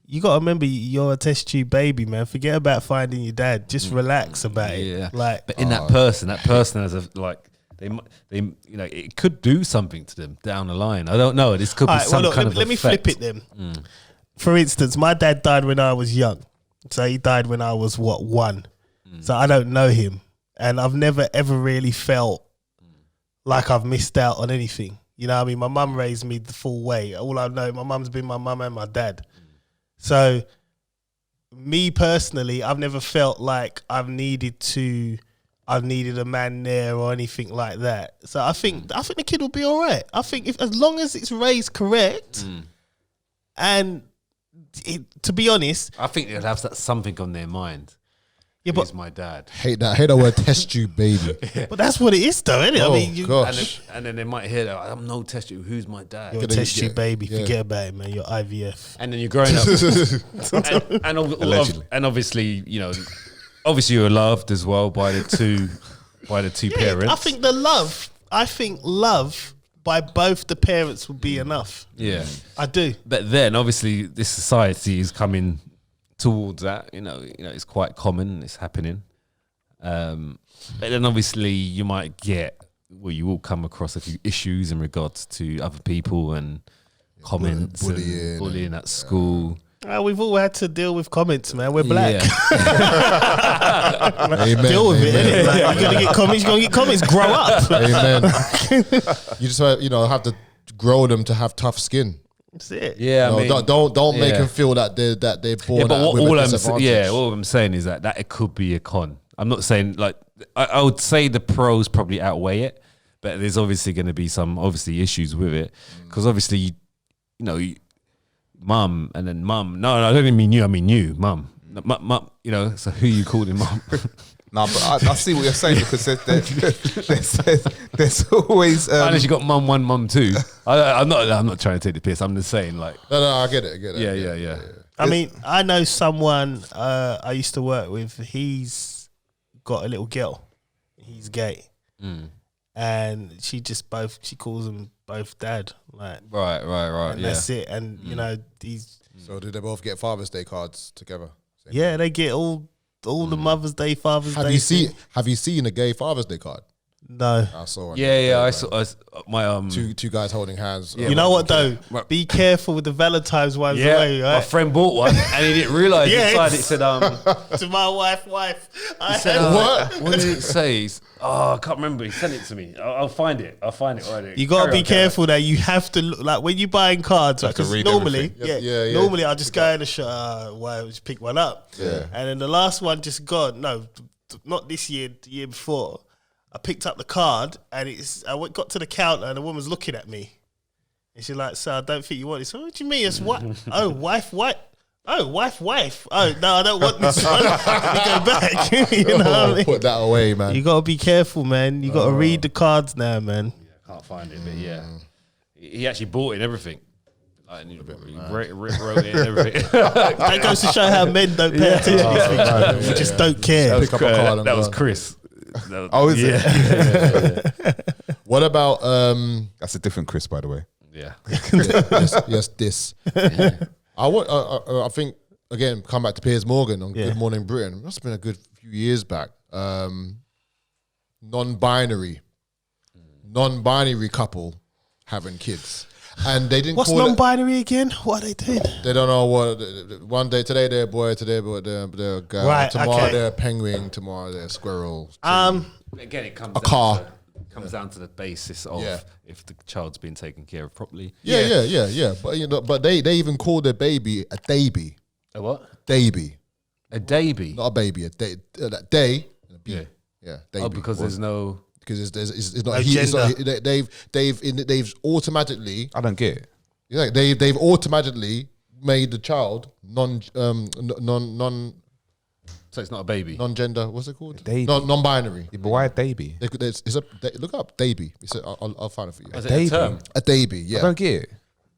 you got to remember you're a test tube baby, man. Forget about finding your dad. Just relax about it. Yeah. Like, But in that person has it could do something to them down the line. I don't know. This could be alright, some look, kind of let me flip it then. For instance, my dad died when I was young. So he died when I was, 1? So I don't know him. And I've never, ever really felt like I've missed out on anything. You know what I mean? My mum raised me the full way. All I know, my mum's been my mum and my dad. So me personally, I've never felt like I've needed a man there or anything like that. So I think the kid will be all right. I think as long as it's raised correct, and to be honest, I think they'd have something on their mind. yeah, Who's but my dad? Hate that word test tube baby. that's what it is, though, isn't it? Oh, I mean, gosh. And then they might hear that I'm no test tube. Who's my dad? you're a Gonna- test tube baby. yeah. Forget about it, man. You're IVF. And then you're growing up, and obviously, obviously you're loved as well by the two parents. I think love by both the parents would be enough. Yeah. I do. But then obviously this society is coming towards that, you know, it's quite common, it's happening. But then obviously you might get, well, you will come across a few issues in regards to other people and comments and bullying at school. We've all had to deal with comments, man. We're black. Yeah. Amen. Deal with it, innit? Like, you're gonna get comments. You're gonna get comments. Grow up. Amen. You just have to grow them to have tough skin. That's it. Yeah, I mean, don't make them feel that they're born. but with a disadvantage. all I'm saying is that it could be a con. I'm not saying like I would say the pros probably outweigh it, but there's obviously going to be some issues with it because obviously mum and then mum. No, I don't even mean you. I mean you, mum. Mum, so who you calling mum? No, but I see what you're saying because there's always. Unless you got mum 1, mum 2. I'm not trying to take the piss. I'm just saying like. No, I get it. Yeah. I mean, I know someone I used to work with. He's got a little girl. He's gay, and she calls them both dad. Like Right. and that's it. And these. So did they both get Father's Day cards together? Yeah, they get all the Mother's Day, Father's Day. Have you seen a gay Father's Day card? No. I saw one. Yeah. I saw my two guys holding hands. You know what though? Be careful with the Valentine's ones. Away, right? My friend bought one and he didn't realise inside it said to my wife. I said, what? What did it say? I can't remember. He sent it to me. I'll find it. Right there. You gotta be careful that you have to look like when you're buying cards. Because normally, normally I'll just go in the shop. Just pick one up. Yeah. And then the last one just gone. No, not this year. The year before, I picked up the card and got to the counter and the woman's looking at me, and she's like, "Sir, I don't think you want this." What do you mean? It's what? Oh, wife. Oh, wife. Oh, no, I don't want this one. Let me go back. You know what I mean? Put that away, man. You got to be careful, man. You got to read the cards now, man. I can't find it, but yeah. He actually bought it and everything. Like, he wrote it and everything. That goes to show how men don't pay attention to these things. We just don't care. Pick up a card and That was go. Chris. Is it? Yeah. What about That's a different Chris, by the way. Yeah. yes, this. I think again, come back to Piers Morgan on Good Morning Britain. Must have been a good few years back. Non-binary couple having kids, and they didn't. What's call non-binary again? What are they doing? They don't know what. One day, today they're a boy, today they're a girl. Right, tomorrow okay. they're a penguin. Tomorrow they're a squirrel. Again, it comes comes down to the basis of if the child's been taken care of properly. Yeah. But they even call their baby a baby. A what? Baby. A baby. Not a baby. A day. Day. And a B. Yeah. Oh, because there's no. Because it's not. They've automatically. I don't get it. Yeah, they've automatically made the child non. So it's not a baby. Non-gender. What's it called? Non-binary. Yeah, but why a baby? Look up baby. I'll find it for you. Is it a term? A baby. Yeah. I don't get it.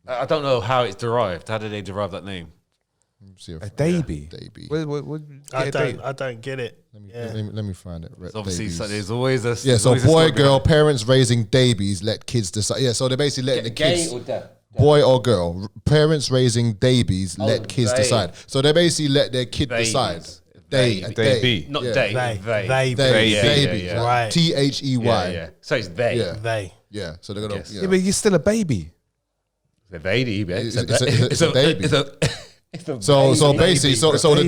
I don't know how it's derived. How did they derive that name? A baby. Baby. I don't get it. Let me find it. So obviously, so there's always a so boy, girl, parents raising babies, let kids decide. Yeah, so they're basically letting the kids. Boy or girl, parents raising babies, let kids decide. So they basically let their kid decide. They, not they. They. Right. THEY. Yeah. So it's they. Yeah. They. Yeah. So they're gonna. Yes. Yeah, but you're still a baby. It's a baby. It's a baby. It's a So baby. basically, so the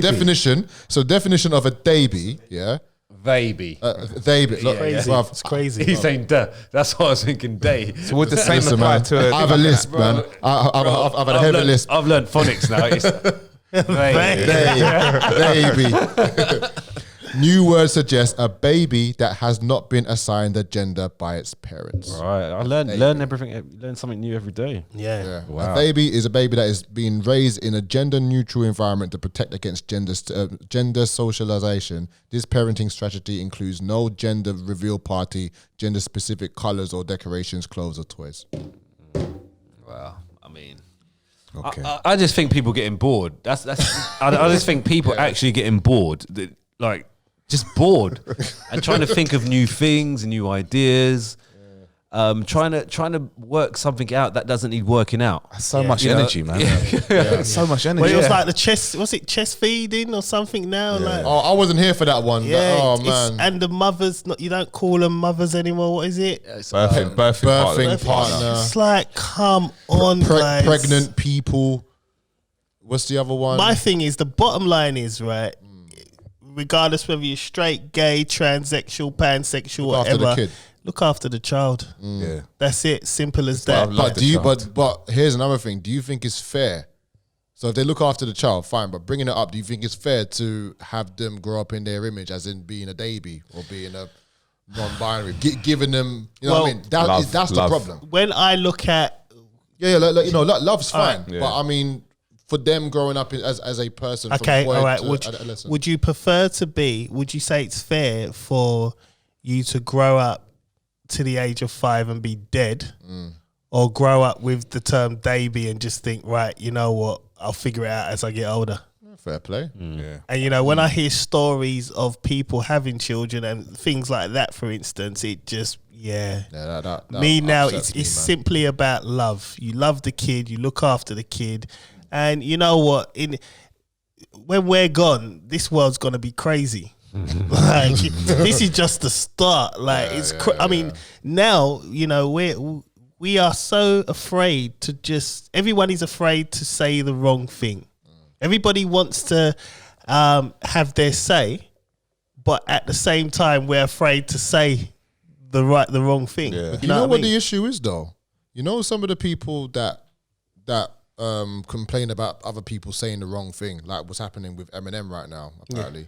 definition of a baby, yeah. Baby. Baby. Look, Crazy. bruv, It's crazy. He's saying duh. That's what I was thinking. Day. So would the same listen, apply man, to I have a list, man. I've had a heavy list. I've learned phonics now. It's Baby. New word suggests a baby that has not been assigned a gender by its parents. Right. I learn everything. Learn something new every day. Yeah. A baby is a baby that is being raised in a gender-neutral environment to protect against gender socialization. This parenting strategy includes no gender reveal party, gender-specific colors or decorations, clothes or toys. Wow. I mean, Okay. I just think people getting bored. That's. I just think people actually getting bored. Like just bored and trying to think of new things and new ideas. trying to work something out that doesn't need working out. That's so much energy, man. So much energy. Well, it was like the chest. Was it chest feeding or something? Now, like Oh, I wasn't here for that one. yeah, Oh it's- man. and the mothers. You don't call them mothers anymore. What is it? birthing partner. It's like, come on, guys. Pregnant people. What's the other one? My thing is, the bottom line is, right, regardless whether you're straight, gay, transsexual, pansexual, Look after the whatever, kid. look after the child. Yeah. That's it. Simple as what that. I've loved. But the do you? child. But here's another thing. Do you think it's fair? So if they look after the child, fine. But bringing it up, do you think it's fair to have them grow up in their image, as in being a baby or being a non-binary, giving them, you know what I mean? That's the problem. When I look at, Yeah, like, you know, love's fine. Alright. Yeah. But I mean, for them growing up as a person, okay, from boy all right, to adolescent. would you prefer to be, would you say it's fair for you to grow up to the age of 5 and be dead, or grow up with the term baby and just think, right, you know what, I'll figure it out as I get older? Fair play. Yeah. And, you know, when I hear stories of people having children and things like that, for instance, it just, Yeah, that me now, upsets it's me, man. simply about love. You love the kid, you look after the kid. And you know what? When we're gone, this world's going to be crazy. Like, this is just the start. Like, I mean, now, you know, we are so afraid to just, everyone is afraid to say the wrong thing. Everybody wants to have their say, but at the same time, we're afraid to say the wrong thing. Yeah. You know what what I mean? the issue is, though? You know, some of the people that complain about other people saying the wrong thing, like what's happening with Eminem right now, apparently.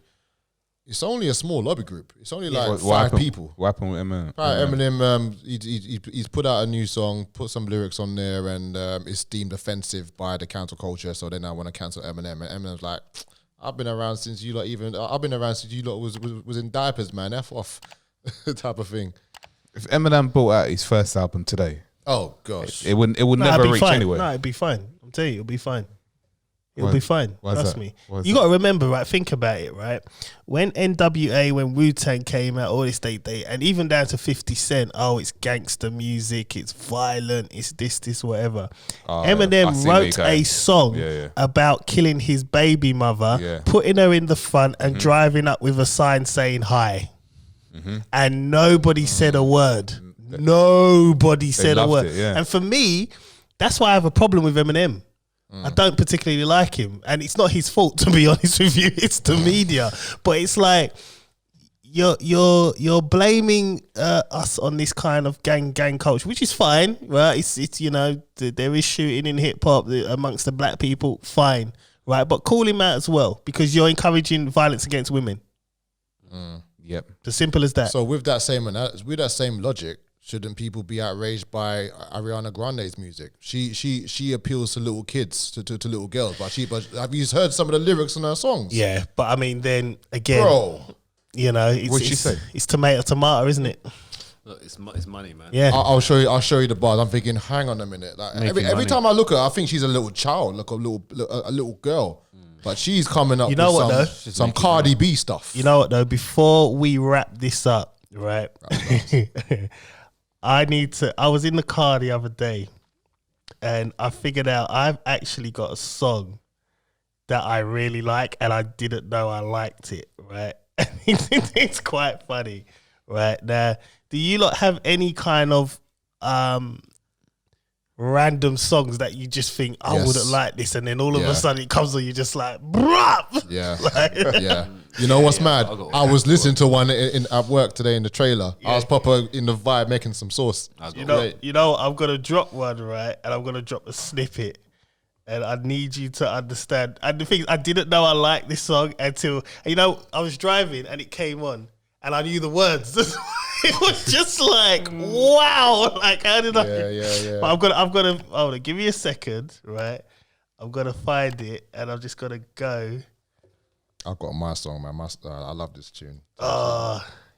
It's only a small lobby group. It's only like five people. What happened with Eminem? Right, Eminem, he's put out a new song, put some lyrics on there, and it's deemed offensive by the cancel culture. So they now want to cancel Eminem. And Eminem's like, I've been around since you lot was in diapers, man. F off, type of thing. If Eminem brought out his first album today, oh gosh, it would No, never it'd be reach fine. anywhere. No, it'd be fine. I'm telling you, it'll be fine. It'll Why- be fine. why is Trust that? me. Why is You that? got to remember, right? Think about it, right? When NWA, when Wu-Tang came out, all this, and even down to 50 Cent, oh, it's gangster music, it's violent, it's this, whatever. I Eminem see where you're wrote going. a song Yeah. about killing his baby mother, Yeah. putting her in the front and driving up with a sign saying hi. And nobody said a word. Nobody said a loved word. it, yeah. And for me, that's why I have a problem with Eminem. I don't particularly like him, and it's not his fault, to be honest with you. It's the media, but it's like you're blaming us on this kind of gang culture, which is fine, right? It's you know, there is shooting in hip hop amongst the black people, fine, right? But call him out as well, because you're encouraging violence against women. Yep. As simple as that. So with that same logic, shouldn't people be outraged by Ariana Grande's music? She appeals to little kids, to little girls, but have you heard some of the lyrics in her songs? Yeah, but I mean, then again, Bro, you know, it's, What'd she say? It's tomato, isn't it? Look, it's money, man. Yeah. I'll show you the bars. I'm thinking, hang on a minute. Like every money. time I look at her, I think she's a little child, like a little girl. But she's coming up You know with what, though? some Cardi B stuff. You know what though? Before we wrap this up, right? I was in the car the other day and I figured out I've actually got a song that I really like and I didn't know I liked it, right? It's quite funny, right? Now, do you lot have any kind of random songs that you just think I Yes. wouldn't like this, and then all of Yeah. a sudden it comes on, you're just like, bruh. Yeah. Like, Yeah. You know what's mad? I got I was listening to one at work today in the trailer. I was proper in the vibe making some sauce. you know, I'm gonna drop one, right, and I'm gonna drop a snippet, and I need you to understand. And the thing, I didn't know I liked this song until, you know, I was driving and it came on, and I knew the words. It was just like, wow, like how did I? Yeah. But I'm gonna hold on, give me a second, right? I'm gonna find it, and I'm just gonna go. I've got my song, man. I love this tune.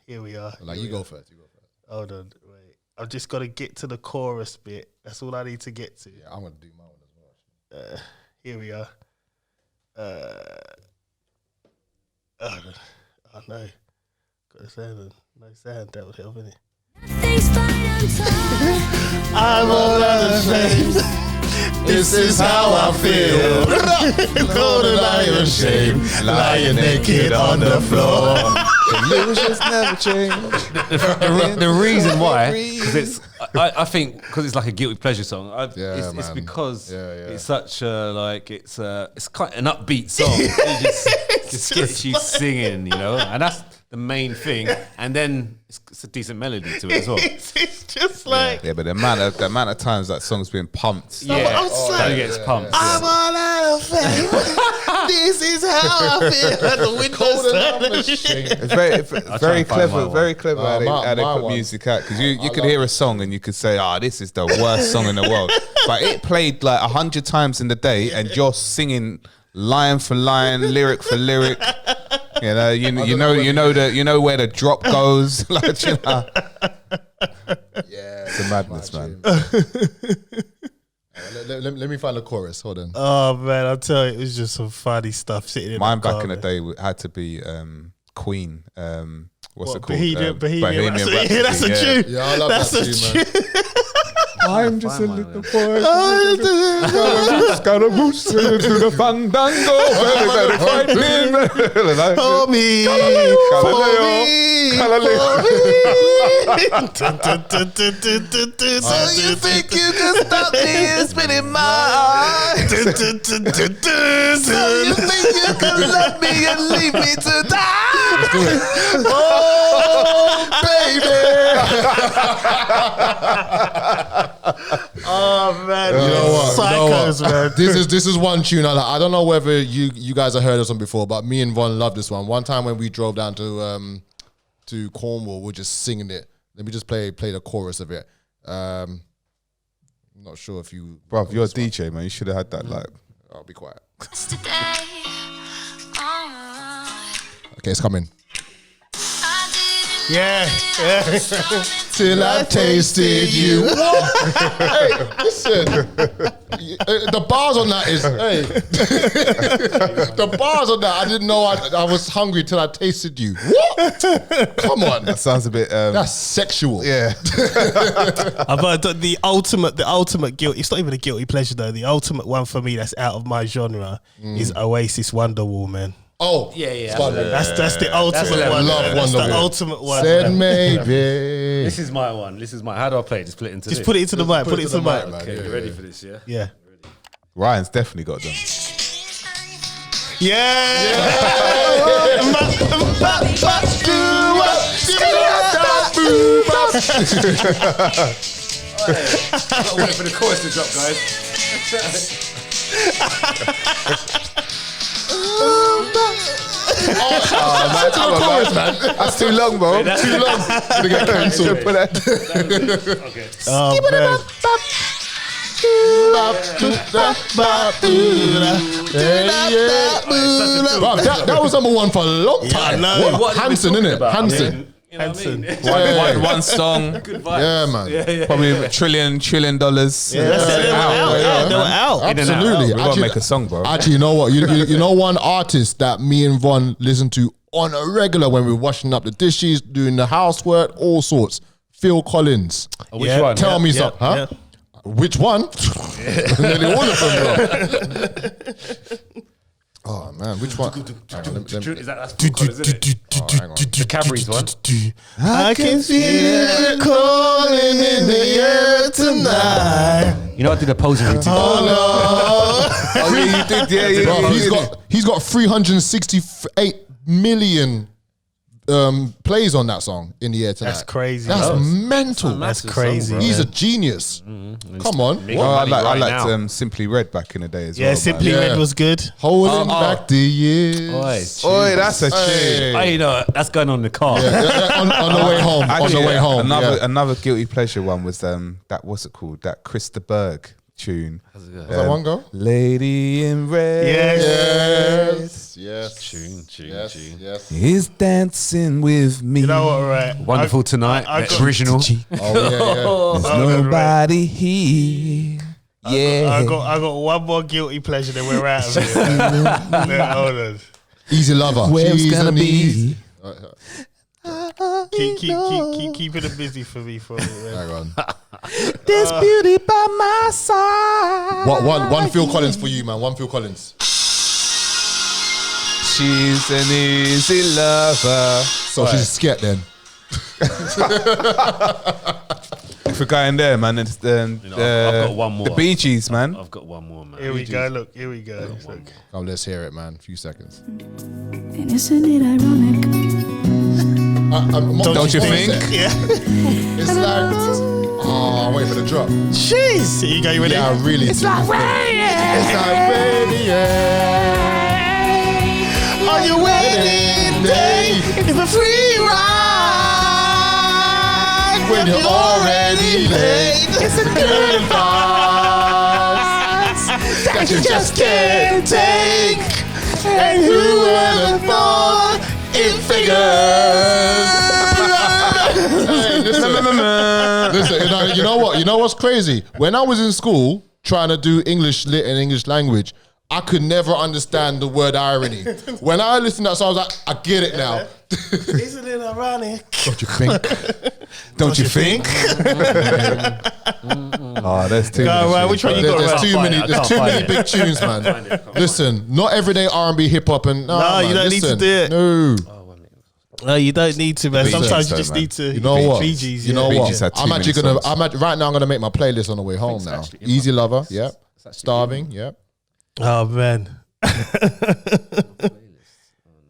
Here we are. Like you go first. Hold on, wait. I've just got to get to the chorus bit. That's all I need to get to. Yeah, I'm gonna do my one as well. Here we are. Oh no. Got a sound. No sound. That would help, innit? Nothing's fine. I'm all out of faith. This is how I feel. Cold and I am ashamed. Lying naked on the floor. Illusions never change. The reason why, because I think because it's like a guilty pleasure song. It's because it's such a it's quite an upbeat song. It just gets you singing, and that's the main thing. And then it's a decent melody to it as well. It's just like but the amount of times that song's been pumped. It gets pumped. I'm all out of faith. This is how I feel. At the windows. It's very clever, very clever how they put music out, because you could hear a song and you could say, this is the worst song in the world, but it played like 100 times in the day, and you're singing line for line, lyric for lyric. You know where the drop goes. It's a madness, man. Let me find the chorus. Hold on. Oh man, I'll tell you, it was just some funny stuff sitting in Mine the car, back in the day had to be Queen. What's it called? Bohemian Rhapsody. That's a tune. Yeah, I love that tune, man. I'm just a little boy. Scaramouche into the fandango. Very frightening. For me. So you think you can stop me and spin in my eyes? So you think you can love me and leave me to die? Oh, baby. Oh man, You know what? psychos, man. This is one tune I don't know whether you guys have heard this one before, but me and Von love this one. One time when we drove down to Cornwall, we're just singing it. Let me just play the chorus of it. I'm not sure if you... Bruv, you're a DJ, man. You should have had that. I'll be quiet. Okay, it's coming. Yeah. Till I tasted you. Hey, listen. The bars on that is, the bars on that, I didn't know I was hungry till I tasted you. What? Come on. That sounds a bit... That's sexual. yeah. But the ultimate guilt, it's not even a guilty pleasure though. The ultimate one for me that's out of my genre is Oasis Wonderwall, man. Oh, yeah. That's the ultimate one. Love That's the Wonderwall. ultimate one. Said man. maybe. This is my one. How do I play it? Just put it into Just this. put it into the mic. Put it into the mic. man. Okay, you ready for this, yeah? Yeah. Ryan's definitely got them. I'm waiting for the chorus to drop, guys. That's too long, bro. Too long. Gonna get cancelled. Okay. Oh, man. That was number one for a long time. I know. What? Hanson, innit? Hanson. You know what I mean? One song. Good vibes. Yeah, man. Probably $1 trillion. They were out. Absolutely. We gotta make a song, bro. Actually, you know what? You know one artist that me and Von listen to on a regular when we're washing up the dishes, doing the housework, all sorts. Phil Collins. Which one? Tell me something, huh? Yeah. Which one? Nearly all of them, bro. Oh man, which one? Is that's Phil Collins, isn't it? The Cadbury's one. I can feel it calling in the air tonight. You know I did a posing routine. Oh yeah, you did. Yeah, Bro, he's got 368 million plays on that song in the air tonight. That's crazy. That's bro. mental. That's crazy. He's a man. genius. Come on. I liked Simply Red back in the day as well. Yeah, Simply man. Red was good. Holding back the years. Oi, that's a tune. You know that's going on in the car. Yeah, on the way home. On the way home. Another guilty pleasure one was that what's it called? That Krista Berg tune. Does that one go? Lady in Red. Yes. Tune. Yes. Is dancing with me. You know what, right? Wonderful Tonight. I got- Original. Oh There's nobody here. Yeah. I got one more guilty pleasure, then we're out of here. Hold on. Easy Lover. Where it's She's gonna an be. easy- Keeping it busy for me for a minute. Hang on. There's beauty by my side. One Phil Collins for you, man. One Phil Collins. She's an easy lover. So she's scared then. If we're going there, man, it's I've got one more. The Bee Gees, man. I've got one more, man. Here we go. Look, here we go. Look. Oh, let's hear it, man. A few seconds. And isn't it ironic? Don't you think? Yeah. It's like, I'm waiting for the drop. Jeez. Here you go. You ready? Yeah, I really It's do. like raining. It's like rainy, yeah. Are you waiting day if a free ride When you're already late, It's a good advice that you just can't take. And who would have thought it figures? Hey, listen, you know what? You know what's crazy? When I was in school trying to do English lit and English language, I could never understand the word irony. When I listened to that song, I was like, I get it now. Isn't it ironic? Don't you think? Don't you think? Oh, there's too many. Right, which one you got? There's Right? there's too many big tunes, man. Listen, not everyday R&B, hip hop, and No, man, you don't need to listen, do it. No, No, you don't need to, man. Bee Gees Sometimes you though, just man. need to. you know what? Bee Gees, You know Bee what? Gees had too I'm many actually gonna. songs. Right now, I'm gonna make my playlist on the way home now. Easy Lover, yep. Starving, yep. Oh man.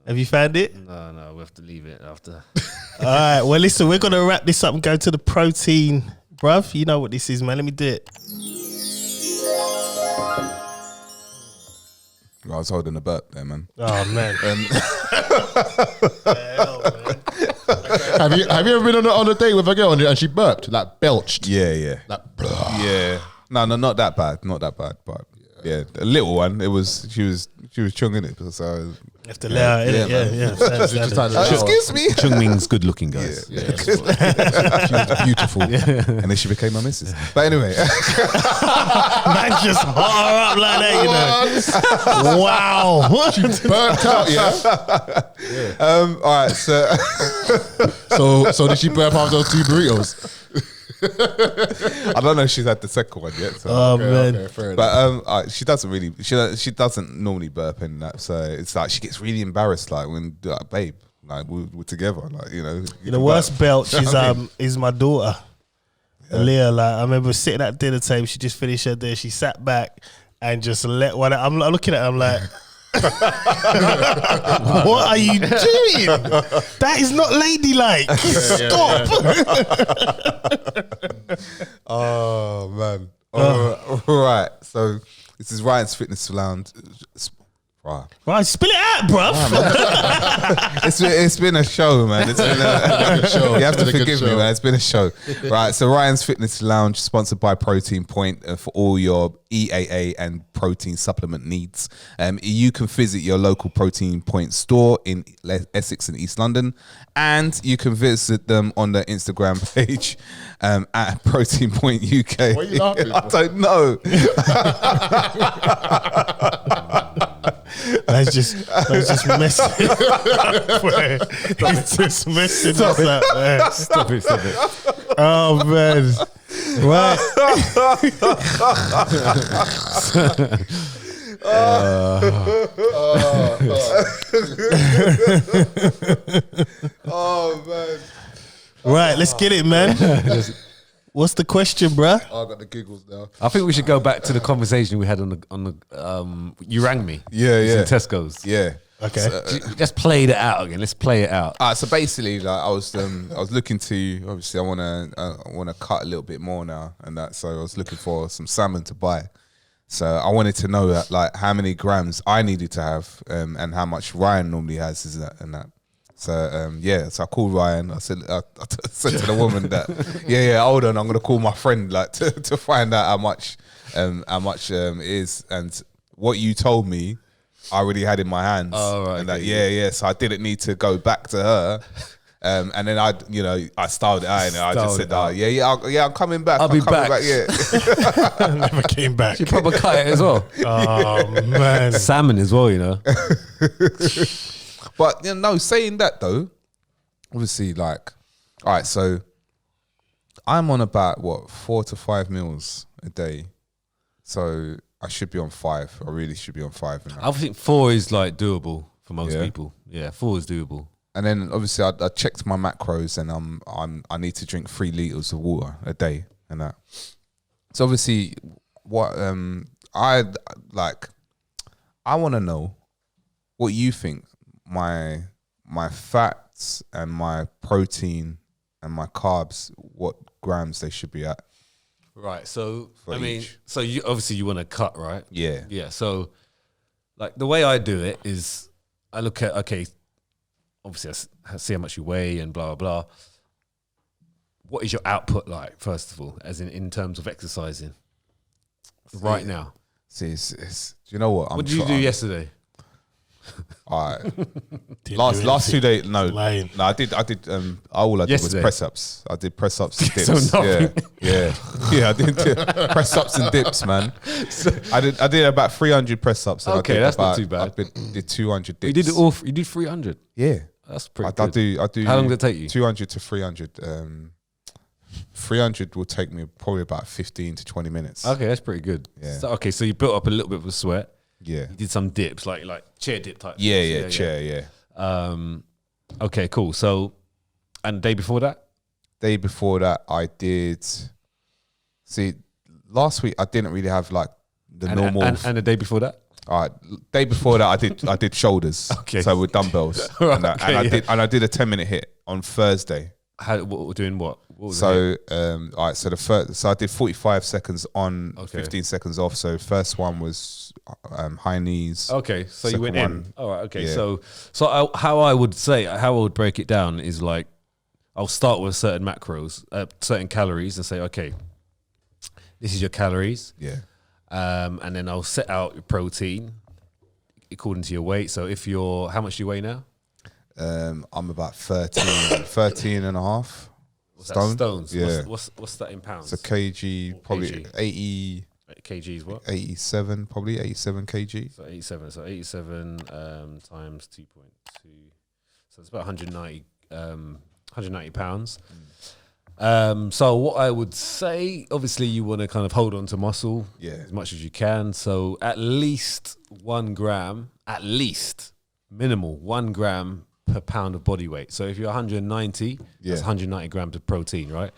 Have you found it? No, we have to leave it after. All right. Well, listen, we're gonna wrap this up and go to the protein, bruv. You know what this is, man. Let me do it. I was holding a burp there, man. Oh man. Have you ever been on a date with a girl and she burped, like belched? Yeah. Like, blah. Yeah. No, not that bad. Not that bad. But yeah, a little one. It was. She was chunging it. So You have to let her in it. Yeah. excuse me. Chung Ming's good looking, guys. Yeah, she was beautiful. And then she became my missus. But anyway, Man, just hot her up like that, you know. Wow. Burped out, yeah. all right. So did she burp after those 2 burritos? I don't know if she's had the second one yet. So. Oh man. Okay, fair enough. But she doesn't really. She doesn't normally burp in that. So it's like she gets really embarrassed, like when babe, like we're together, like you know. The worst belch is my daughter, Leah. Like I remember sitting at dinner table. She just finished her dinner. She sat back and just let one. I'm looking at her. I'm like, what are you doing? That is not ladylike. Stop. Oh man. All right. So this is Ryan's Fitness Lounge. Right. Right, spill it out, bruv. It's been a show, man. It's been a show. You have to forgive me, man. It's been a show. Right. So Ryan's Fitness Lounge, sponsored by Protein Point, for all your EAA and protein supplement needs. You can visit your local Protein Point store in Essex and East London, and you can visit them on their Instagram page at Protein Point UK. What are you laughing I don't know. That's just messing. It's just messing us up. Man. Stop it. Oh man. Right. Oh man. Right, let's get it, man. What's the question, bruh? I got the giggles now. I think we should go back to the conversation we had on the you rang me. Yeah. It's in Tesco's. Yeah. Okay. Let's play it out again. Let's play it out. So basically, like I was looking to, obviously I wanna cut a little bit more now and that, so I was looking for some salmon to buy. So I wanted to know that, like, how many grams I needed to have, and how much Ryan normally has is that and that. So so I called Ryan. I said to the woman that hold on, I'm gonna call my friend, like to find out how much it is, and what you told me I already had in my hands. Oh, right, and okay. that, so I didn't need to go back to her. And then I styled it out, and I just said, I'm coming back. I'll be back. Yeah. Never came back. You probably cut it as well. Oh man. Salmon as well, you know. But saying that though, obviously, like All right, so I'm on about 4 to 5 meals a day, so I should be on 5. I really should be on 5. I think 4 is like doable for most Yeah. people. Yeah, 4 is doable. And then obviously I checked my macros, and I need to drink 3 liters of water a day, and that. So obviously, what I want to know what you think my fats and my protein and my carbs, what grams they should be at. Right. So For I mean, each. so you obviously you want to cut, right? Yeah. Yeah. So like the way I do it is I look at, okay, obviously I see how much you weigh and blah, blah, blah. What is your output like, first of all, as in terms of exercising right now? See, it's do you know what? What did you do yesterday? All right. Didn't do last 2 anything. days, no, Lying. I did. All I did was Yesterday? press ups. I did press ups and So dips. nothing. Yeah. I did press ups and dips, man. I did about 300 press ups. Okay, that's not too bad. I did 200 dips. You did it all. You did 300. Yeah, That's pretty I good. do. How long did it take you? 200 to 300. 300 will take me probably about 15 to 20 minutes. Okay, that's pretty good. Yeah. So, okay, so you built up a little bit of a sweat. Yeah. You did some dips, like chair dip type. Yeah, things. chair, yeah. Okay, cool. So, and the day before that? Day before that, I did. See, last week I didn't really have like the normal. And the day before that? All right, day before that I did shoulders. Okay. So with dumbbells, Right, and okay, I did a 10-minute hit on Thursday. Doing what? What was it? So all right, so I did 45 seconds on, Okay. 15 seconds off. So first one was high knees. Okay, so you Second went one, in. All right, okay. yeah. How I would break it down is like, I'll start with certain macros, certain calories, and say, okay, this is your calories. Yeah. And then I'll set out your protein according to your weight. So how much do you weigh now? I'm about 13 and a half What's that, stone. stones? Yeah. What's that in pounds? It's a kg, probably kg. 80, kgs what? 87, probably 87 kg. So 87. So 87 times 2.2. So it's about 190 pounds. So what I would say, obviously you want to kind of hold on to muscle as much as you can. So at least 1 gram, minimal 1 gram per pound of body weight. So if you're 190, that's 190 grams of protein, right?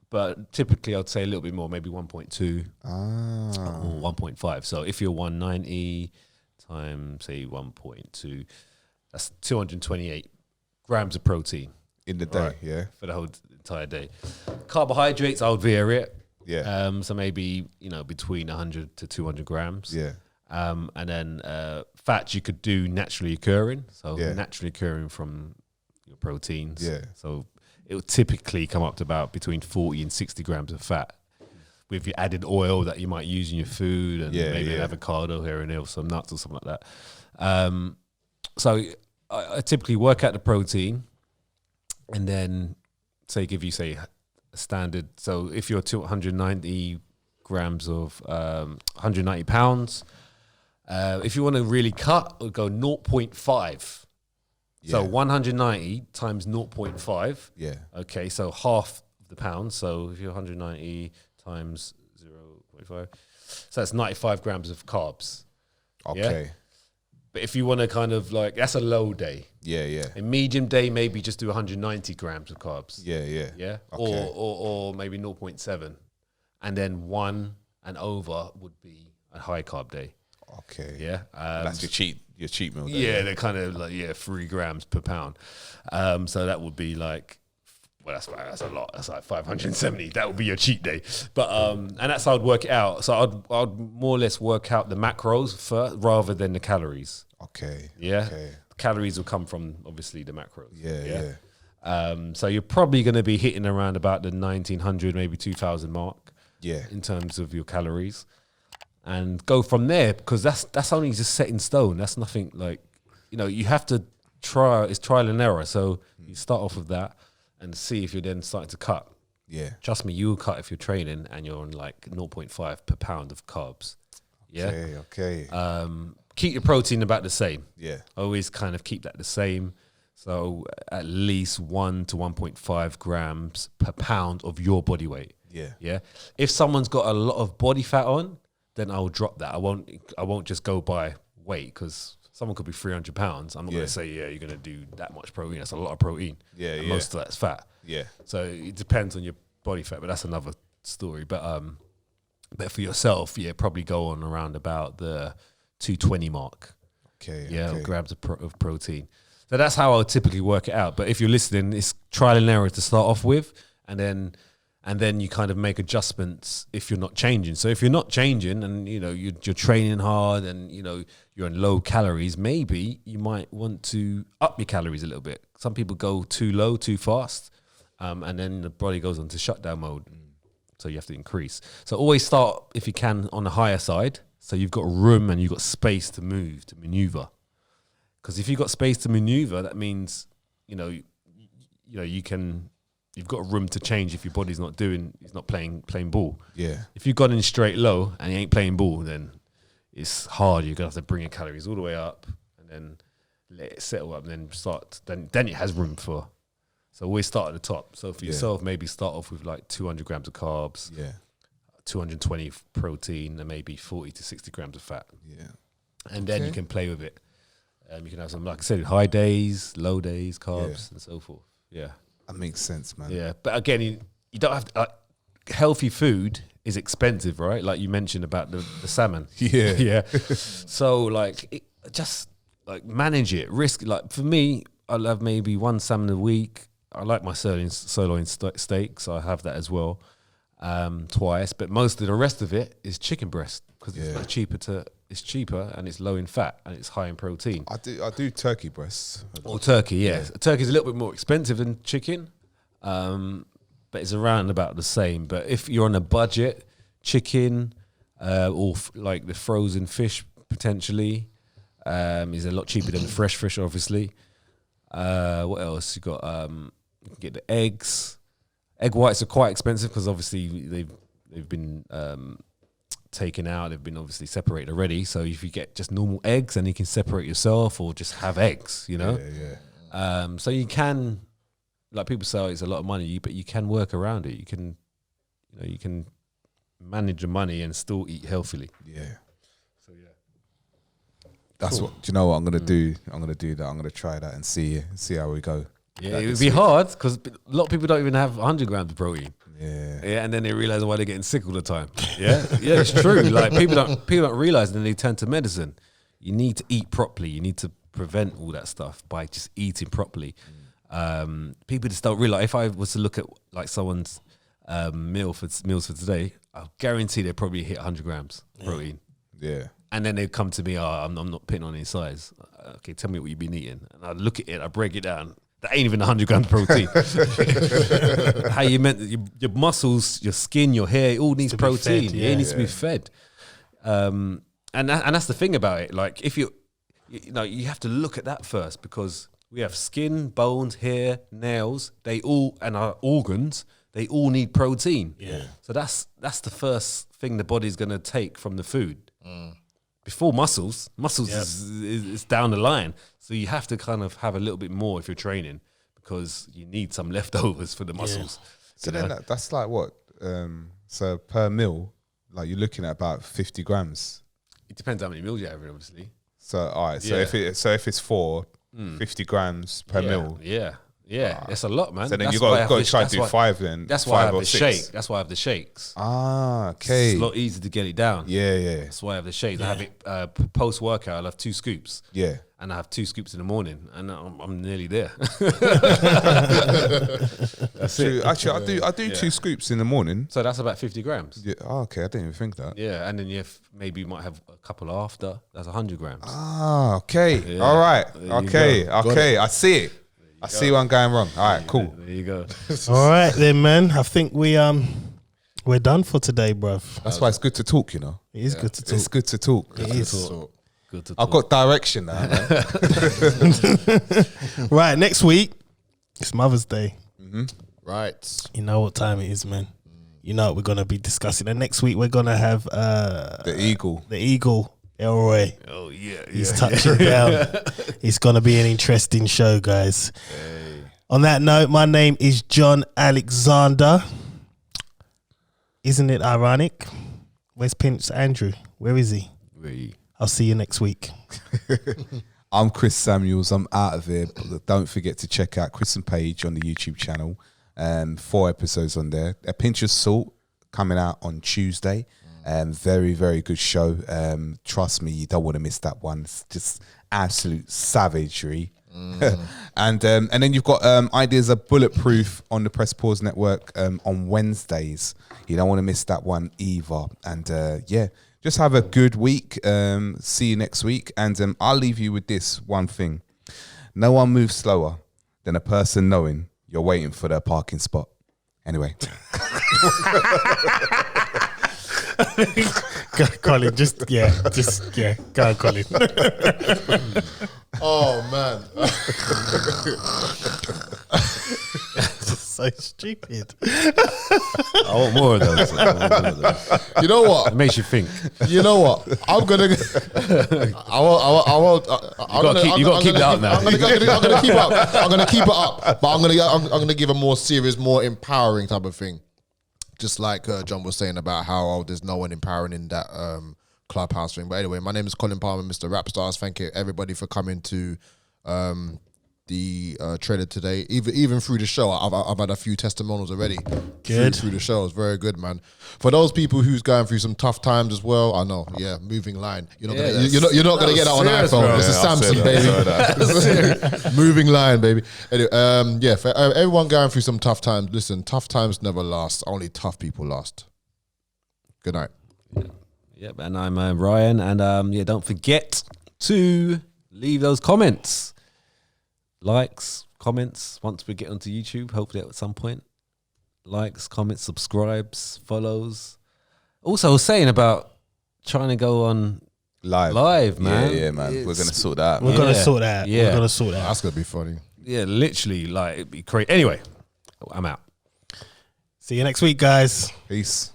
But typically I'd say a little bit more, maybe 1.2 or 1.5. So if you're 190 times, say 1.2, that's 228 grams of protein. In the day, Right. yeah. For the whole entire day. Carbohydrates, I would vary it. Yeah. So maybe, between 100 to 200 grams. Yeah. And then fats you could do naturally occurring. So Yeah. naturally occurring from your proteins. Yeah. So it would typically come up to about between 40 and 60 grams of fat with your added oil that you might use in your food and maybe an avocado here and there or some nuts or something like that. So I typically work out the protein and then give you a standard. So if you're 290 grams of 190 pounds, if you want to really cut, it'll go 0.5. So 190 times 0.5. Yeah. Okay, so half the pound. So if you're 190 times 0.5, so that's 95 grams of carbs. Okay. But if you want to kind of that's a low day. Yeah, yeah. A medium day, maybe just do 190 grams of carbs. Yeah, yeah. Yeah. Okay. Or maybe 0.7. And then 1 and over would be a high carb day. Okay. Yeah. That's your cheat meal day. Yeah, they're kind of 3 grams per pound. So that would be that's a lot. That's like 570. That would be your cheat day. But and that's how I'd work it out. So I'd more or less work out the macros first rather than the calories. Okay. Yeah. Okay. Calories will come from obviously the macros. Yeah, yeah. So you're probably going to be hitting around about the 1900, maybe 2000 mark. Yeah. In terms of your calories, and go from there because that's only just set in stone. That's nothing you have to try. It's trial and error. So you start off with that and see if you're then starting to cut. Yeah. Trust me, you will cut if you're training and you're on 0.5 per pound of carbs. Yeah. Okay. Keep your protein about the same. Yeah. Always kind of keep that the same. So at least 1 to 1.5 grams per pound of your body weight. Yeah. If someone's got a lot of body fat on, then I'll drop that. I won't just go by weight, because someone could be 300 pounds. I'm not going to say, you're going to do that much protein. That's a lot of protein. And most of that's fat. Yeah. So it depends on your body fat, but that's another story. But for yourself, probably go on around about the 220 mark. Grams of protein. So that's how I'll typically work it out. But if you're listening, it's trial and error to start off with, and then you kind of make adjustments if you're not changing. So if you're not changing and you're training hard and you're on low calories, maybe you might want to up your calories a little bit. Some people go too low too fast, and then the body goes into shutdown mode. So you have to increase. So always start, if you can, on the higher side. So you've got room and you've got space to move, to maneuver. Because if you've got space to maneuver, that means you've got room to change if your body's not playing ball. If you've gone in straight low and you ain't playing ball, then it's hard. You're gonna have to bring your calories all the way up and then let it settle up and then start. Then it has room for. So always start at the top. So for yourself, maybe start off with like 200 grams of carbs, 220 protein, and maybe 40 to 60 grams of fat. And then you can play with it. You can have some, like I said, high days, low days, carbs, and so forth. That makes sense, man. But again, you don't have to, healthy food is expensive, right? Like you mentioned about the salmon. So just manage it. Risk, like for me, I'll have maybe one salmon a week. I like my sirloin steak, so I have that as well twice. But most of the rest of it is chicken breast, because it's cheaper and it's low in fat and it's high in protein. I do turkey breasts. Or turkey, Turkey's a little bit more expensive than chicken, but it's around about the same. But if you're on a budget, chicken or like the frozen fish potentially is a lot cheaper than the fresh fish, obviously. What else? You got you can get the eggs. Egg whites are quite expensive because obviously they've been taken out. They've been obviously separated already. So if you get just normal eggs, then you can separate yourself or just have eggs. So you can, like people say, it's a lot of money, but you can work around it. You can manage the money and still eat healthily. So that's cool. What, do you know what I'm gonna do? I'm gonna do that. I'm gonna try that and see how we go. It would be hard because a lot of people don't even have 100 grams of protein. And then they realize why they're getting sick all the time. It's true. Like people don't realize, and then they turn to medicine. You need to eat properly. You need to prevent all that stuff by just eating properly. People just don't realize. If I was to look at like someone's meals for today, I guarantee they probably hit 100 grams protein. And then they'd come to me, I'm not putting on any size. Okay, tell me what you've been eating. And I look at it, I break it down. That ain't even 100 grams protein. How you meant your muscles, your skin, your hair, it all needs protein. It needs to be fed. And that's the thing about it. Like if you have to look at that first, because we have skin, bones, hair, nails. And our organs, they all need protein. So that's the first thing the body's going to take from the food. Before muscles is down the line. So you have to kind of have a little bit more if you're training, because you need some leftovers for the muscles. So then that's like what? So per meal, like you're looking at about 50 grams. It depends how many meals you're having, obviously. So all right. So if it's 50 grams per meal. It's a lot, man. So then you've got to try to do 5 then. That's why I have the shake. That's why I have the shakes. Okay. It's a lot easier to get it down. That's why I have the shakes. I have it post-workout. I'll have 2 scoops. And I have 2 scoops in the morning, and I'm nearly there. That's true. Actually, I do 2 scoops in the morning. So that's about 50 grams. Okay. I didn't even think that. And then you might have a couple after. That's 100 grams. Okay. All right. Okay. I see it. I see where I'm going wrong. All right, cool. There you go. All right then, man. I think we're done for today, bruv. That's why it's good to talk, you know. It is good to talk. It's good to talk. It is. Good to talk. I've got direction now, man. Right, next week, it's Mother's Day. Right. You know what time it is, man. You know what we're going to be discussing. And next week, we're going to have... The Eagle. The Eagle Elroy. Oh yeah, He's touching down. It's going to be an interesting show, guys. On that note, my name is John Alexander. Isn't it ironic? Where's Prince Andrew? Where is he? I'll see you next week. I'm Chris Samuels. I'm out of here. But don't forget to check out Chris and Paige on the YouTube channel. 4 episodes on there. A Pinch of Salt coming out on Tuesday. Very, very good show. Trust me, you don't want to miss that one. It's just absolute savagery. And then you've got Ideas Are Bulletproof on the Press Pause Network on Wednesdays. You don't want to miss that one either. And yeah, just have a good week. See you next week. And I'll leave you with this one thing. No one moves slower than a person knowing you're waiting for their parking spot. Anyway. Go, Colin. Go on, Colin. Oh man. So stupid. I want more of those. You know what? It makes you think. You know what? I'm gonna. You gotta keep it up now. I'm gonna keep it up. I'm gonna keep it up, but I'm gonna give a more serious, more empowering type of thing. Just like John was saying about how there's no one empowering in that Clubhouse thing. But anyway, my name is Colin Palmer, Mr. Rapstars. Thank you everybody for coming to the trailer today. Even through the show, I've had a few testimonials already. Good. Through the show, it's very good, man. For those people who's going through some tough times as well, I know. Yeah, moving line. You're not gonna get that on iPhone. Bro. It's a Samsung, baby. Moving line, baby. Anyway, yeah, for everyone going through some tough times, listen, tough times never last. Only tough people last. Good night. Yep, and I'm Ryan, and yeah, don't forget to leave those comments, likes, comments. Once we get onto YouTube, hopefully at some point, likes, comments, subscribes, follows. Also, I was saying about trying to go on live, man. Yeah, man. We're gonna sort that out. We're gonna sort that. Yeah. We're gonna sort that. That's gonna be funny. Yeah, literally, like it'd be crazy. Anyway, I'm out. See you next week, guys. Peace.